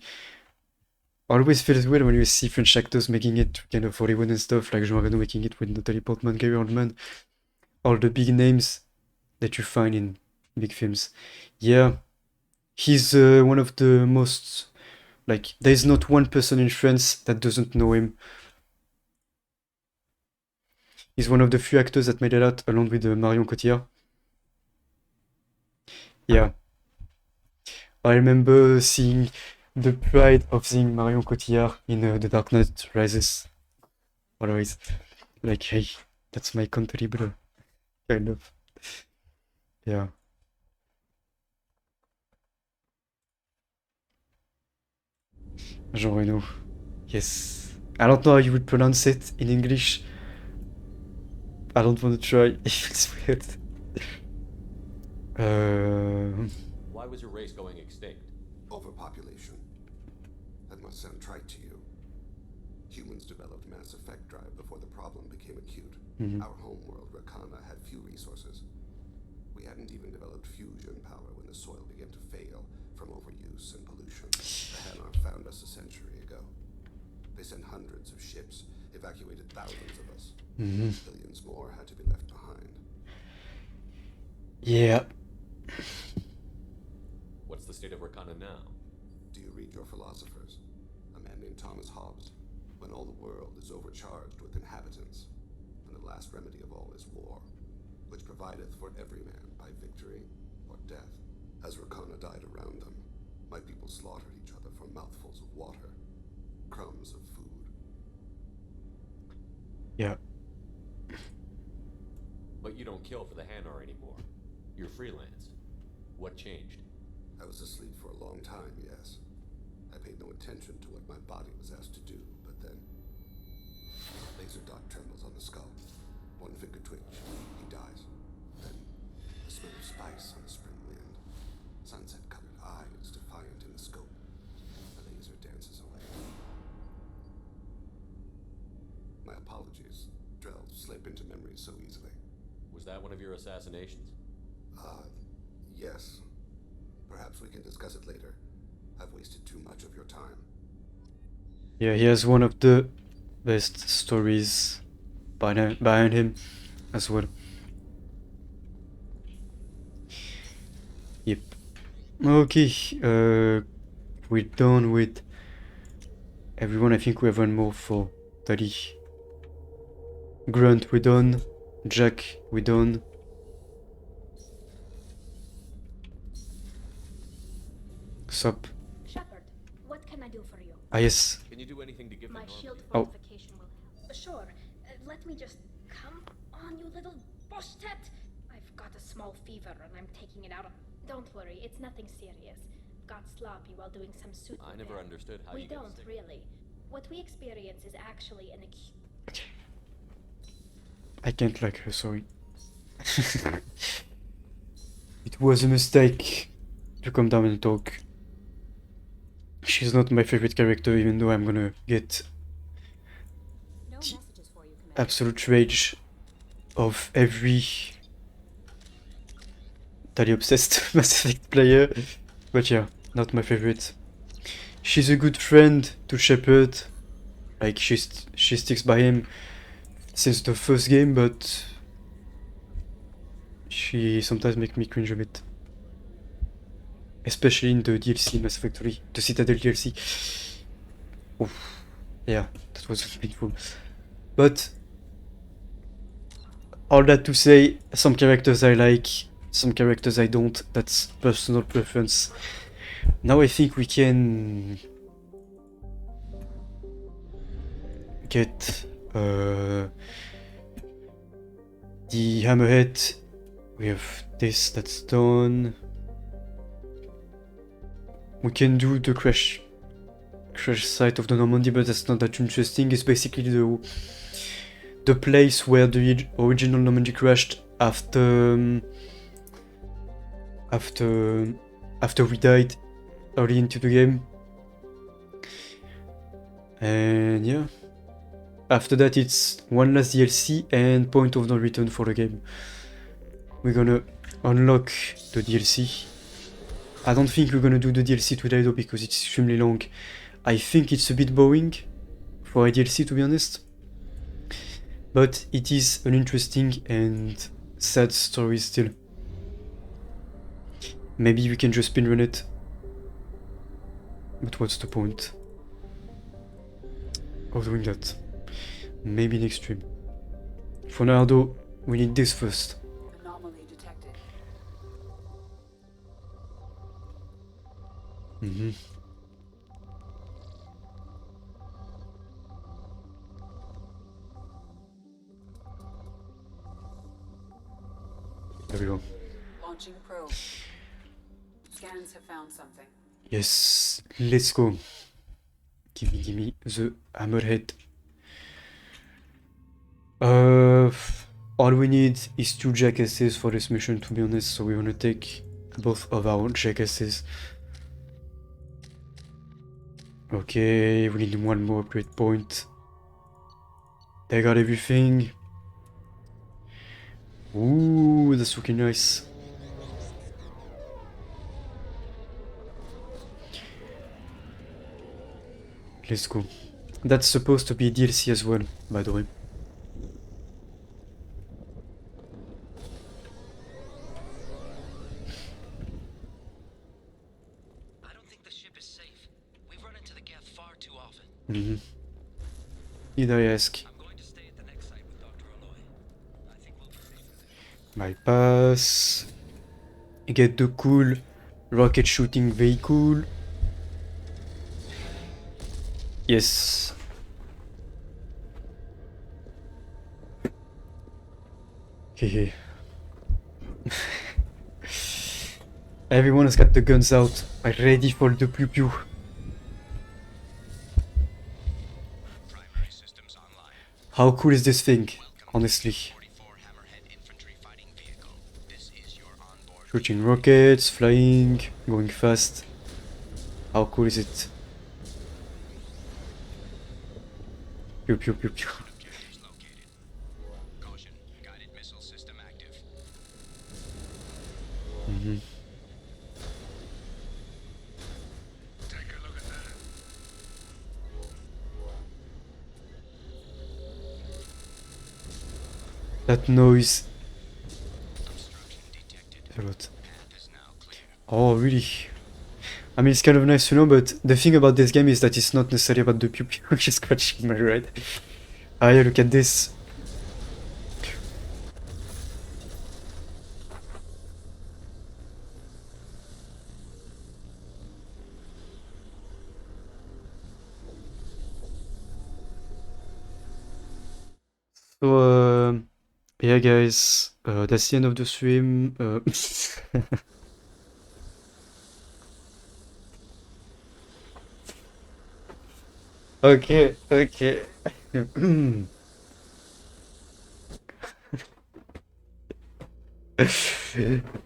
Always feels weird when you see French actors making it kind of Hollywood and stuff, like Jean Reno making it with Natalie Portman, Gary Oldman, all the big names that you find in big films. Yeah, he's one of the most, like, there's not one person in France that doesn't know him. He's one of the few actors that made it out along with Marion Cotillard. Yeah. I remember seeing the pride of seeing Marion Cotillard in The Dark Knight Rises. Always. Like, hey, that's my country, bro. Kind of. Yeah. Jean Reno. Yes. I don't know how you would pronounce it in English. I don't want to try. It's weird. Why was your race going extinct? Overpopulation. That must sound trite to you. Humans developed Mass Effect drive before the problem became acute. Our homeworld, Rakana, had few resources. We hadn't even developed fusion power when the soil began to fail from overuse and pollution. The Hanar found us a century ago. They sent hundreds of ships, evacuated thousands of us. Billions more had to be left behind. Yeah. What's the state of Rakana now? Do you read your philosophers? A man named Thomas Hobbes. When all the world is overcharged with inhabitants, and the last remedy of all is war, which provideth for every man by victory or death. As Rakana died around them, my people slaughtered each other for mouthfuls of water, crumbs of food. Yeah. But you don't kill for the Hanar anymore. You're freelance. What changed? I was asleep for a long time, yes. I paid no attention to what my body was asked to do, but then... laser dot trembles on the skull. One finger twitch. He dies. Then, the smell of spice on the spring wind. Sunset-colored eyes defiant in the scope. The laser dances away. My apologies. Drell slip into memory so easily. Was that one of your assassinations? Yes. Perhaps we can discuss it later. I've wasted too much of your time. Yeah, he has one of the best stories behind him as well. Yep. Okay, we're done with everyone. I think we have one more for Tali. Grunt, we're done. Jack, we're done. Sup? Shepard, what can I do for you? Ah, yes. Can you do anything to give My them shield Oh. fortification will help. Sure. Let me just... Come on, you little boshtet! I've got a small fever and I'm taking it out on... Don't worry, it's nothing serious. Got sloppy while doing some suit. I never understood how we you get don't sick. really. What we experience is actually an acute... I can't like her, sorry. It was a mistake to come down and talk. She's not my favorite character, even though I'm gonna get the absolute rage of every Tali obsessed Mass Effect player. But yeah, not my favorite. She's a good friend to Shepard. Like, she sticks by him since the first game, but she sometimes makes me cringe a bit. especially in the DLC Mass Effect 3, the Citadel DLC. Oof. Yeah, that was painful. But all that to say, some characters I like, some characters I don't. That's personal preference. Now I think we can get the Hammerhead. We have this, that's done. We can do the crash site of the Normandy, but that's not that interesting. It's basically the place where the original Normandy crashed after we died early into the game. And yeah, after that it's one last DLC and point of no return for the game. We're gonna unlock the DLC. I don't think we're gonna do the DLC today though, because it's extremely long. I think it's a bit boring for a DLC, to be honest. But it is an interesting and sad story still. Maybe we can just speedrun it. But what's the point of doing that? Maybe next stream. For now though, we need this first. Anomaly detected. There we go. Launching probe. Scans have found something. Yes, let's go. Give me the Hammerhead. All we need is 2 jackasses for this mission, to be honest, so we're gonna take both of our jackasses. Okay, we need 1 more upgrade point. They got everything. Ooh, that's looking nice. Let's go. That's supposed to be DLC as well, by the way. I don't think the ship is safe. We've run into the Geth far too often. Did I ask? I'm going to stay at the next site with Dr. Aloy. I think we'll be safer there. Bypass. Get the cool rocket shooting vehicle. Yes. Hehe. Everyone has got the guns out, ready for the pew pew. How cool is this thing, honestly? Shooting rockets, flying, going fast. How cool is it? Pew pew pew pew. That noise. A lot. Oh, really? I mean, it's kind of nice to know, but the thing about this game is that it's not necessarily about the pew pew just scratching my right. Ah, yeah, look at this. So, yeah, guys, that's the end of the stream. Okay.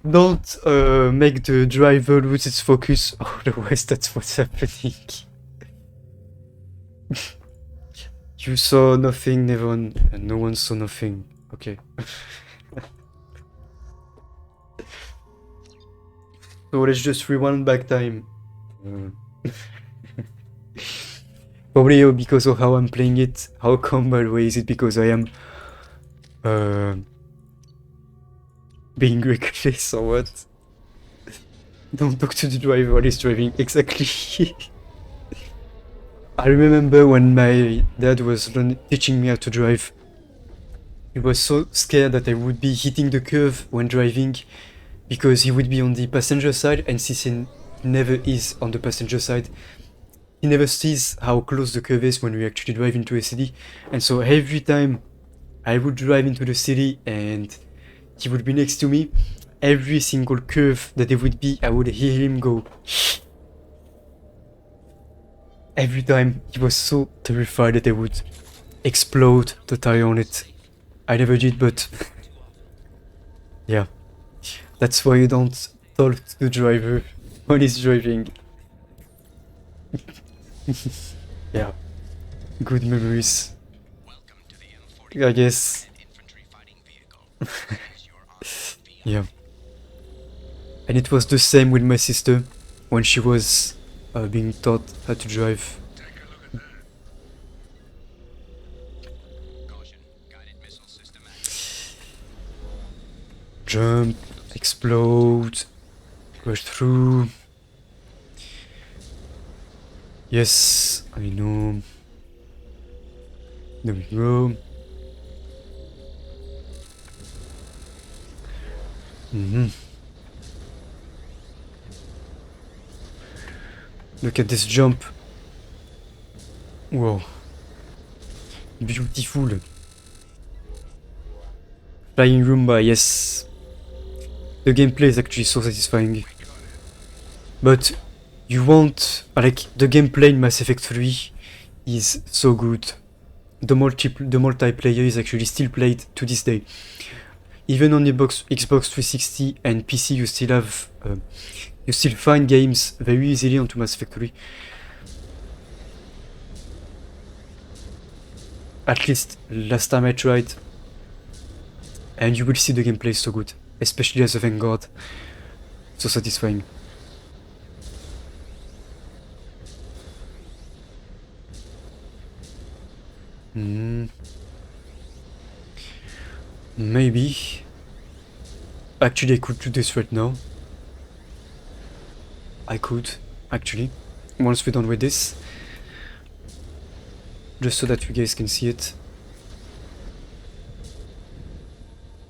Don't make the driver lose its focus, otherwise that's what's happening. You saw nothing, Nevon, and no one saw nothing. Okay. So let's just rewind back time. Probably because of how I'm playing it. How come, by the way, is it because I am being reckless or what? Don't talk to the driver while he's driving. Exactly. I remember when my dad was teaching me how to drive. He was so scared that I would be hitting the curve when driving because he would be on the passenger side and Cecil never is on the passenger side. He never sees how close the curve is when we actually drive into a city. And so every time I would drive into the city and he would be next to me, every single curve that there would be, I would hear him go. Every time he was so terrified that I would explode the tire on it. I never did, but yeah. That's why you don't talk to the driver when he's driving. Yeah. Good memories. I guess. Yeah. And it was the same with my sister when she was being taught how to drive. Jump, explode, rush through. Yes, I know. There we go. Look at this jump. Whoa. Beautiful. Flying Roomba, yes. The gameplay is actually so satisfying. But you won't... like, the gameplay in Mass Effect 3 is so good. The multiplayer is actually still played to this day. Even on the Xbox 360 and PC, you still have... you still find games very easily onto Mass Effect 3. At least last time I tried. And you will see the gameplay is so good. Especially as a Vanguard. So satisfying. Maybe. Actually, I could do this right now. I could, actually. Once we're done with this. Just so that you guys can see it.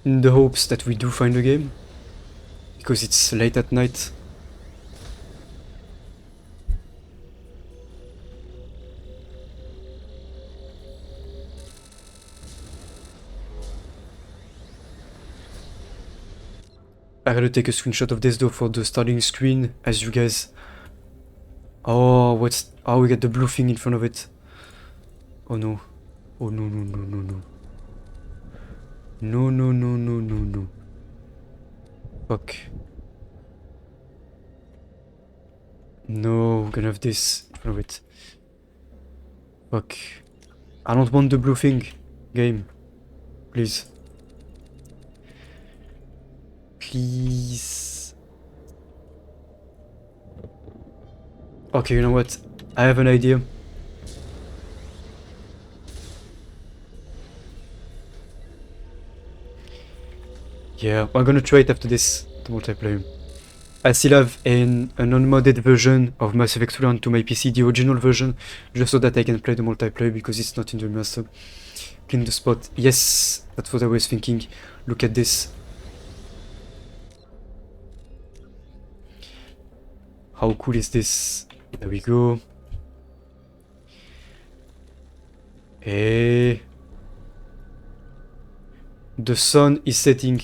In the hopes that we do find the game. Because it's late at night. I gotta take a screenshot of this though for the starting screen, as you guys... Oh, what's... Oh, we got the blue thing in front of it. Oh no. Oh no, no, no, no, no. No, no, no, no, no, no. Fuck. No, we're gonna have this in front of it. Fuck. I don't want the blue thing. Game. Please. Please. Okay, you know what? I have an idea. Yeah, I'm gonna try it after this, the multiplayer. I still have an unmodded version of Mass Effect 3 onto my PC, the original version, just so that I can play the multiplayer because it's not in the remaster. Clean the spot. Yes, that's what I was thinking. Look at this. How cool is this? There we go. Hey. The sun is setting.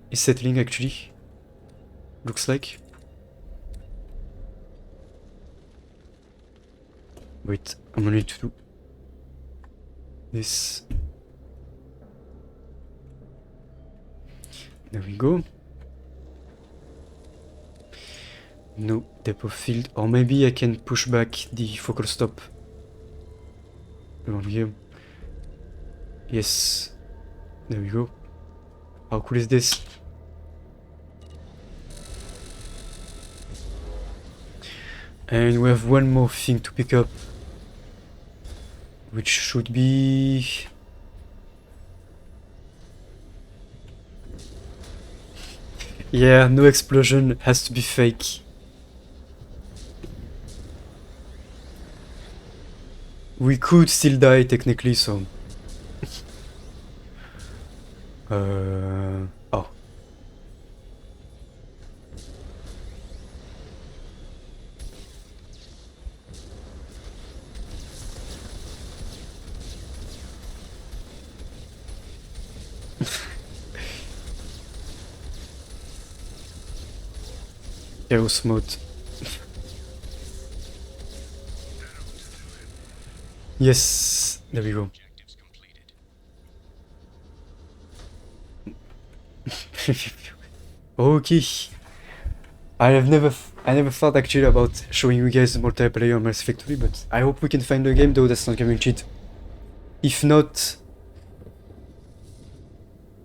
Is settling actually. Looks like. Wait, I'm gonna need to do this. There we go. No depth of field, or maybe I can push back the focal stop around here. Yes, there we go. How cool is this? And we have one more thing to pick up, which should be... Yeah, no explosion, has to be fake. We could still die technically, so... Oh. Chaos mode. Yes, there we go. Okay. I never thought actually about showing you guys the multiplayer on Mass Effect 3, but I hope we can find a game though that's not guaranteed. If not...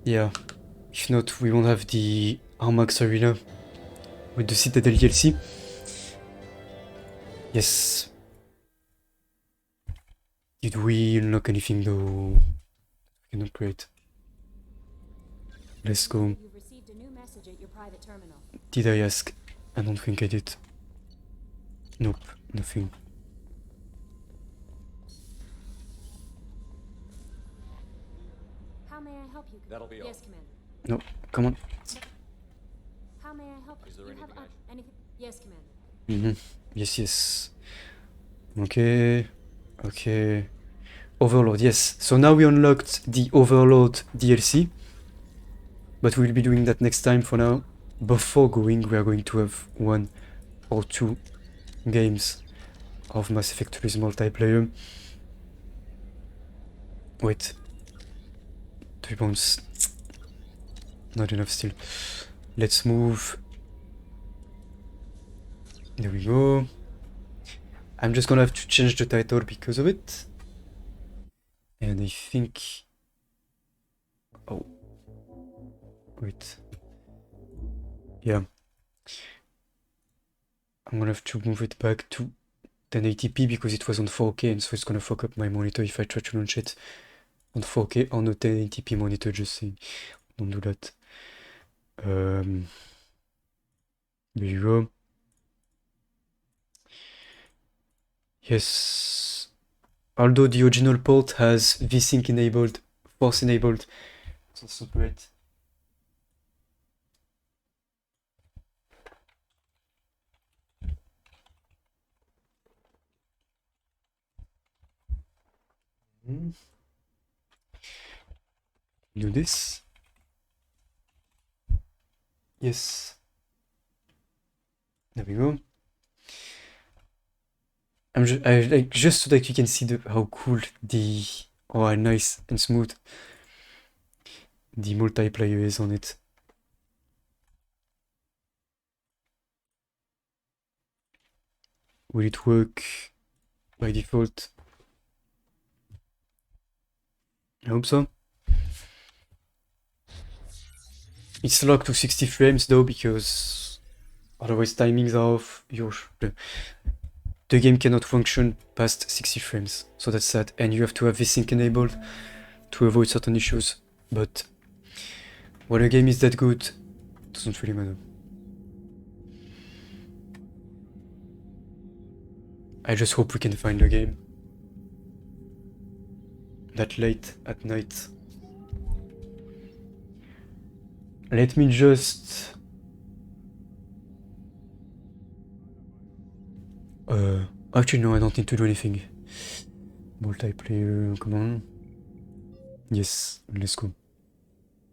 Yeah. If not, we won't have the Armax Arena with the Citadel DLC. Yes. Did we unlock anything though? We can upgrade. Let's go. You received a new message at your private terminal. Did I ask? I don't think I did. Nope, nothing. How may I help you? That'll be all. Yes, Commander. No, come on. How may I help you? Is there You anything have anything? Yes, Commander. Yes, yes. Okay. Okay. Overlord, yes. So now we unlocked the Overlord DLC. But we'll be doing that next time. For now, before going, we are going to have 1 or 2 games of Mass Effect 3's multiplayer. Wait. 3 points. Not enough still. Let's move. There we go. I'm just gonna have to change the title because of it. And I think... Oh. Wait. Yeah. I'm gonna have to move it back to 1080p because it was on 4K, and so it's gonna fuck up my monitor if I try to launch it on 4K on a 1080p monitor, just saying. Don't do that. There you go. Yes. Although the original port has VSync enabled, force enabled, it's also great. Do this. Yes. There we go. Just so that you can see how cool the how nice and smooth the multiplayer is on it. Will it work by default? I hope so. It's locked to 60 frames though, because otherwise timings are off. The game cannot function past 60 frames, so that's sad. And you have to have VSync enabled to avoid certain issues. But when a game is that good, it doesn't really matter. I just hope we can find a game that late at night. Let me just... Actually no, I don't need to do anything. Multiplayer, come on. Yes, let's go.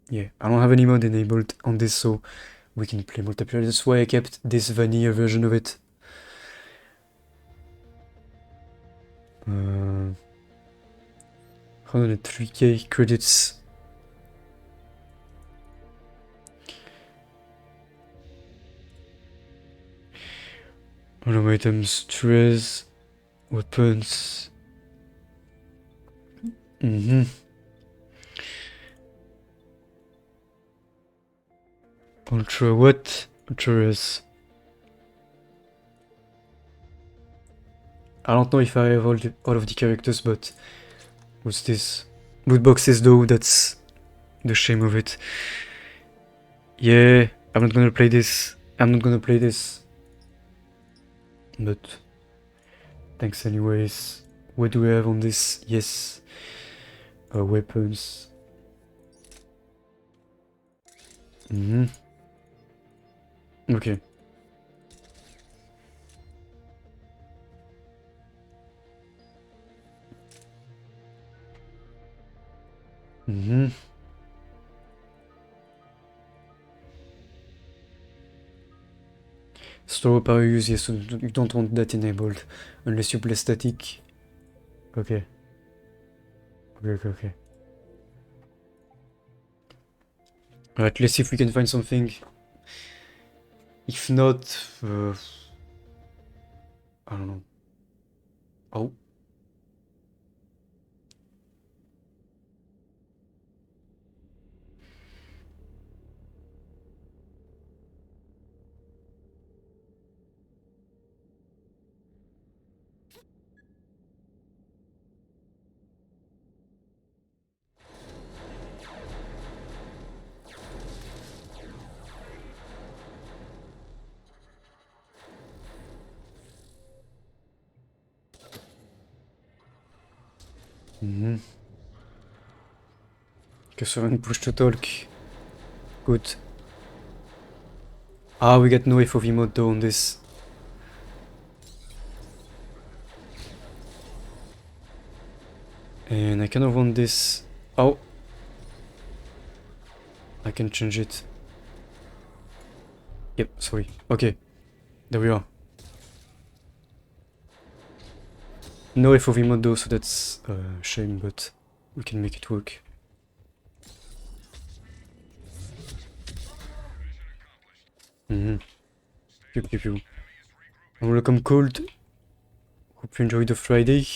Yeah, I don't have any mod enabled on this, so we can play multiplayer. That's why I kept this vanilla version of it. 103k credits. Random items, trees, weapons. Ultra what? Ultras. I don't know if I have all of the characters, but what's this? Loot boxes though, that's the shame of it. Yeah, I'm not gonna play this. But thanks anyways. What do we have on this? Yes. Weapons. Okay. Slow power use, yes, you don't want that enabled unless you play static. Okay. Okay. Alright, let's see if we can find something. If not, I don't know. Oh. Current push to talk. Good. Ah, we got no FOV mode though on this. And I kind of want this. Oh. I can change it. Yep, sorry. Okay. There we are. No FOV mode though, so that's a shame, but we can make it work. Pew. And welcome Cold. Hope you enjoyed the Friday.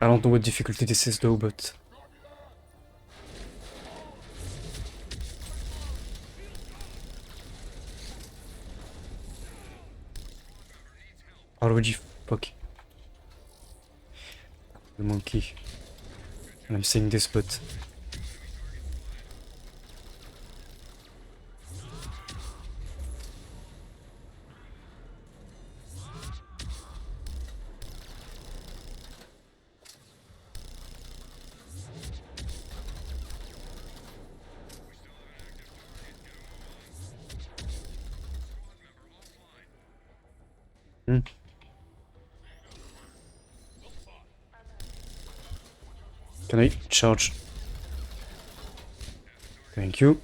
I don't know what difficulty this is though, but... Already, fuck. The monkey. And I'm saying this, but... Can I charge? Thank you.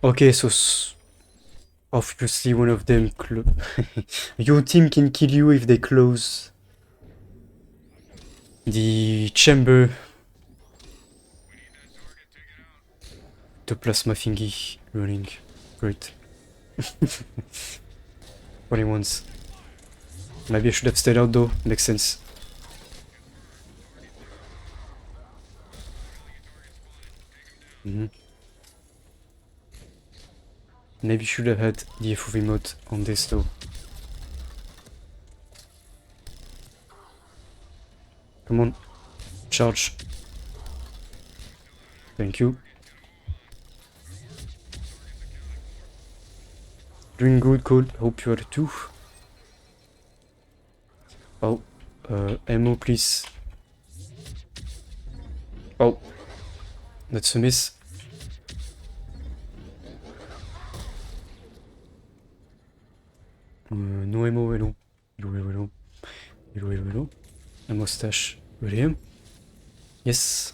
Okay, so obviously one of them your team can kill you if they close the chamber. The plasma thingy running. Great. Only once. Maybe I should have stayed out though, makes sense. Maybe should have had the FOV mode on this though. Come on, charge. Thank you. Doing good, Cole. Hope you are too. Oh, ammo, please. Oh, that's a miss. No ammo, hello. Hello. A mustache. Ready? Yes.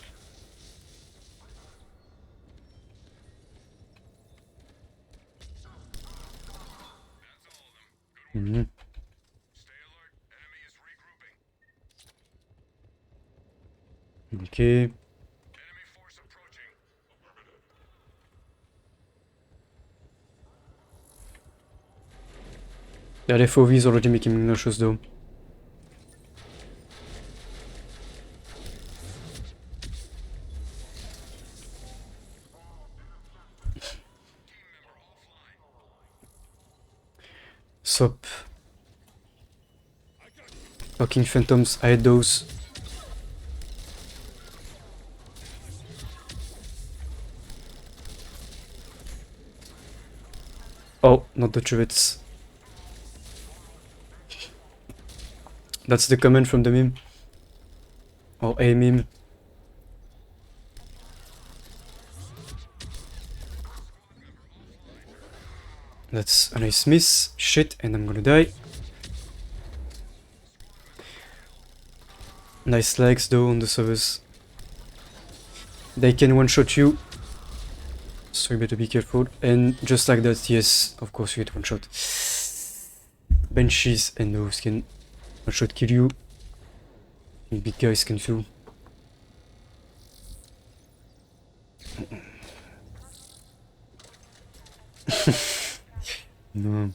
Okay. That FOV is already making me nauseous though. Sup. Fucking phantoms, I had those. Oh, not the turrets. That's the comment from the meme. Or a meme. That's a nice miss. Shit, and I'm gonna die. Nice legs though on the servers. They can one-shot you. So you better be careful. And just like that, yes, of course you get one-shot. Benches and those can one-shot kill you. And big guys can too. No.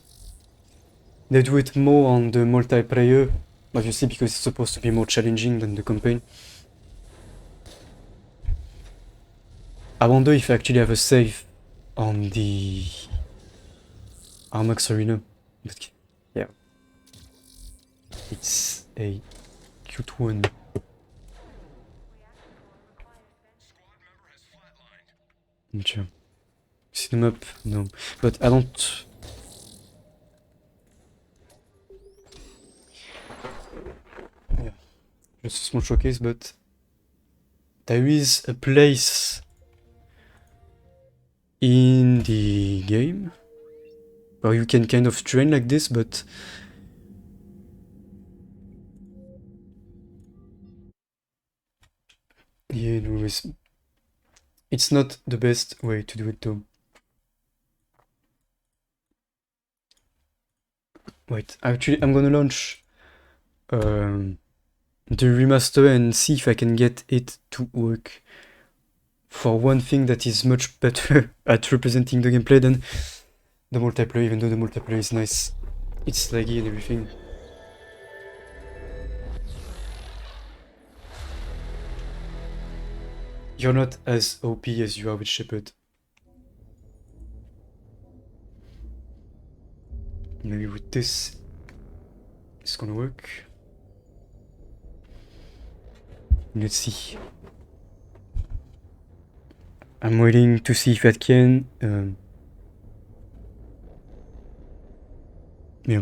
They do it more on the multiplayer, obviously because it's supposed to be more challenging than the campaign. I wonder if I actually have a save on the Armax Arena. But yeah. It's a cute one. Sure. See them up? No. But I don't... Yeah. Just a small showcase, but... There is a place... in the game where you can kind of train like this, but... Yeah, anyways... It's not the best way to do it though. Wait, actually I'm gonna launch the remaster and see if I can get it to work for one thing that is much better at representing the gameplay than the multiplayer, even though the multiplayer is nice. It's laggy and everything. You're not as OP as you are with Shepard. Maybe with this, it's gonna work. Let's see. I'm waiting to see if I can. Yeah.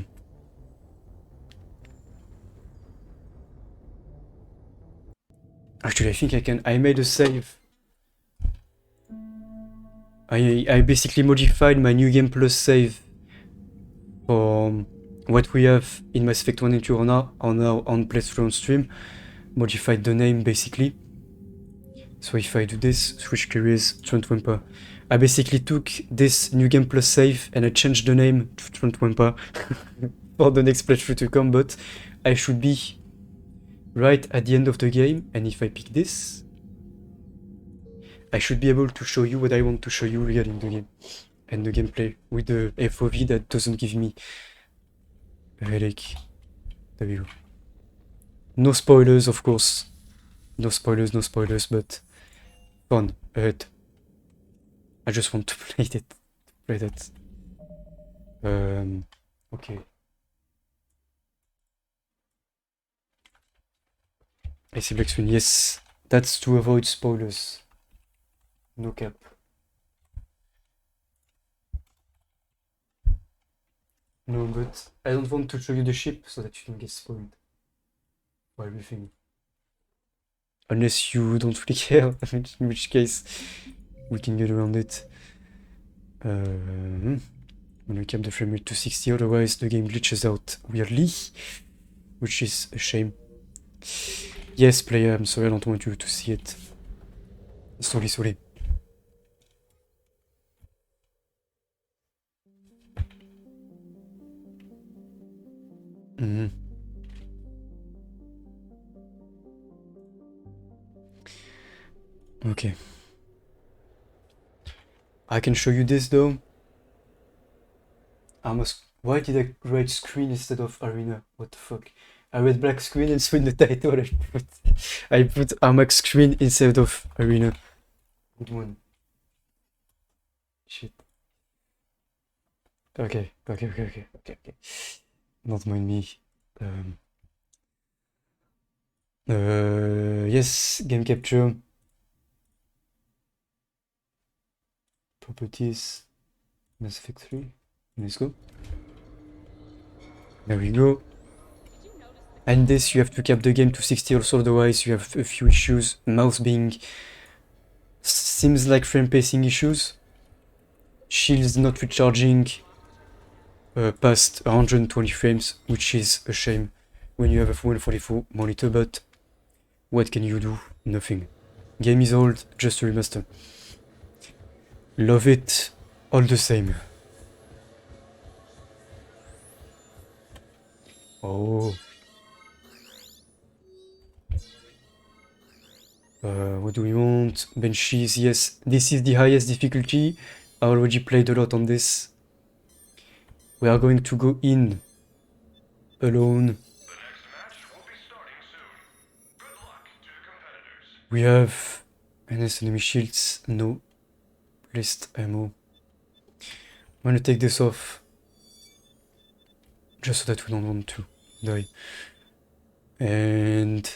Actually, I think I can. I made a save. I basically modified my New Game Plus save for what we have in Mass Effect 1 and 2 on playthrough on stream. Modified the name basically. So if I do this, switch carriers, Trent Wampa. I basically took this New Game Plus save and I changed the name to Trent Wampa for the next playthrough to come, but I should be right at the end of the game, and if I pick this, I should be able to show you what I want to show you regarding the game and the gameplay with the FOV that doesn't give me a headache. There we go. No spoilers, of course. No spoilers, but fun ahead. I just want to play that. Okay. I see black screen, yes. That's to avoid spoilers. No cap. No, but I don't want to show you the ship so that you don't get spoiled for everything. Unless you don't really care, in which case we can get around it. I'm gonna cap the frame rate to 60, otherwise the game glitches out weirdly, which is a shame. Yes, player, I'm sorry, I don't want you to see it. Sorry. Okay. I can show you this though. Why did I write screen instead of arena? What the fuck? I read black screen and so in the title I put Armax screen instead of arena. Good one. Shit. Okay. Not mind me. Yes, game capture. Properties. Mass Effect 3. Let's go. There we go. And this, you have to cap the game to 60 also, otherwise you have a few issues. Mouse being... seems like frame pacing issues. Shields not recharging past 120 frames, which is a shame when you have a 144 monitor, but what can you do? Nothing. Game is old, just a remaster. Love it, all the same. Oh. What do we want? Banshees, yes. This is the highest difficulty. I already played a lot on this. We are going to go in alone. We have NS enemy shields, no. List ammo. I'm gonna take this off. Just so that we don't want to die. And...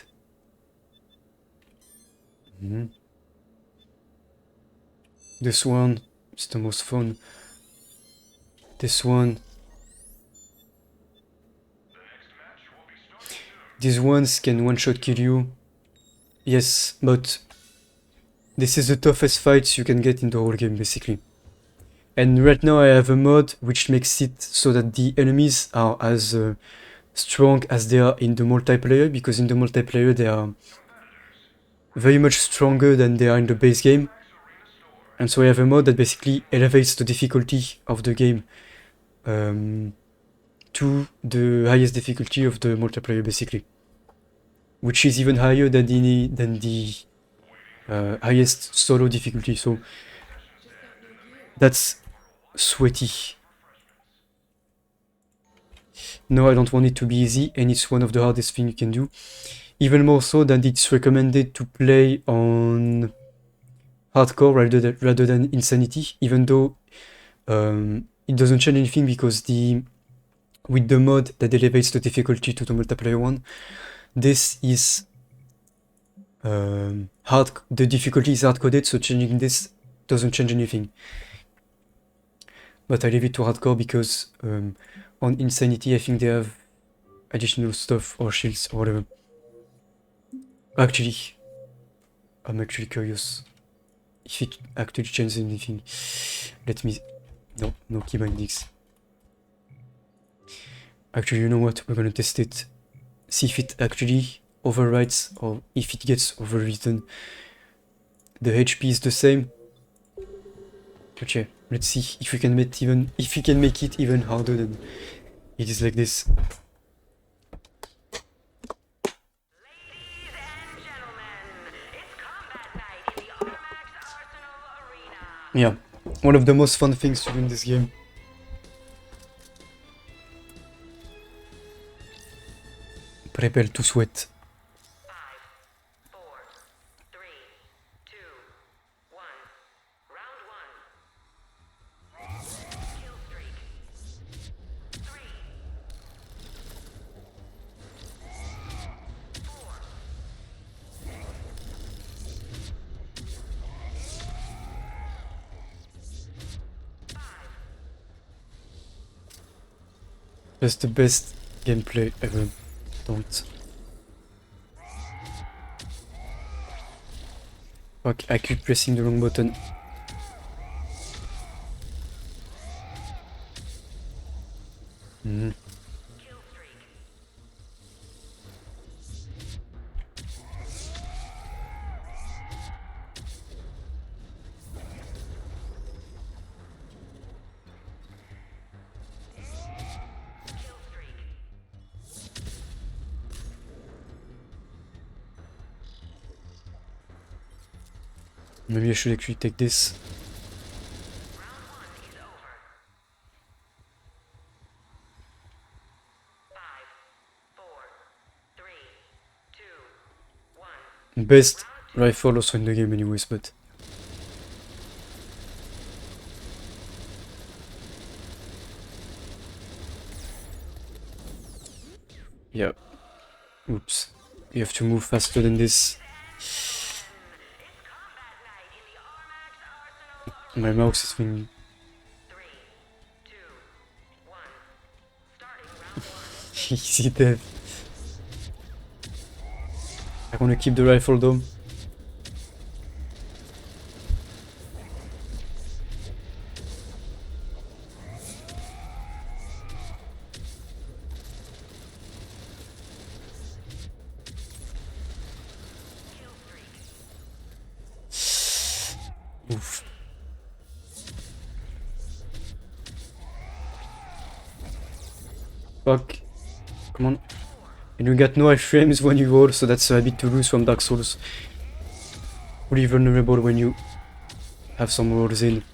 this one is the most fun. This one. These ones can one-shot kill you. Yes, but this is the toughest fights you can get in the whole game, basically. And right now I have a mod which makes it so that the enemies are as strong as they are in the multiplayer, because in the multiplayer they are very much stronger than they are in the base game. And so I have a mod that basically elevates the difficulty of the game to the highest difficulty of the multiplayer, basically. Which is even higher than the highest solo difficulty, so that's sweaty. No, I don't want it to be easy, and it's one of the hardest things you can do. Even more so that it's recommended to play on hardcore rather than insanity, even though it doesn't change anything, because with the mod that elevates the difficulty to the multiplayer one, this is the difficulty is hard-coded, so changing this doesn't change anything. But I leave it to hardcore because on insanity I think they have additional stuff or shields or whatever. Actually, I'm actually curious if it actually changes anything. Let me... no key bindings. Actually, you know what? We're gonna test it. See if it actually overwrites or if it gets overwritten. The HP is the same. Okay, let's see if we can make it even harder than it is like this. Yeah, one of the most fun things to do in this game. Prepare to sweat. That's the best gameplay ever. Don't. Fuck, I keep pressing the wrong button. Maybe I should actually take this. Best rifle also in the game anyways, but... yeah. Oops. You have to move faster than this. My mouse is being... Easy death. I wanna keep the rifle though. Oof. Fuck. Come on. And you get no iframes when you roll, so that's a bit to lose from Dark Souls. Fully vulnerable when you have some rolls in.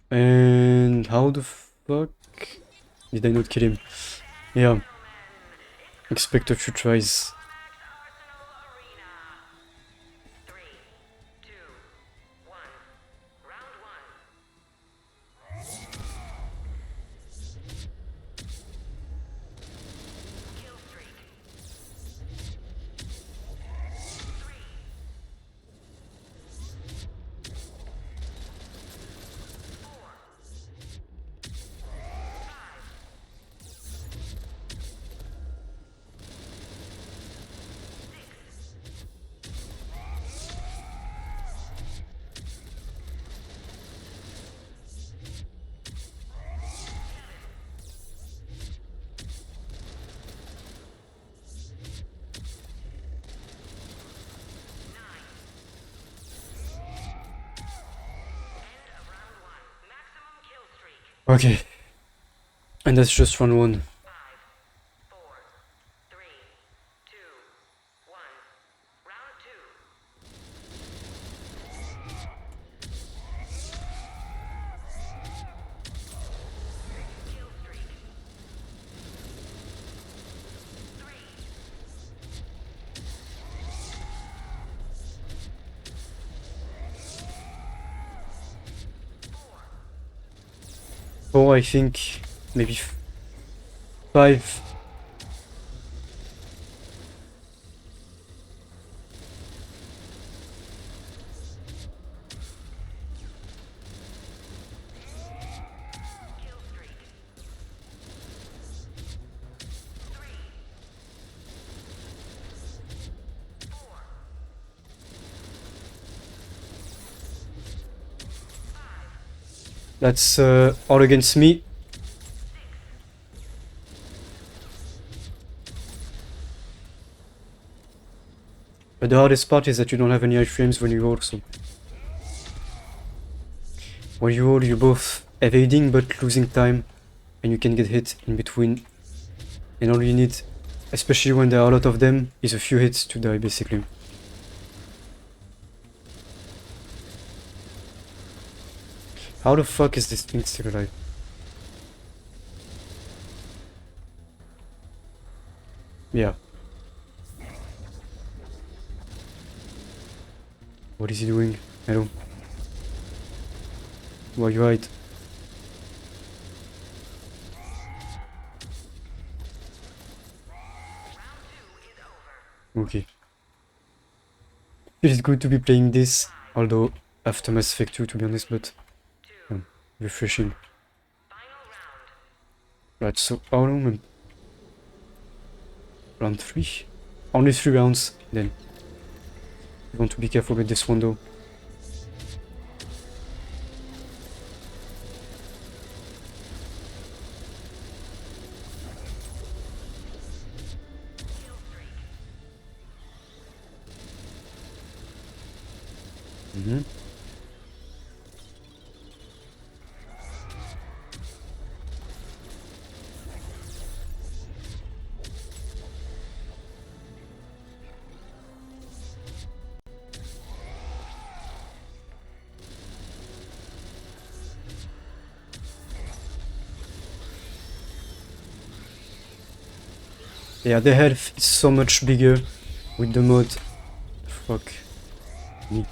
And how the fuck did I not kill him? Yeah. Expect a few tries. Okay. And that's just round one. Four, I think. Maybe five. That's all against me. But the hardest part is that you don't have any iframes when you roll, so... When you roll, you're both evading but losing time, and you can get hit in between. And all you need, especially when there are a lot of them, is a few hits to die, basically. How the fuck is this thing still alive? Yeah. What is he doing? Hello. Why you hide? Okay. It is good to be playing this, although after Mass Effect 2 to be honest, but refreshing. Right, so how long? Round 3? Only 3 rounds then. You want to be careful with this one though. Yeah, the health is so much bigger with the mod. Fuck me.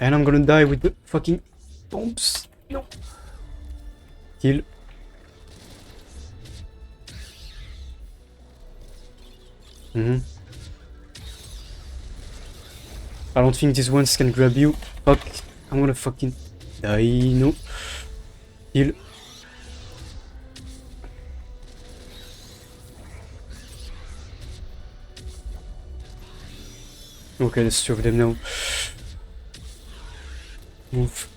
And I'm gonna die with the fucking bombs. No. Kill. I don't think these ones can grab you. Fuck. I'm gonna fucking die. No. Kill. Okay, let's two of them now. Move.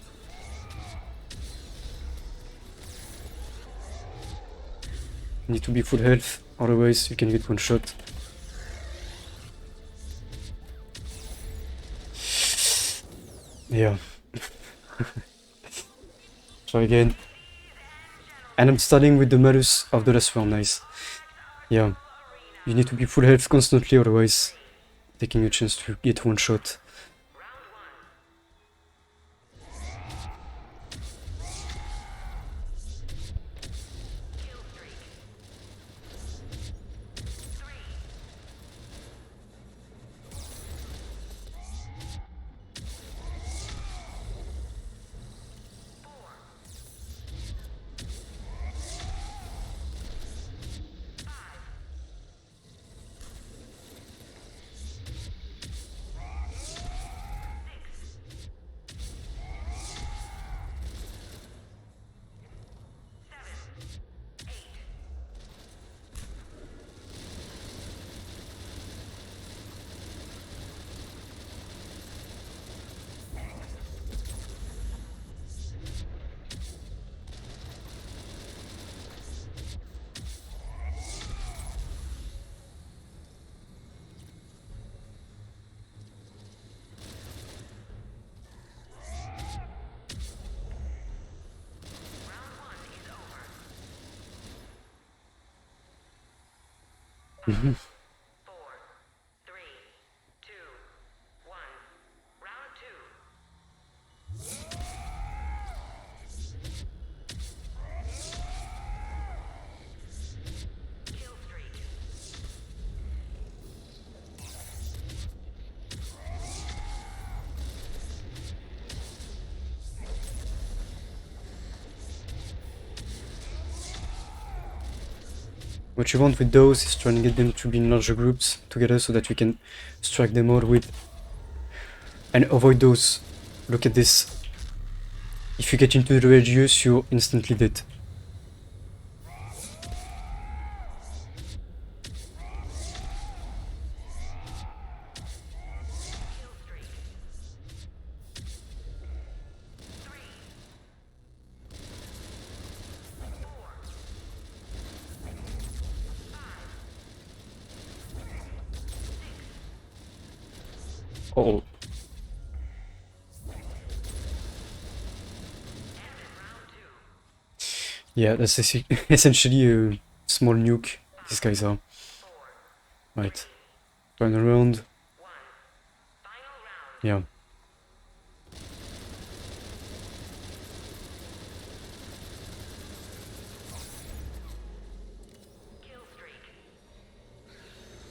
Need to be full health, otherwise you can get one shot. Yeah. Try again. And I'm starting with the malus of the last round, nice. Yeah. You need to be full health constantly, otherwise taking a chance to get one shot. Mm-hmm. What you want with those is trying to get them to be in larger groups together so that you can strike them all with and avoid those. Look at this. If you get into the radius, you're instantly dead. Oh. Yeah, that's essentially a small nuke. These guys are. Right. Turn around. Yeah.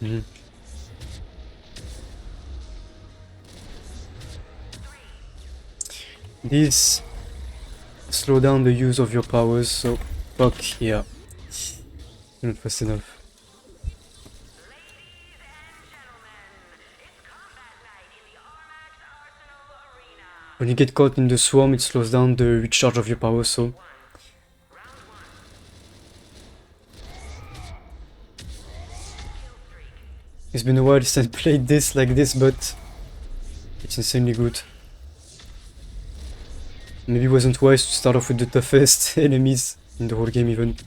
Mm-hmm. These slow down the use of your powers, so fuck yeah. Not fast enough. When you get caught in the swarm, it slows down the recharge of your power, so it's been a while since I played this like this, but it's insanely good. Maybe it wasn't wise to start off with the toughest enemies in the whole game even.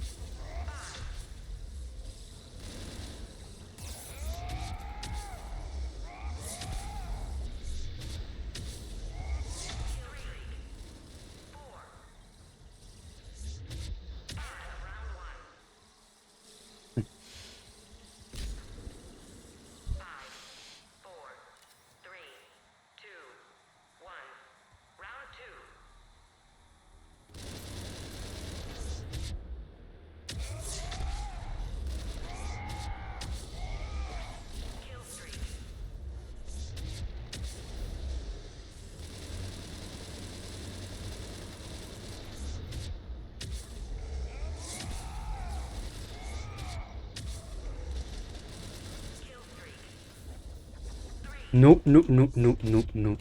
No, no, no, no, no, no.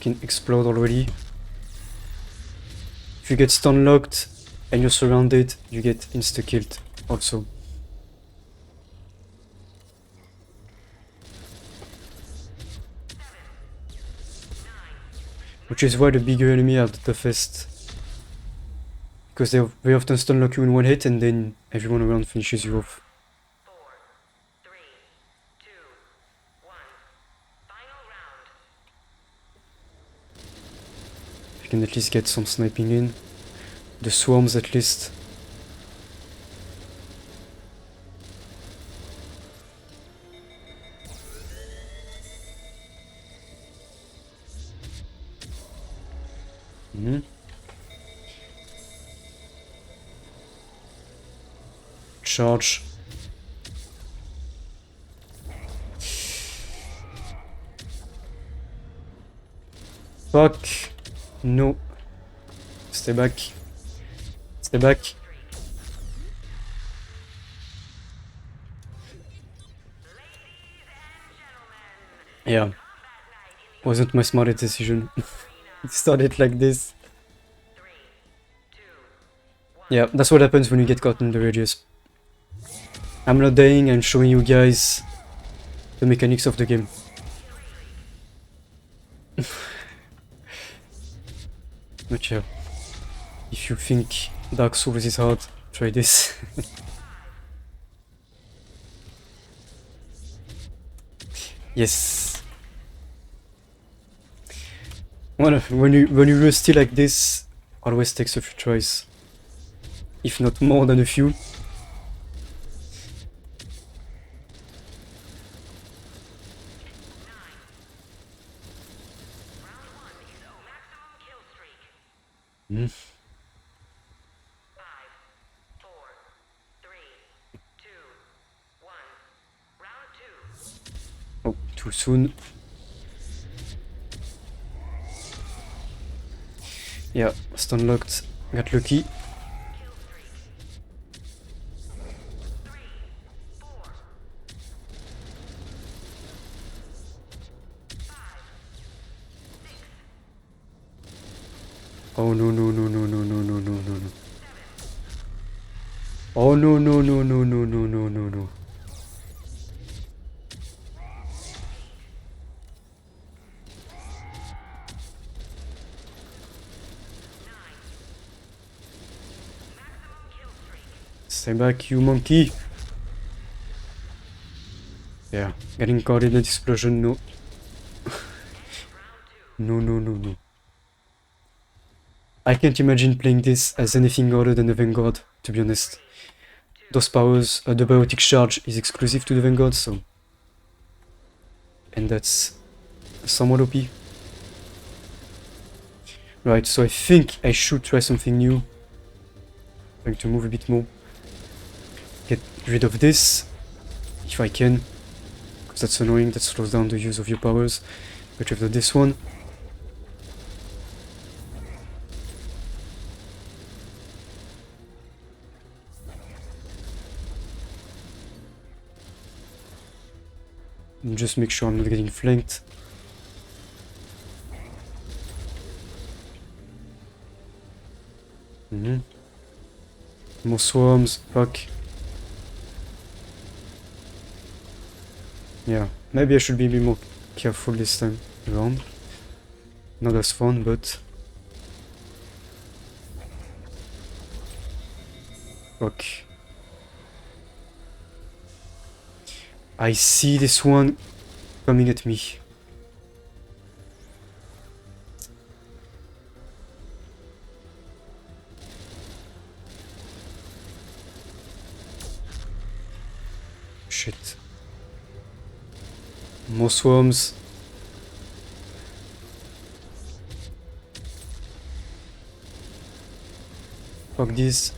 Can explode already. If you get stun locked and you're surrounded, you get insta-killed also. Which is why the bigger enemy are the toughest. Because they very often stun lock you in one hit and then everyone around finishes you off. You can at least get some sniping in. The swarms at least. Charge. Fuck. No. Stay back. Stay back. Yeah. Wasn't my smartest decision. It started like this. Yeah, that's what happens when you get caught in the radius. I'm not dying, I'm showing you guys the mechanics of the game. But yeah, if you think Dark Souls is hard, try this. Yes. Well, when you rusty like this, always takes a few tries, if not more than a few. Mm. Oh, too soon. Yeah, stun locked. Got lucky. Oh no no no no no no no no no no. Oh no no no no no no no no no. Stay back, you monkey. Yeah, getting caught in an explosion, no. No no no no. I can't imagine playing this as anything other than a Vanguard, to be honest. Those powers, the biotic charge is exclusive to the Vanguard, so... And that's somewhat OP. Right, so I think I should try something new. Trying to move a bit more. Get rid of this, if I can. Because that's annoying, that slows down the use of your powers. Get rid of this one. And just make sure I'm not getting flanked. More swarms, fuck. Yeah, maybe I should be a bit more careful this time around. Not as fun, but... Fuck. I see this one coming at me. Shit. More swarms. Fuck this.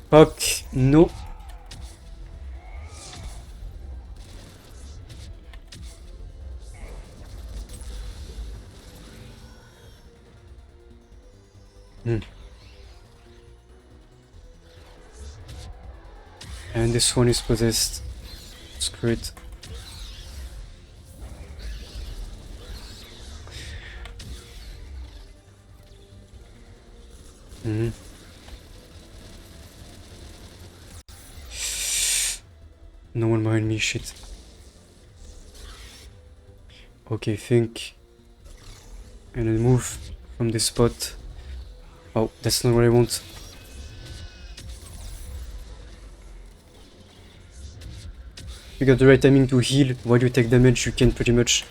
Fuck, no. And this one is possessed. It's great. No one behind me, shit. Okay, think. And then move from this spot. Oh, that's not what I want. You got the right timing to heal. While you take damage, you can pretty much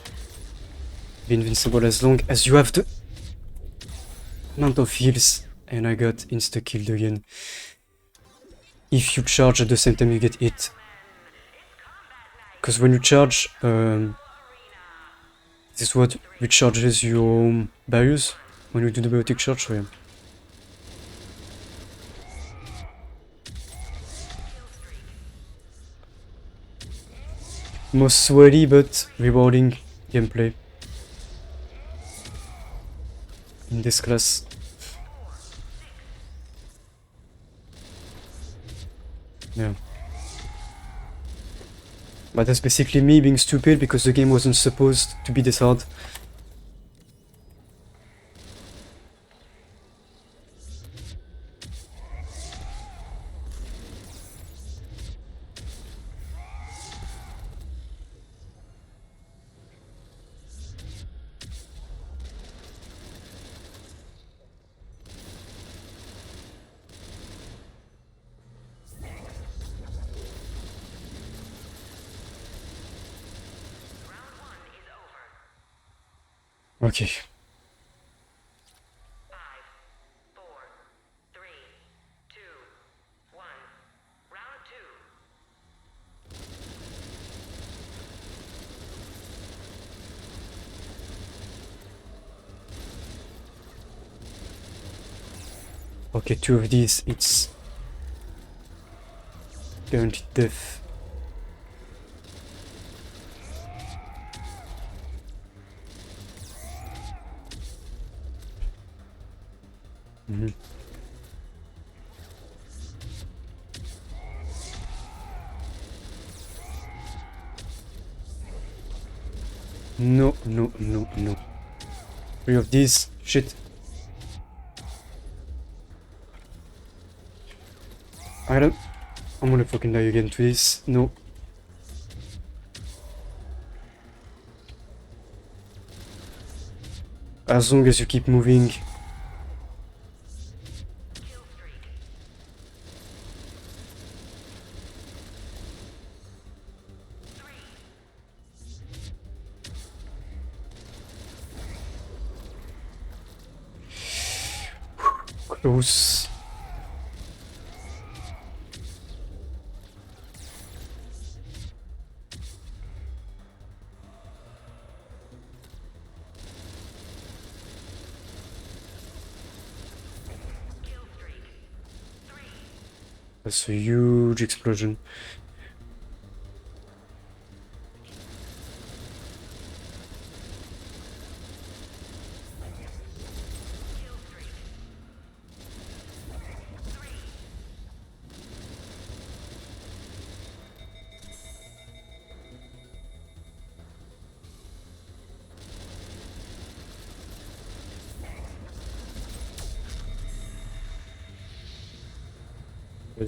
be invincible as long as you have the amount of heals. And I got insta-killed again. If you charge at the same time you get hit. Because when you charge, this is what recharges your barriers when you do the biotic charge, so yeah. Most sweaty but rewarding gameplay in this class. Yeah. But that's basically me being stupid because the game wasn't supposed to be this hard. Okay. 5, 4, 3, 2, 1. Round 2. Okay, 2 of these, it's guaranteed death. No, no, no, no. 3 of these, shit. I'm gonna fucking die again to this. No. As long as you keep moving. Close. That's a huge explosion.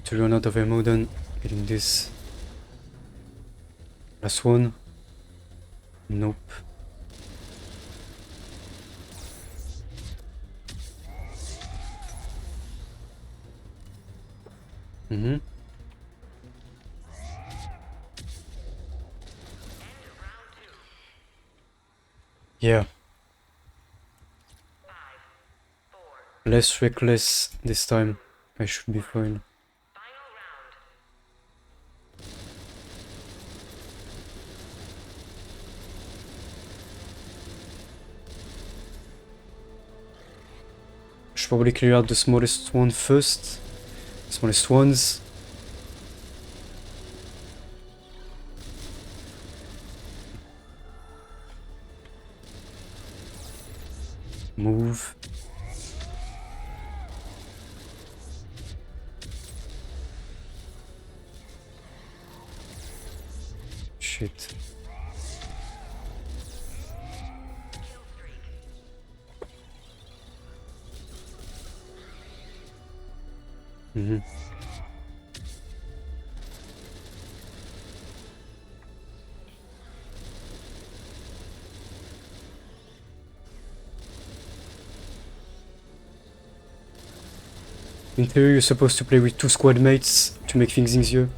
To run out of ammo then getting this last one. Nope. Yeah. Less reckless this time. I should be fine. Should probably clear out the smallest one first. Smallest ones. Move. Shit. Mm-hmm. In theory, you're supposed to play with 2 squad mates to make things easier.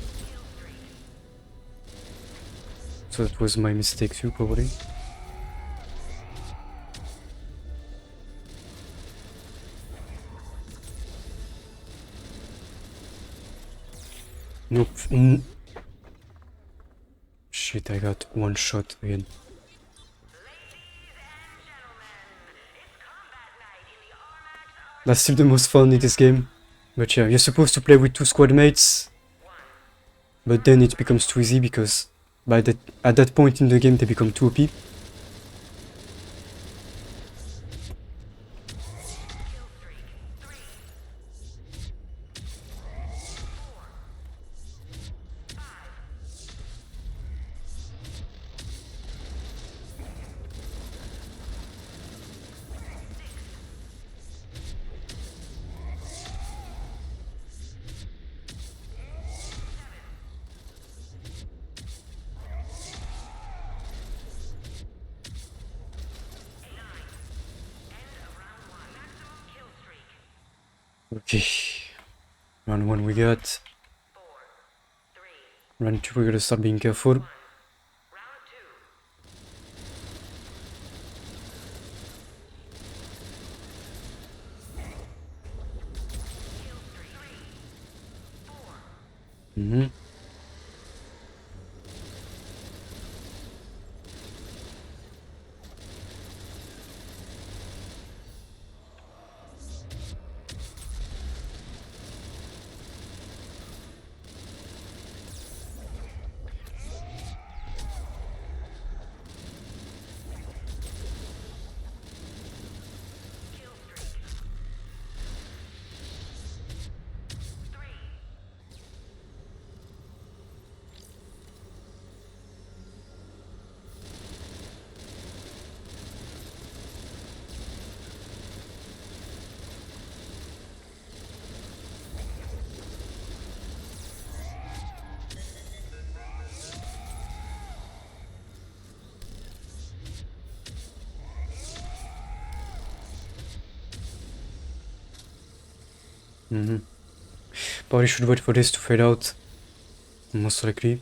So that was my mistake too, probably. Nope. Shit, I got 1 shot again. That's still the most fun in this game. But yeah, you're supposed to play with 2 squad mates. But then it becomes too easy because at that point in the game they become too OP. Okay, round 1 we got. Round 2 we gotta start being careful. Mm-hmm. Mm-hmm. Probably should wait for this to fade out. Most likely.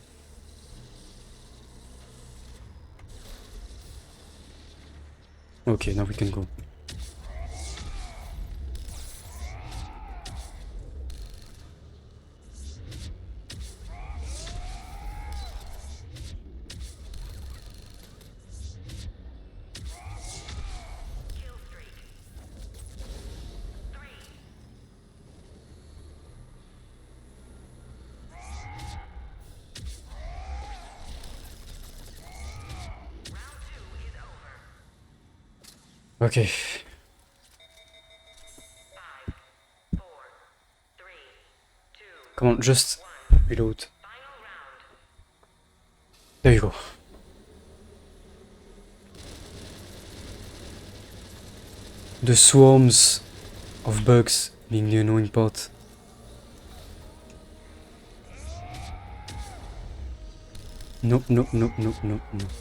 Okay, now we can go. Okay. Come on, just reload. There you go. The swarms of bugs being the annoying part. Nope, nope, nope, nope, nope, nope.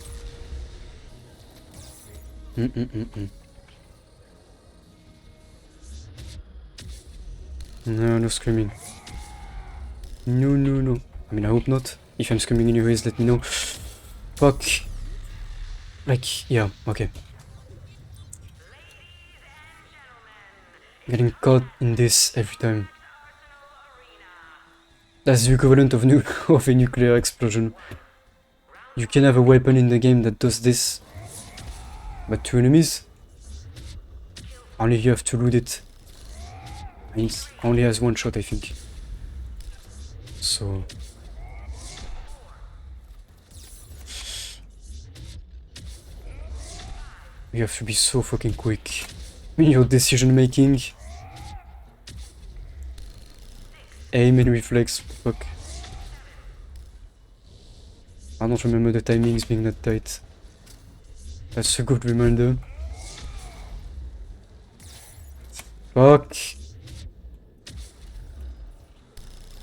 No, no screaming. No, no, no. I mean, I hope not. If I'm screaming anyways, let me know. Fuck. Like, yeah, okay. Getting caught in this every time. That's the equivalent of, of a nuclear explosion. You can have a weapon in the game that does this, but to enemies, only you have to loot it. And it only has 1 shot, I think. So... you have to be so fucking quick in your decision making. Aim and reflex, fuck. I don't remember the timings being that tight. That's a good reminder. Fuck!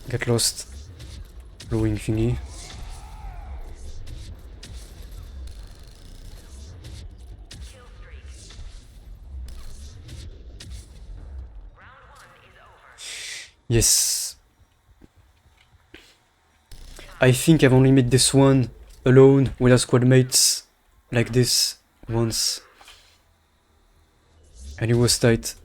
Get lost. Blowing thingy. Yes. I think I've only made this one alone with our squad mates like this once. And it was tight.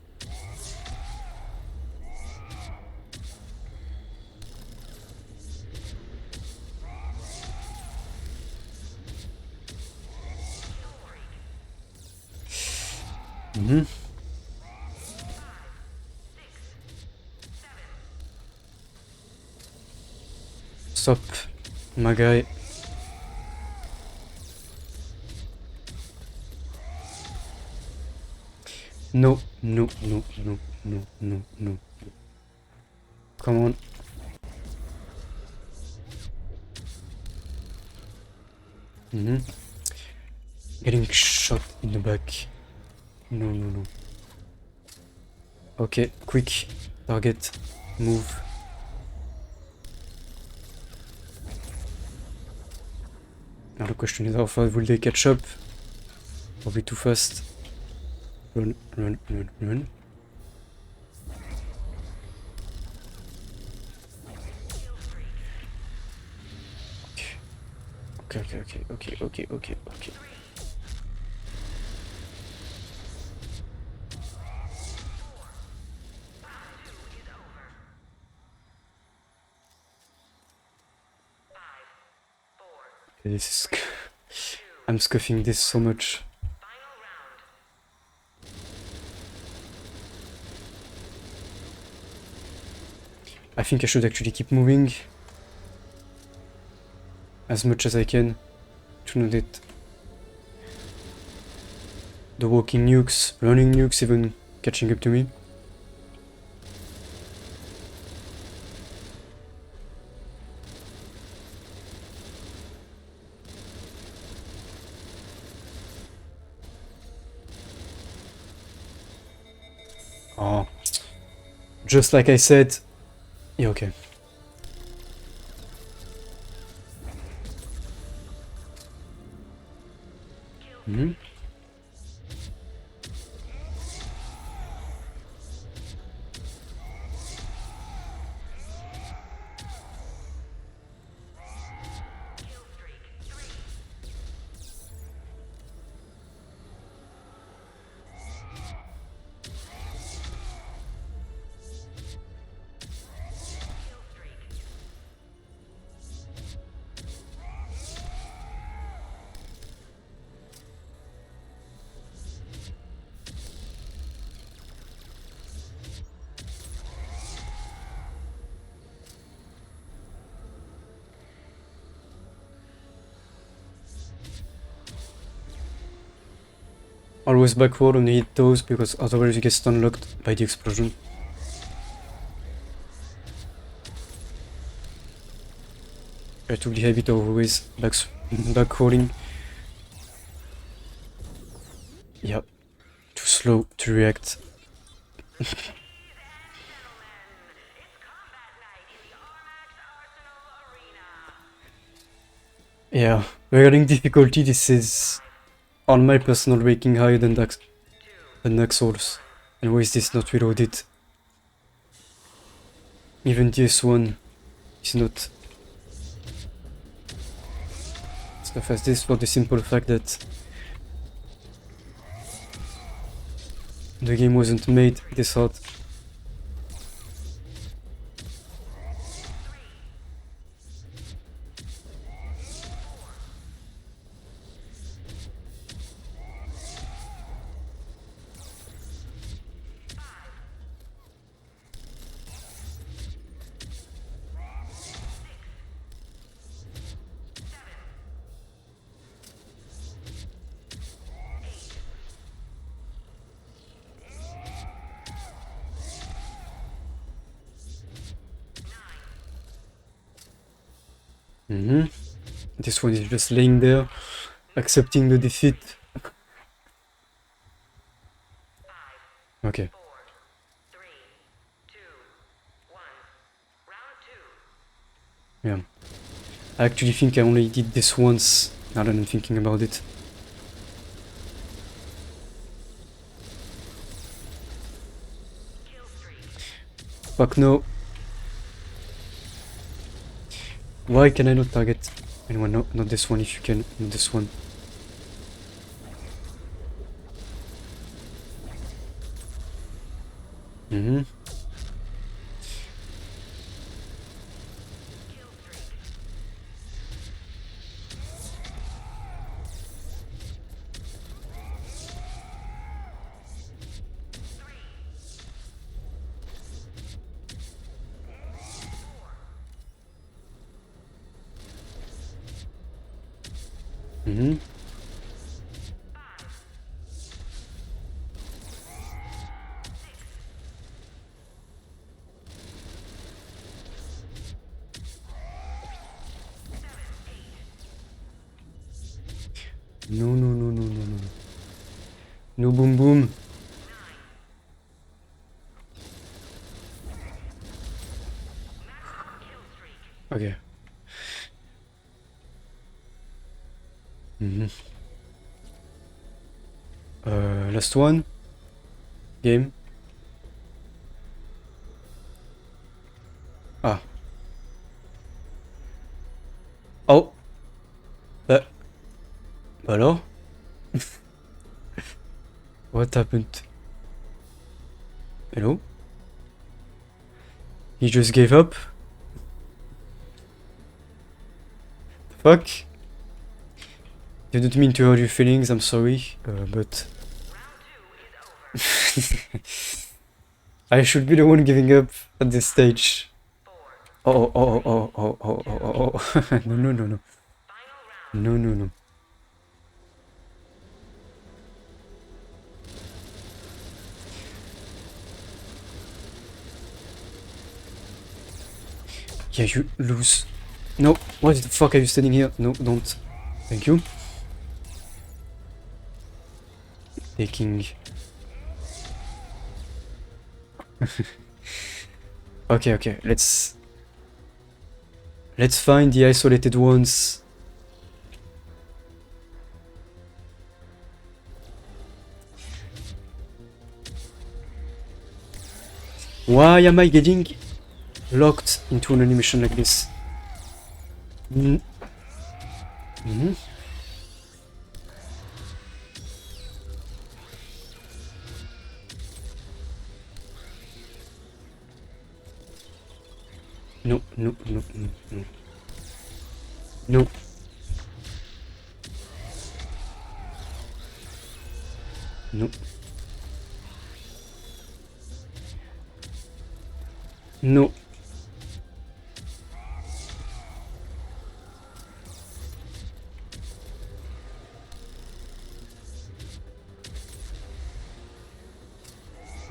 Stop, my guy. No, no, no, no, no, no, no. Come on. Getting shot in the back. No, no, no. Okay, quick. Target. Move. Now the question is how fast will they catch up? Probably too fast. Run, run, run, run. Okay. This is... I'm scuffing this so much. I think I should actually keep moving as much as I can to not get the walking nukes, running nukes even catching up to me. Oh, just like I said. Yeah, okay. Always backward when you hit those, because otherwise you get stun locked by the explosion. Try to be habit of always backwarding. Yep. Too slow to react. Yeah, regarding difficulty, this is on my personal ranking higher than Dark Souls. And why is this not reloaded? Even DS1 is not stuff as this for the simple fact that the game wasn't made this hard. This one is just laying there, accepting the defeat. Okay. Yeah. I actually think I only did this once, now that I'm thinking about it. Fuck no. Why can I not target anyone? No, not this one if you can, not this one. Mm-hmm. Mm-hmm. No, no, no, no, no, no. No boom boom. Okay. Mm-hmm. Last one. Game. Ah. Oh. Bah alors? What happened? Hello? He just gave up? The fuck? Didn't mean to hurt your feelings, I'm sorry, but... I should be the one giving up at this stage. Oh, oh, oh, oh, oh, oh, oh, oh. No, no, no, no. No, no, no. Yeah, you lose. No, what the fuck are you standing here? No, don't. Thank you. Taking... Okay, okay, let's find the isolated ones. Why am I getting locked into an animation like this? Mm-hmm. No, no, no, no, no. No. No. No.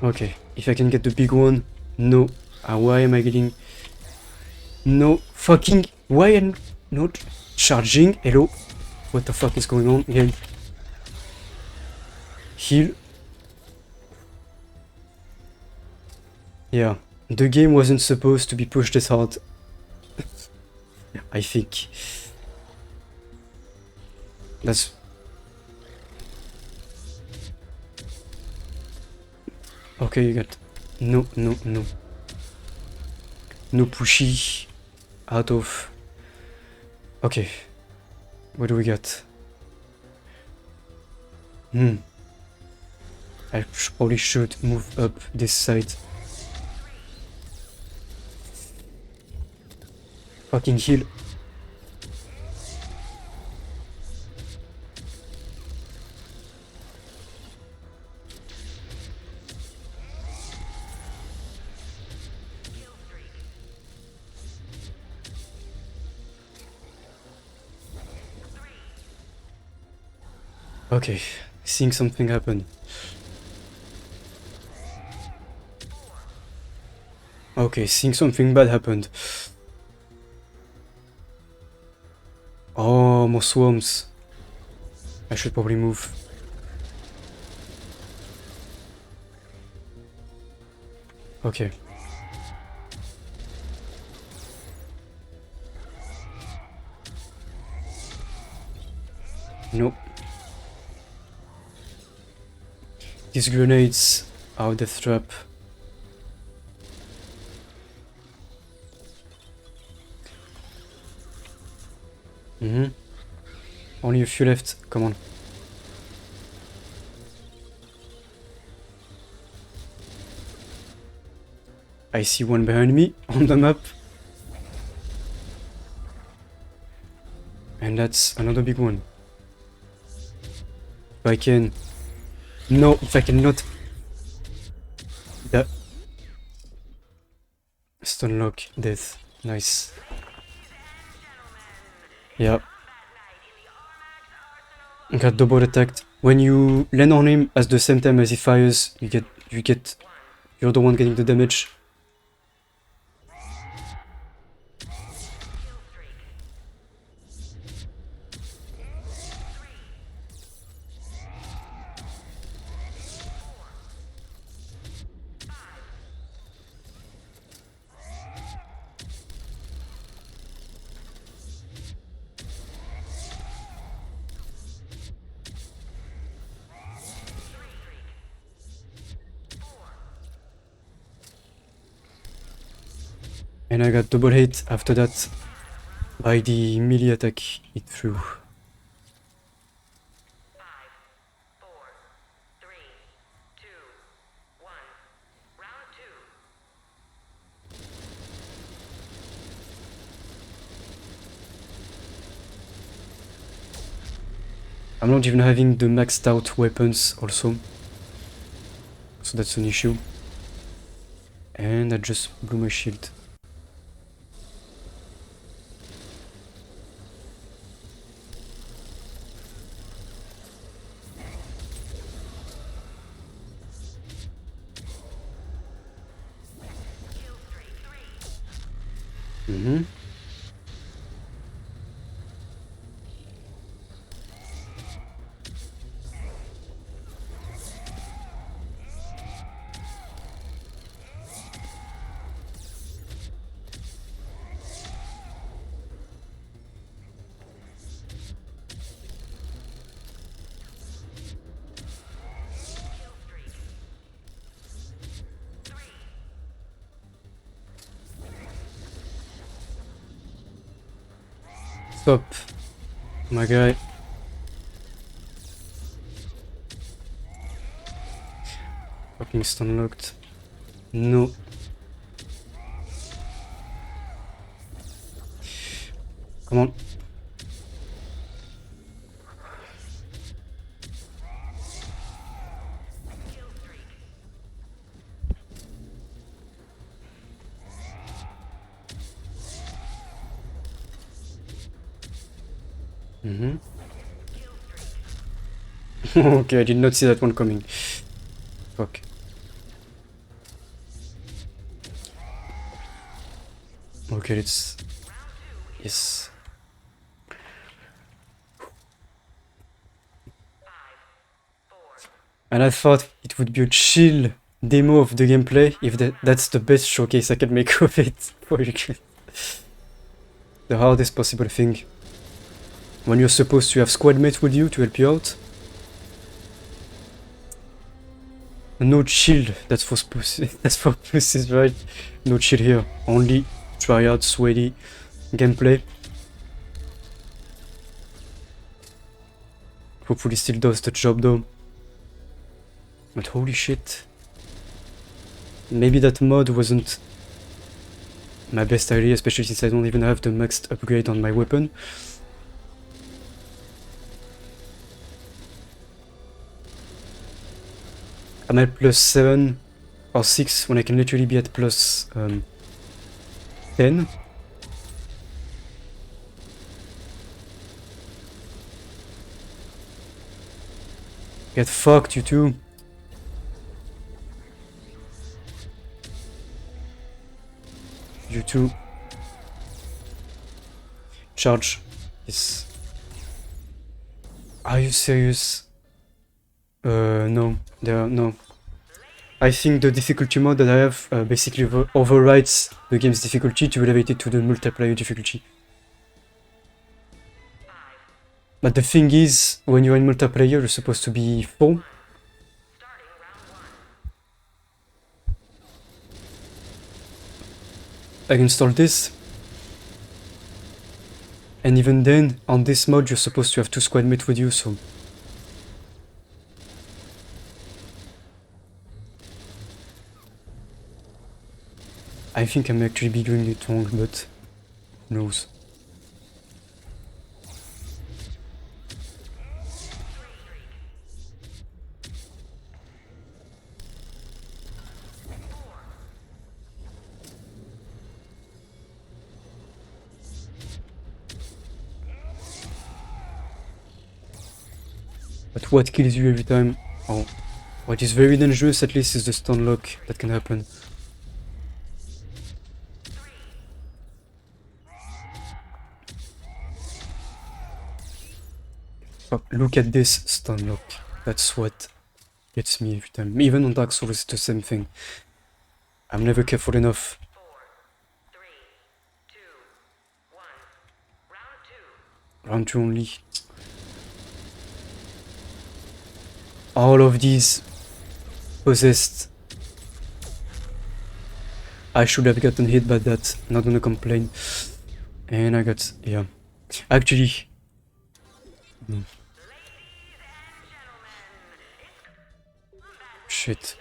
Okay, if I can get the big one. No. Why am I getting... No fucking... Why am I not charging? Hello? What the fuck is going on again? Heal. Yeah, the game wasn't supposed to be pushed this hard. I think. That's... Okay, you got... No, no, no. No pushy. Out of... Okay. What do we got? I probably should move up this side. Fucking heal. Okay, seeing something happen. Okay, seeing something bad happened. Oh more swarms. I should probably move. Okay. Nope. These grenades are death trap. Only a few left. Come on. I see one behind me on the map. And that's another big one. If I can... No, if I cannot... That... Stun lock, death. Nice. Yeah. Got double attacked. When you land on him at the same time as he fires, you're the one getting the damage. And I got double hit after that by the melee attack it threw. 5, 4, 3, 2, 1. Round 2. I'm not even having the maxed out weapons also. So that's an issue. And I just blew my shield. Stop, my guy. Fucking stun locked. No. Come on. Okay, I did not see that one coming. Fuck. Okay, let's... Yes. And I thought it would be a chill demo of the gameplay if that's the best showcase I can make of it for you guys. The hardest possible thing. When you're supposed to have squad mates with you to help you out. No shield, that's for pussies. That's for pussies, right? No shield here. Only tryhard, sweaty gameplay. Hopefully still does the job though. But holy shit. Maybe that mod wasn't my best idea, especially since I don't even have the maxed upgrade on my weapon. I'm at plus 7 or 6 when I can literally be at plus 10. Get fucked, you two. You two. Charge. Yes. Are you serious? No. No. I think the difficulty mode that I have basically overrides the game's difficulty to elevate it to the multiplayer difficulty. But the thing is, when you're in multiplayer, you're supposed to be 4. I install this. And even then, on this mode, you're supposed to have 2 squad mates with you, so... I think I may actually be doing it wrong, but... who knows. But what kills you every time? Oh, what is very dangerous at least is the stun lock that can happen. But look at this stun lock. That's what gets me every time. Even on Dark Souls it's the same thing. I'm never careful enough. Round 2 only. All of these possessed. I should have gotten hit by that, not gonna complain. And I got, yeah. Actually, shit.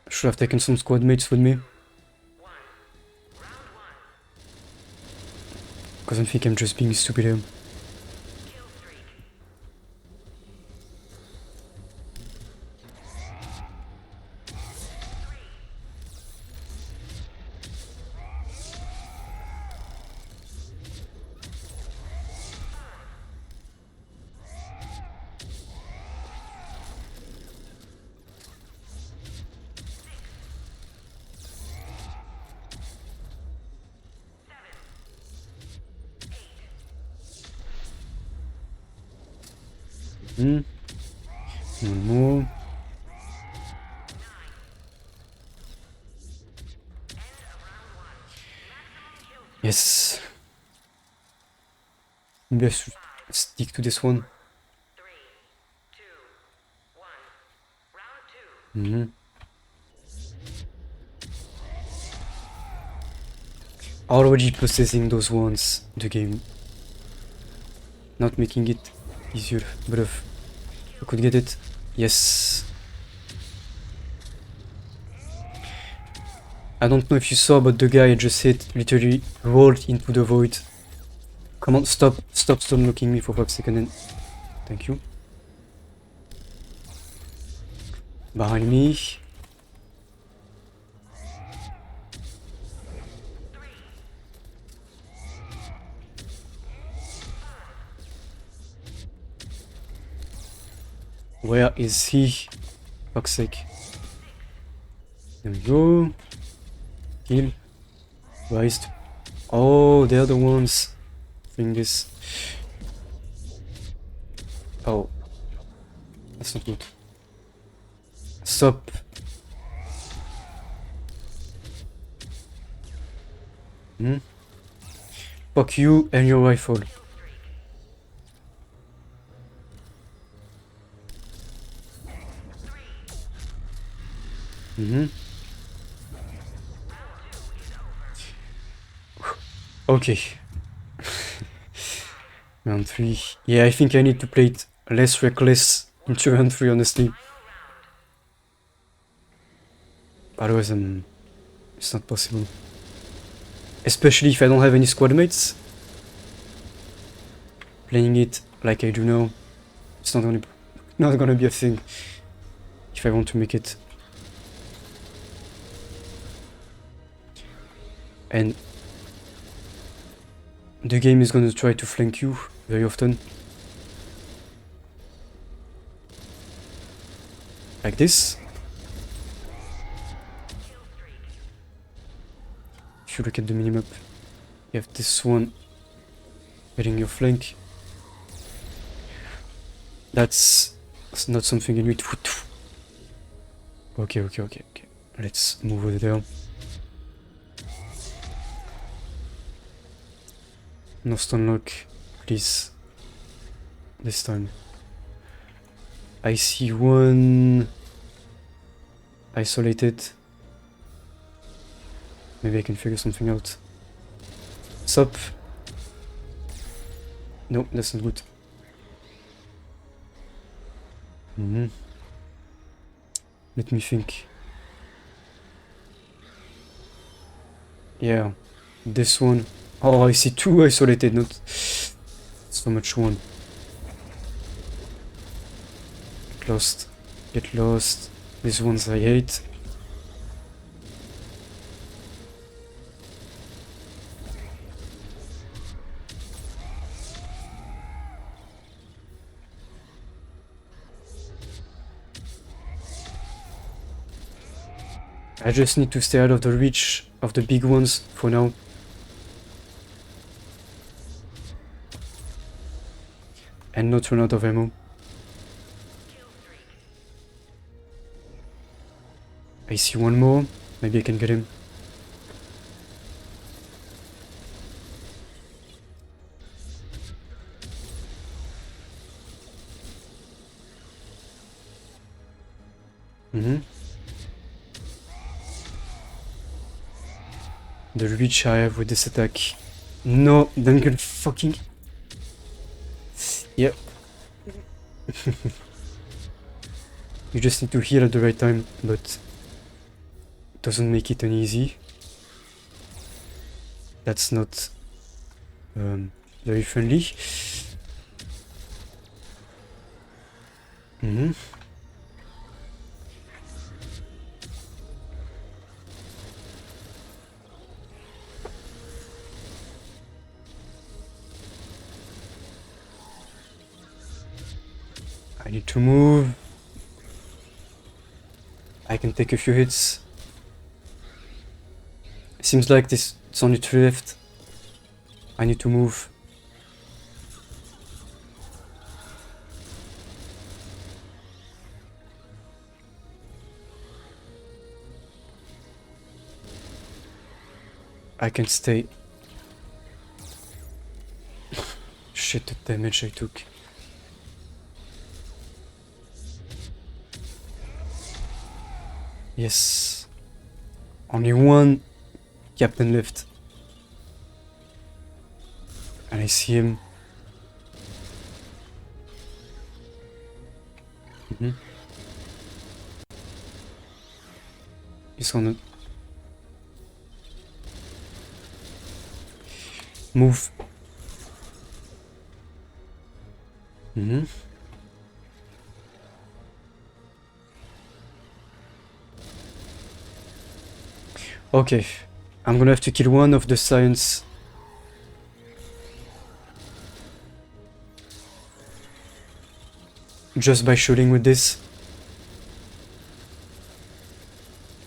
Should have taken some squad mates with me. Because I think I'm just being stupid here. One more. Yes. Maybe I should stick to this one. Already processing those ones, the game. Not making it easier, but if I could get it, yes. I don't know if you saw, but the guy I just hit literally rolled into the void. Come on, stop stun locking me for 5 seconds and thank you. Behind me. Where is he? Fuck's sake. There we go. Kill. Rise. Oh, they're the ones doing this. Oh. That's not good. Stop. Fuck you and your rifle. Okay. Round 3. Yeah, I think I need to play it less reckless into round 3, honestly. Otherwise, it's not possible. Especially if I don't have any squad mates. Playing it like I do now, it's not gonna be a thing if I want to make it. And the game is going to try to flank you very often. Like this. If you look at the minimap, you have this one Getting your flank. That's not something you need to... Okay. Let's move over there. No stun lock, please. This time. I see one isolated. Maybe I can figure something out. Sup? No, that's not good. Let me think. Yeah, this one. Oh, I see two isolated, not so much one. Get lost. These ones I hate. I just need to stay out of the reach of the big ones for now. And not run out of ammo. I see one more. Maybe I can get him. The reach I have with this attack. No, then get fucking... Yep. You just need to heal at the right time, but doesn't make it any easy. That's not very friendly. I need to move. I can take a few hits. Seems like it's only 3 left. I need to move. I can stay. Shit, the damage I took. Yes. Only one captain left. And I see him. He's gonna move. Okay, I'm gonna have to kill one of the science. Just by shooting with this.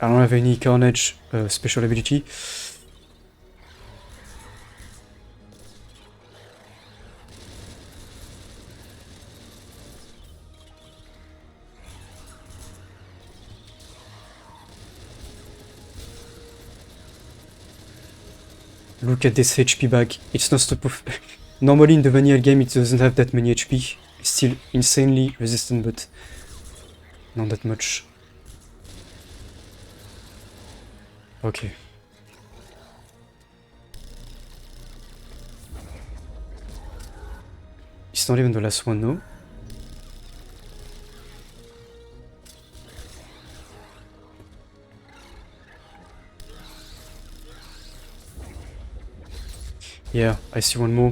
I don't have any Carnage special ability. Look at this HP bag. It's not supposed. Normally in the vanilla game it doesn't have that many HP. It's still insanely resistant, but not that much. Okay. It's not even the last one, no? Yeah, I see one more.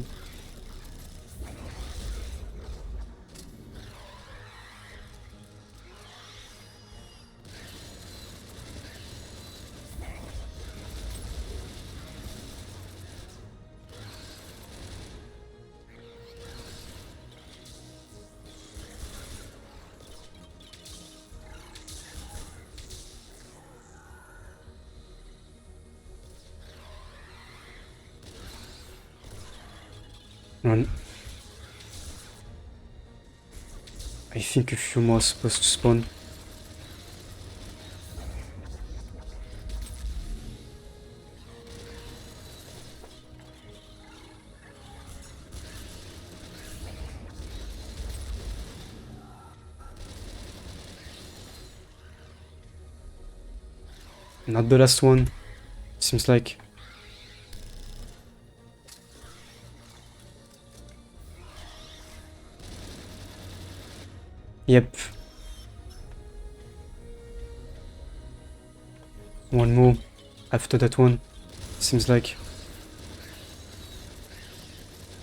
Run. I think a few more are supposed to spawn. Not the last one, seems like. Yep. One more after that one, seems like.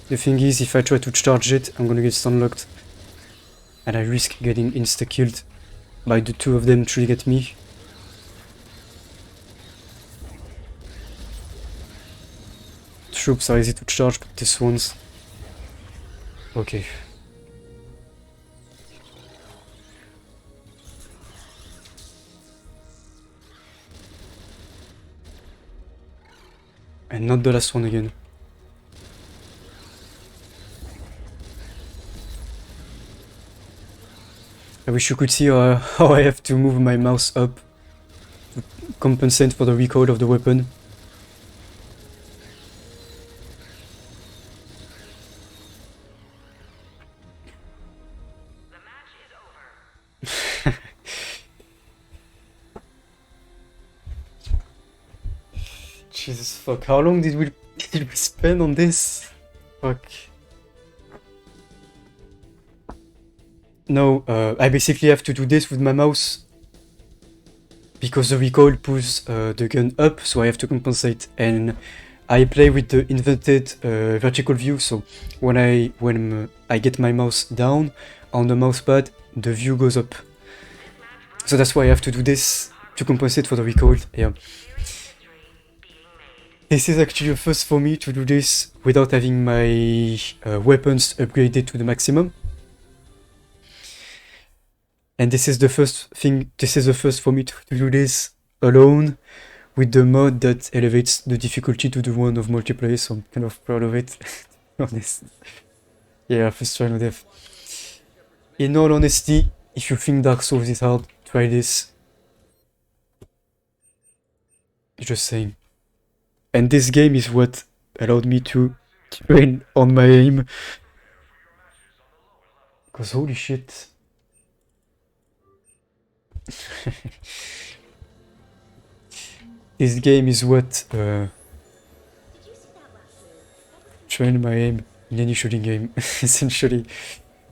The thing is, if I try to charge it, I'm gonna get stunlocked. And I risk getting insta-killed by the two of them trying to get me. Troops are easy to charge, but this one's... Okay. And not the last one again. I wish you could see how I have to move my mouse up to compensate for the recoil of the weapon. Jesus fuck, how long did we spend on this? Fuck. No, I basically have to do this with my mouse because the recoil pulls the gun up, so I have to compensate. And I play with the inverted vertical view, so when I get my mouse down on the mousepad, the view goes up. So that's why I have to do this to compensate for the recoil. Yeah. This is actually a first for me to do this without having my weapons upgraded to the maximum. And this is the first for me to do this alone with the mod that elevates the difficulty to the one of multiplayer, so I'm kind of proud of it, to be honest. Yeah, first try no death. In all honesty, if you think Dark Souls is hard, try this. Just saying. And this game is what allowed me to train on my aim. Because holy shit. This game is what trained my aim in any shooting game, essentially.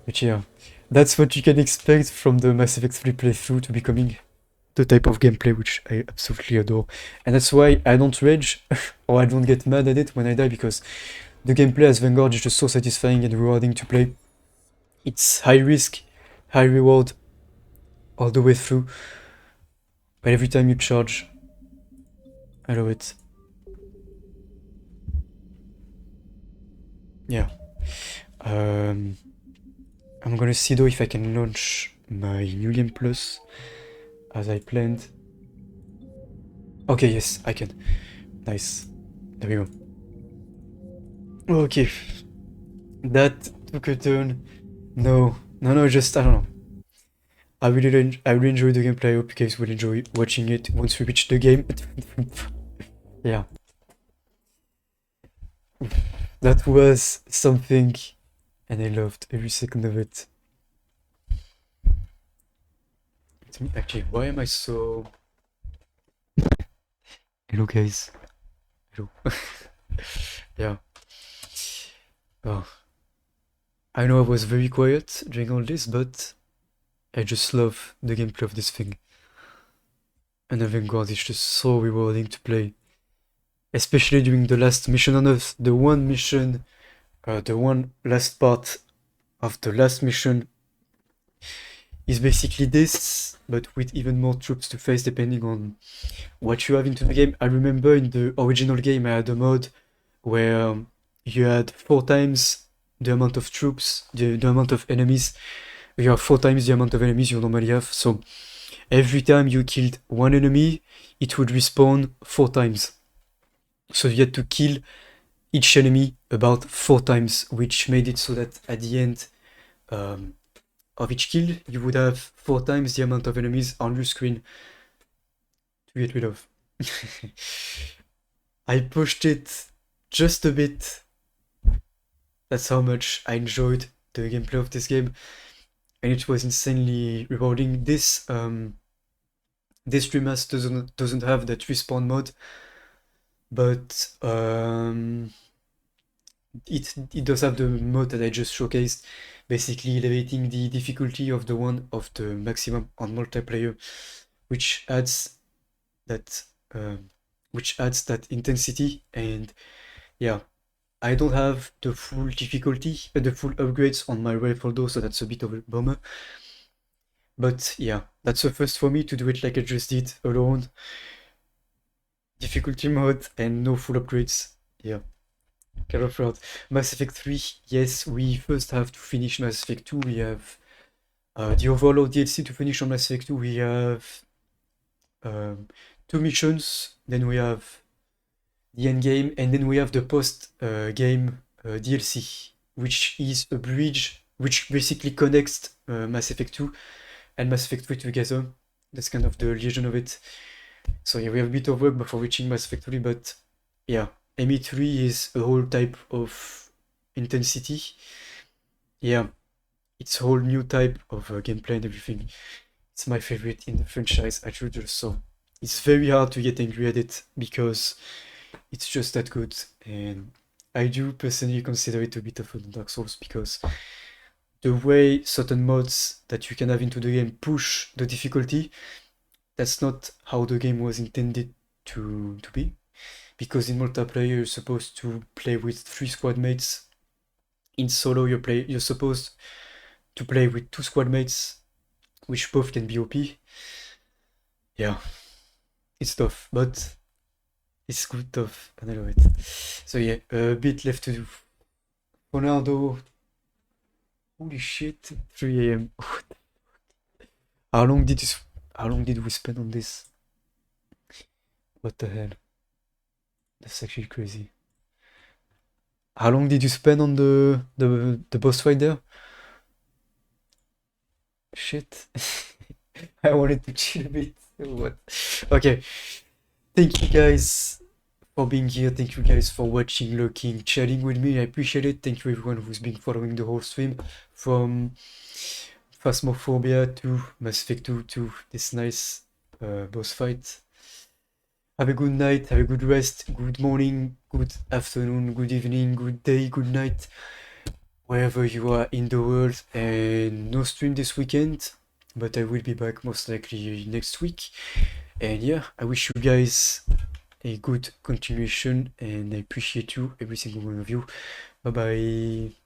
But yeah, that's what you can expect from the Mass Effect 3 playthrough to becoming the type of gameplay which I absolutely adore. And that's why I don't rage or I don't get mad at it when I die, because the gameplay as Vanguard is just so satisfying and rewarding to play. It's high risk, high reward all the way through. But every time you charge, I love it. Yeah. I'm gonna see though if I can launch my New Game Plus as I planned. Okay, yes, I can. Nice. There we go. Okay. That took a turn. No, just, I don't know. I really enjoy the gameplay. I hope you guys will enjoy watching it once we reach the game. Yeah. That was something, and I loved every second of it. Actually, why am I so... Hello guys. Hello. Yeah. Oh. I know I was very quiet during all this, but I just love the gameplay of this thing. And Vanguard is just so rewarding to play. Especially during the last mission on Earth. The one last part of the last mission is basically this, but with even more troops to face depending on what you have into the game. I remember in the original game I had a mod where you had 4 times the amount of troops, the amount of enemies. You have 4 times the amount of enemies you normally have, so every time you killed one enemy, it would respawn 4 times. So you had to kill each enemy about 4 times, which made it so that at the end of each kill, you would have 4 times the amount of enemies on your screen to get rid of. I pushed it just a bit. That's how much I enjoyed the gameplay of this game, and it was insanely rewarding. This remaster doesn't have that respawn mode, but it does have the mode that I just showcased, basically elevating the difficulty of the maximum on multiplayer, which adds that intensity. And yeah, I don't have the full difficulty, the full upgrades on my rifle though, so that's a bit of a bummer. But yeah, that's the first for me to do it like I just did, alone. Difficulty mode and no full upgrades. Yeah. Kind of proud. Mass Effect 3, yes, we first have to finish Mass Effect 2. We have the Overlord DLC to finish on Mass Effect 2. We have 2 missions, then we have the end game, and then we have the post game DLC, which is a bridge which basically connects Mass Effect 2 and Mass Effect 3 together. That's kind of the liaison of it. So yeah, we have a bit of work before reaching Mass Effect 3, but yeah, ME3 is a whole type of intensity. Yeah, it's a whole new type of gameplay and everything. It's my favorite in the franchise, I told you so. It's very hard to get angry at it because it's just that good, and I do personally consider it a bit of a Dark Souls because the way certain mods that you can have into the game push the difficulty, that's not how the game was intended to be. Because in multiplayer you're supposed to play with 3 squad mates. In solo you're supposed to play with 2 squad mates, which both can be OP. Yeah, it's tough, but it's good tough, and I love it. So yeah, a bit left to do. For now though, holy shit, 3 AM. How long did we spend on this? What the hell? That's actually crazy. How long did you spend on the boss fight there? Shit. I wanted to chill a bit. What? Okay. Thank you guys for being here. Thank you guys for watching, lurking, chatting with me. I appreciate it. Thank you everyone who's been following the whole stream from Phasmophobia to Mass Effect 2 to this nice boss fight. Have a good night, have a good rest, good morning, good afternoon, good evening, good day, good night, wherever you are in the world. And no stream this weekend, but I will be back most likely next week. And yeah, I wish you guys a good continuation, and I appreciate you, every single one of you. Bye bye.